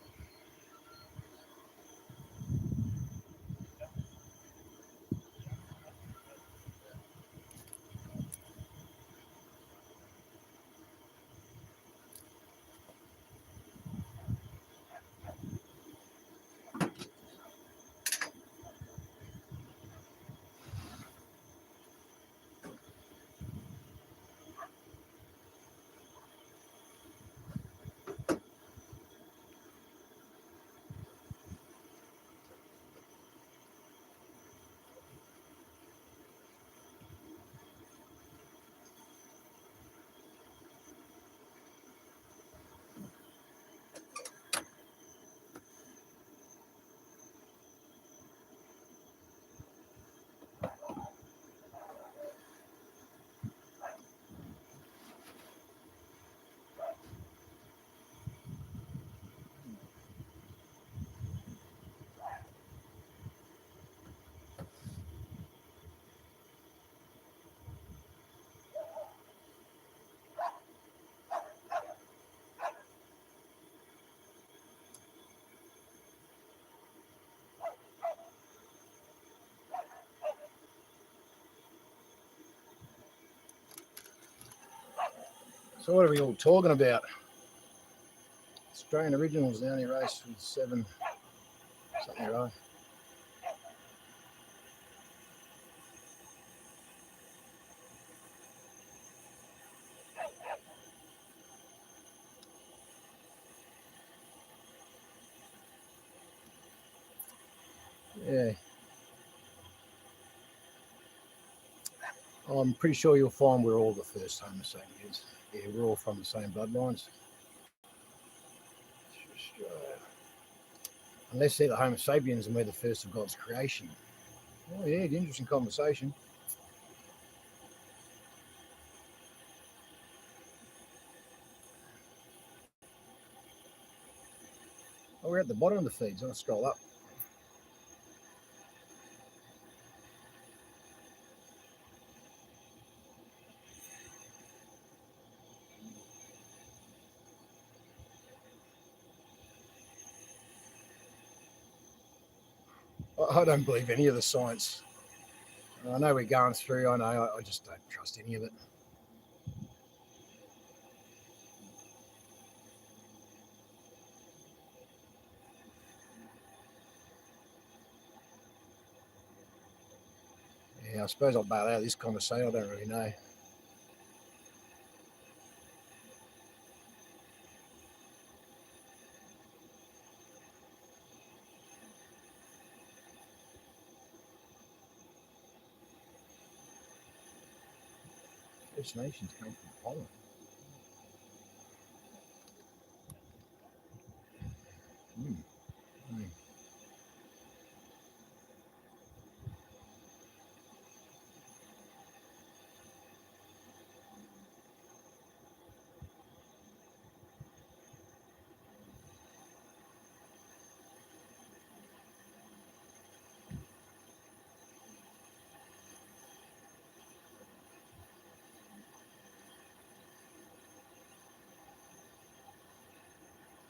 So what are we all talking about? Australian Originals, the only race with 7 something right. Yeah. I'm pretty sure you'll find we're all the first Homo sapiens. Yeah, we're all from the same bloodlines. Unless they're the Homo sapiens and we're the first of God's creation. Oh yeah, an interesting conversation. Oh, we're at the bottom of the feeds. I'll scroll up. I don't believe any of the science. I know we're going through. I know. I just don't trust any of it. Yeah, I suppose I'll bail out of this conversation. I don't really know. First Nations come from Holland. Hmm.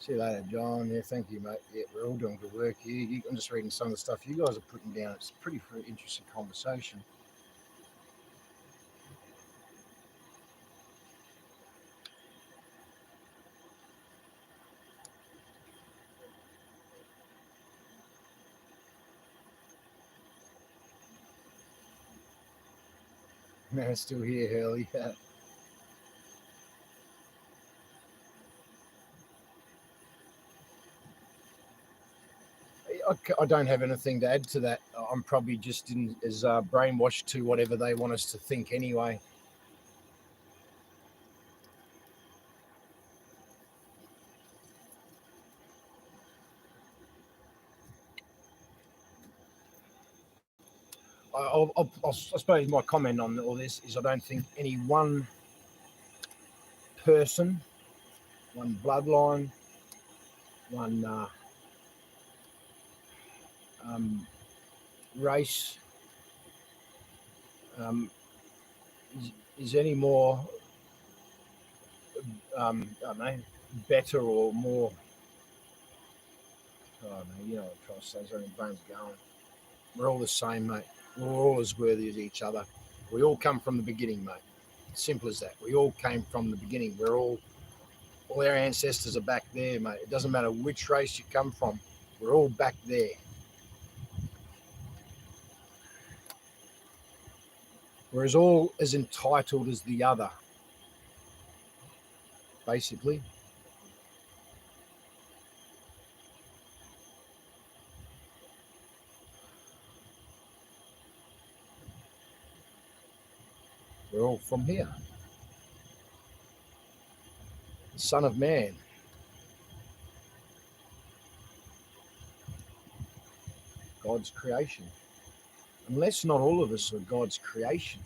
See you later, John. Yeah, thank you, mate. Yeah, we're all doing good work here. I'm just reading some of the stuff you guys are putting down. It's a pretty interesting conversation. Man, it's still here, Hurley. I don't have anything to add to that. I'm probably just as brainwashed to whatever they want us to think anyway. I suppose my comment on all this is I don't think any one person, one bloodline, one race is any more I don't know, better or more Oh, no, you know what I'm trying to say. Sorry, my brain's going. We're all the same, mate. We're all as worthy as each other. We all come from the beginning, mate. Simple as that. We all came from the beginning. We're all our ancestors are back there, mate. It doesn't matter which race you come from. We're all back there. We're all as entitled as the other, basically. We're all from here. The Son of Man. God's creation. Unless not all of us are God's creation.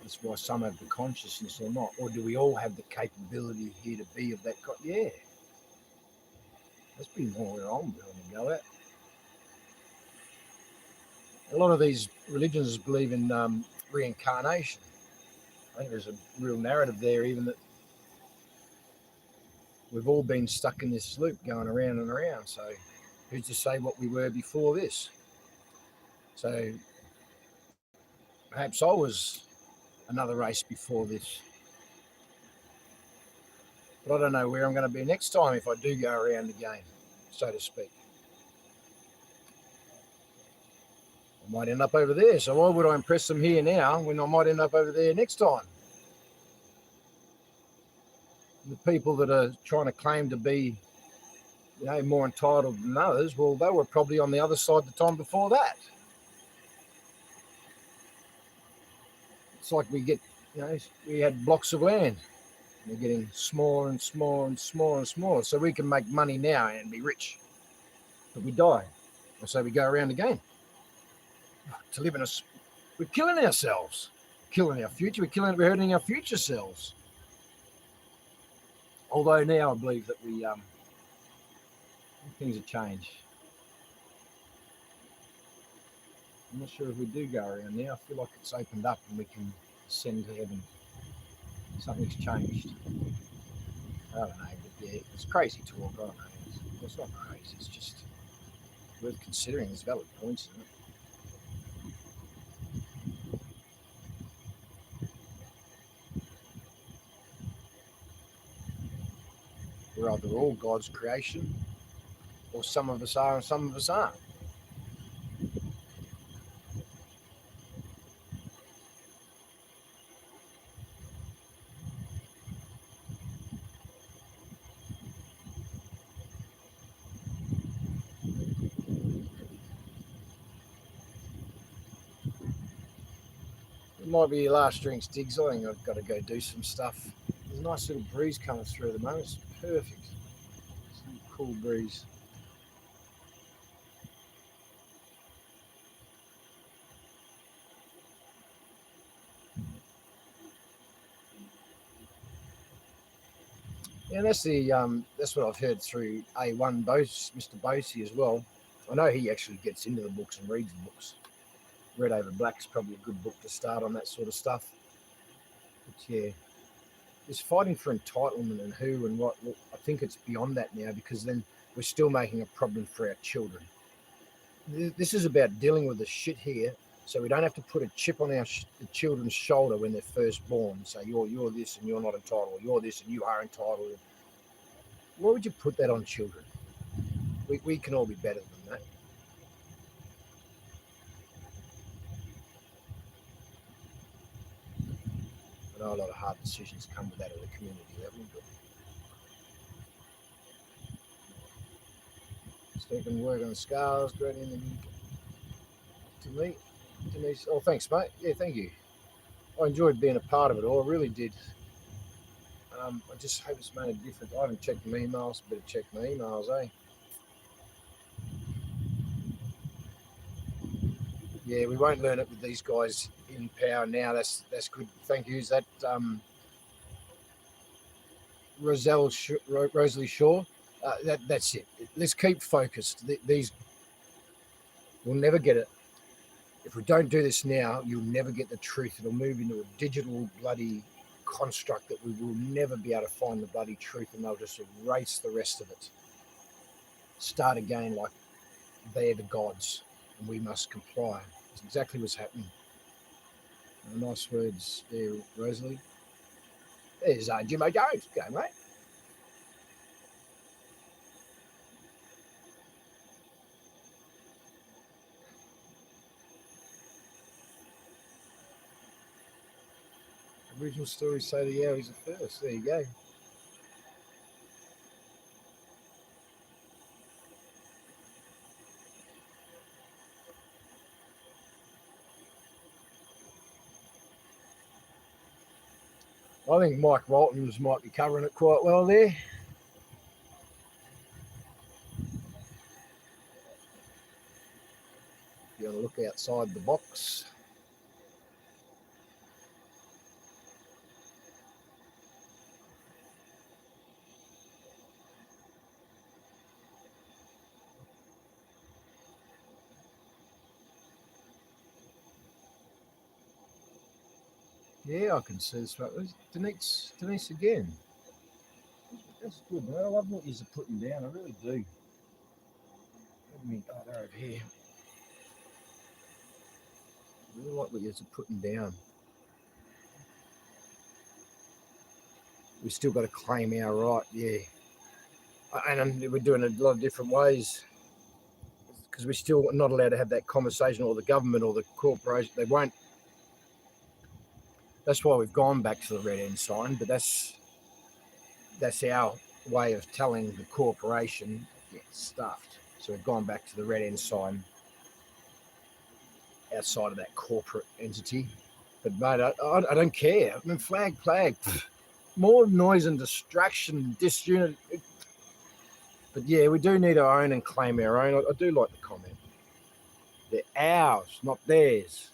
That's why some have the consciousness or not. Or do we all have the capability here to be of that God? Yeah. That's pretty more where I'm going to go at. A lot of these religions believe in reincarnation. I think there's a real narrative there, even that we've all been stuck in this loop going around and around. So who's to say what we were before this? So perhaps I was another race before this. But I don't know where I'm going to be next time if I do go around again, so to speak. I might end up over there. So why would I impress them here now when I might end up over there next time? The people that are trying to claim to be, you know, more entitled than others, well, they were probably on the other side the time before that. It's like we get, you know, we had blocks of land. They're getting smaller and smaller and smaller and smaller. So we can make money now and be rich. But we die. And so we go around again. To live in a, we're killing ourselves. Killing our future. We're hurting our future selves. Although now I believe that things have changed. I'm not sure if we do go around now. I feel like it's opened up and we can ascend to heaven. Something's changed. I don't know, but yeah, it's crazy talk. I don't know. It's not crazy. It's just worth considering. There's valid points in it. We're either all God's creation, or some of us are and some of us aren't. It might be your last drink, Stiggs. I think I've got to go do some stuff. There's a nice little breeze coming through at the moment. It's perfect. Some cool breeze. Yeah, that's what I've heard through A1 Mr. Bosey as well. I know he actually gets into the books and reads the books. Red Over Black is probably a good book to start on that sort of stuff. But yeah, this fighting for entitlement and who and what, well, I think it's beyond that now, because then we're still making a problem for our children. This is about dealing with the shit here, so we don't have to put a chip on the children's shoulder when they're first born. Say, you're this and you're not entitled, or you're this and you are entitled. Why would you put that on children? We can all be better than that. I know a lot of hard decisions come with that at a community level, but Stephen work on the scales, great in to me. Denise, oh, thanks, mate. Yeah, thank you. I enjoyed being a part of it all. I really did. I just hope it's made a difference. I haven't checked my emails. Better check my emails, eh? Yeah, we won't learn it with these guys in power now. That's good. Thank you. Is that Rosalie Shaw? That's it. Let's keep focused. These we'll never get it. If we don't do this now, you'll never get the truth. It'll move into a digital bloody construct that we will never be able to find the bloody truth, and they'll just erase the rest of it. start again like they're the gods and we must comply. It's exactly what's happening. Nice words there, Rosalie. There's Jimbo Jones. Go, mate. Original stories say the Yowies are first. There you go. I think Mike Waltons might be covering it quite well there. If you want to look outside the box. Yeah, I can see this. Denise again. That's good, man. I love what you're putting down. I really do. Oh, they're over here. I really like what you're putting down. We still got to claim our right, yeah. And we're doing it a lot of different ways because we're still not allowed to have that conversation, or the government or the corporation. They won't. That's why we've gone back to the red end sign, but that's our way of telling the corporation get stuffed. So we've gone back to the red end sign outside of that corporate entity. But mate, I don't care. I mean, flag. More noise and distraction, disunity. But yeah, we do need our own and claim our own. I do like the comment. They're ours, not theirs.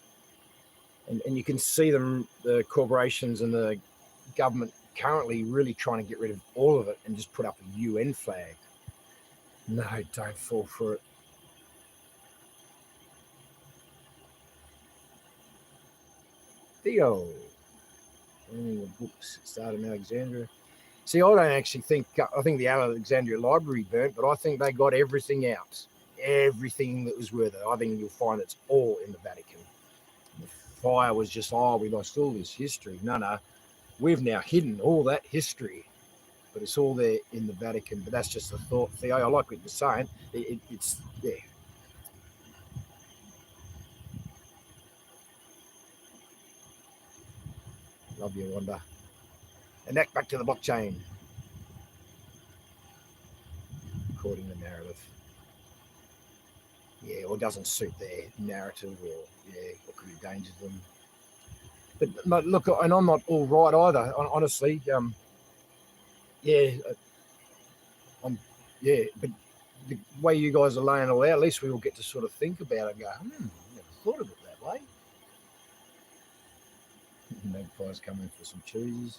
And you can see them, the corporations and the government currently really trying to get rid of all of it and just put up a UN flag. No, don't fall for it. Theo. The books started in Alexandria. See, I don't actually think, I think the Alexandria Library burnt, but I think they got everything out. Everything that was worth it. I think you'll find it's all in the Vatican. The fire was just, we lost all this history. No. We've now hidden all that history, but it's all there in the Vatican. But that's just a thought, Theo. I like what you're saying. It's there. Love you, Wanda. And that back to the blockchain. According to the narrative. Yeah, or doesn't suit their narrative, or could be danger to them. But look, and I'm not all right either, honestly. But the way you guys are laying it all out, at least we will get to sort of think about it and go, never thought of it that way. Magpies coming for some cheeses.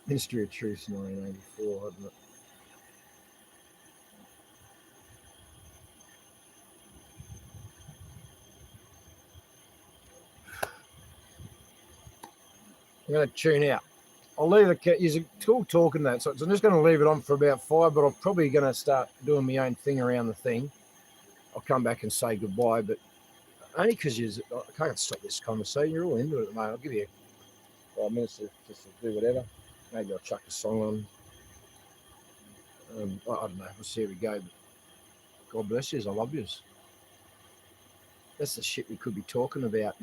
History of Truth, 1984, hadn't it? I'm going to tune out. I'll leave it. You're still talking that, so I'm just going to leave it on for about 5. But I'm probably going to start doing my own thing around the thing. I'll come back and say goodbye, but only because I can't stop this conversation. You're all into it at the moment. I'll give you 5 minutes just to do whatever. Maybe I'll chuck a song on. I don't know. We'll see how we go. But God bless yous. I love yous. That's the shit we could be talking about.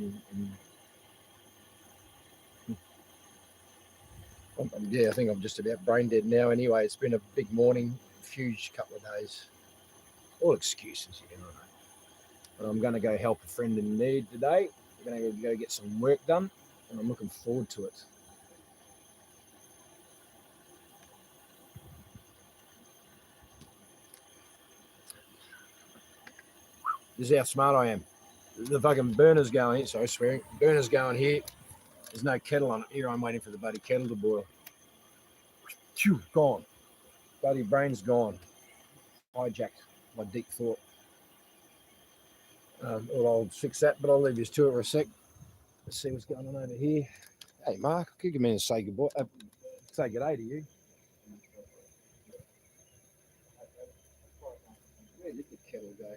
I think I'm just about brain dead now anyway. It's been a big morning, huge couple of days. All excuses, you know. But I'm going to go help a friend in need today. We're going to go get some work done, and I'm looking forward to it. This is how smart I am. The fucking burner's going here. Sorry, swearing. Burner's going here. There's no kettle on it. Here I'm waiting for the bloody kettle to boil. Phew, gone. Bloody brain's gone. Hijacked my deep thought. I'll fix that, but I'll leave you to it for a sec. Let's see what's going on over here. Hey, Mark, could you come in and say goodbye? Say good day to you. kettle go?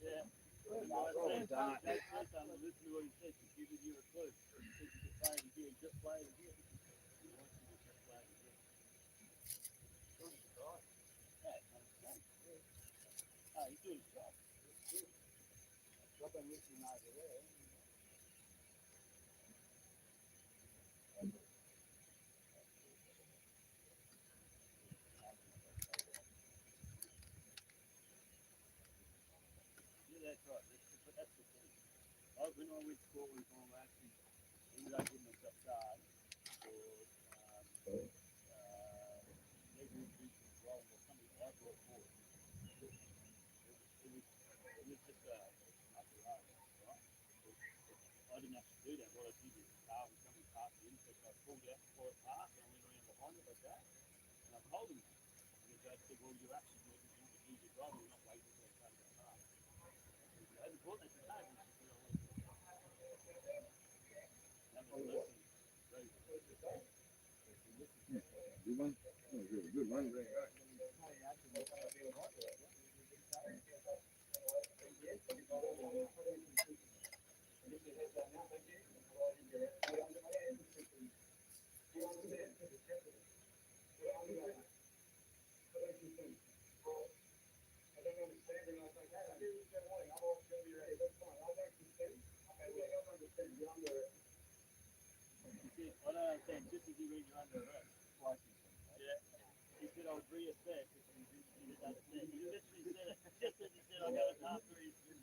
Yeah. Well, done. Listen to what he said. He's giving you a clue. He said you can play it again. Just play it again. He wants you to just play it again. Yeah, it's not a mistake. Oh, he's doing his job. I've been listening over there. Yeah, that's right. That's the thing. When I went to court with him, I actually ended up getting myself charged for negligence of role or something. I brought forward. It was just up the road, right? I didn't have to do that. What I did is the car was coming past the intersection. I pulled out before it passed and I went around behind it like that. And I told him that. And the judge said, well, you're actually negligent to use your driving. You're not waiting for the car to go past. I hadn't brought that to charge. It's just that I wanted to. That was the lesson. Very good. Good one. That was really good one. I don't understand. Just as you read, you're under arrest. Yeah. He said, I'll reassess if you didn't understand. He literally said it. Just as he said, I got it after he said,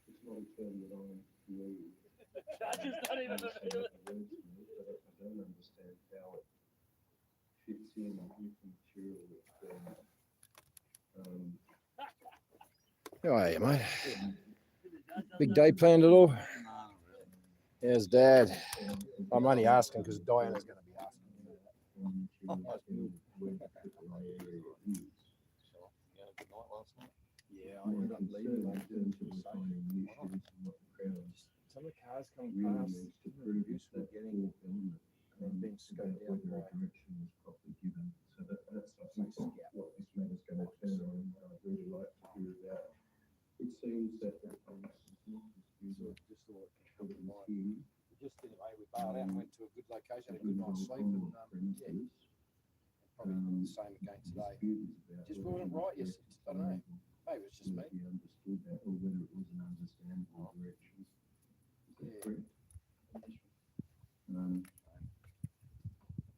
It's not a term that I use. Judges don't even know. I don't understand how it fits in with the material that's How are you, mate? Big day planned at all? How's Dad? I'm only asking because Diana's going to be asking. Yeah, I ended up leaving like some of the cars coming past, the abuse we're getting, and then being scoped out by direction was properly given. So that's what this matter's going to turn on. I'd really like to hear about. It seems that just thought just anyway, we bailed out and went to a good location, had a good night's sleep, and yeah, probably the same again today. Just wasn't right yesterday. I don't know. Maybe it was just me. He understood that, or whether it was an understandable direction. Yeah.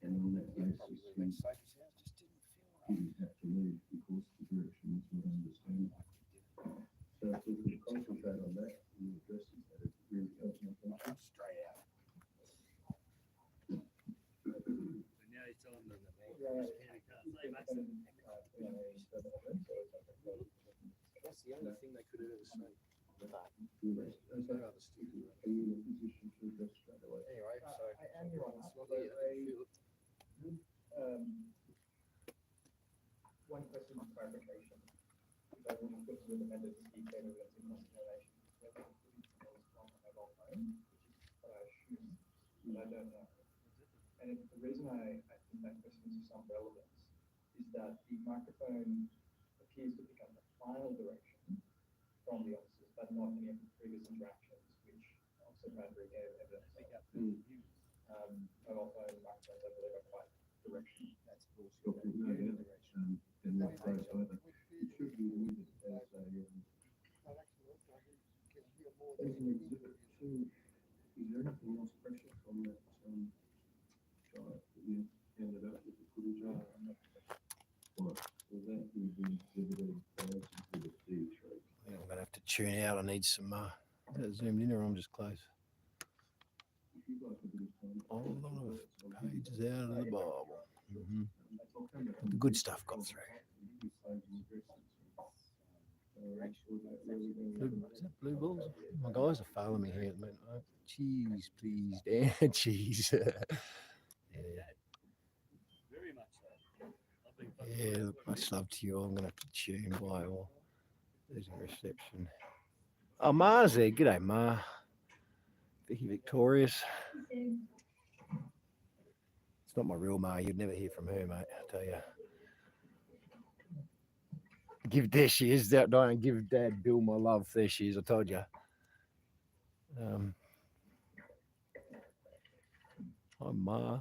And on that basis, Probably went safe as hell. Just didn't feel right. he didn't have to leave because the direction was not understandable. So if we could concentrate on that and the addresses that it really helped my function. Straight out. And now he's telling them that That's the only thing they could have ever seen. Are you in a position to address straight away? Anyway, so one question of clarification. I want to put to the members the evidence in consideration. Whether it was from a mobile phone, which is what I assume, but I don't know. And the reason I think that question is of some relevance is that the microphone appears to pick up the final direction from the officers, but not any of the previous interactions, which Officer Bradbury gave evidence. Pick up the mobile phone microphones, I believe, are quite directional. that's bullshit. in that place either. It should be needed as a as an exhibit to. Is there anything else precious on that diet that you handed out with the footage on? Right. So that would be exhibited as exhibit D3. I think I'm going to have to tune out. I need some. Is that zoomed in or I'm just close? If you'd like a bit of time, All of pages out of the Bible. The good stuff got through. Is that blue balls? My guys are failing me here at the moment. Oh, cheese, please, Dan. Cheese. Very much so. Yeah, much love to you all. I'm going to have to tune by all. There's a reception. Oh, Ma's there. G'day, Ma. Vicky Victorious. It's not my real Ma. You'd never hear from her, mate. I tell you. There she is. Don't give Dad Bill my love. There she is. I told you. Hi, Ma.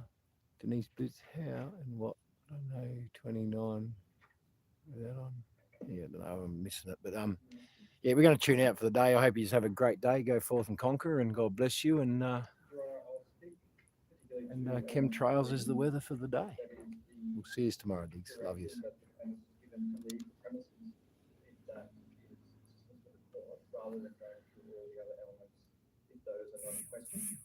Denise Boots, how and what? I don't know. 29. Is that on? Yeah, I don't know. I'm missing it. But yeah, we're going to tune out for the day. I hope you just have a great day. Go forth and conquer, and God bless you. And chemtrails is the weather for the day. We'll see you tomorrow, Diggs. Love you. Rather than going through all the other elements, if those are not in question.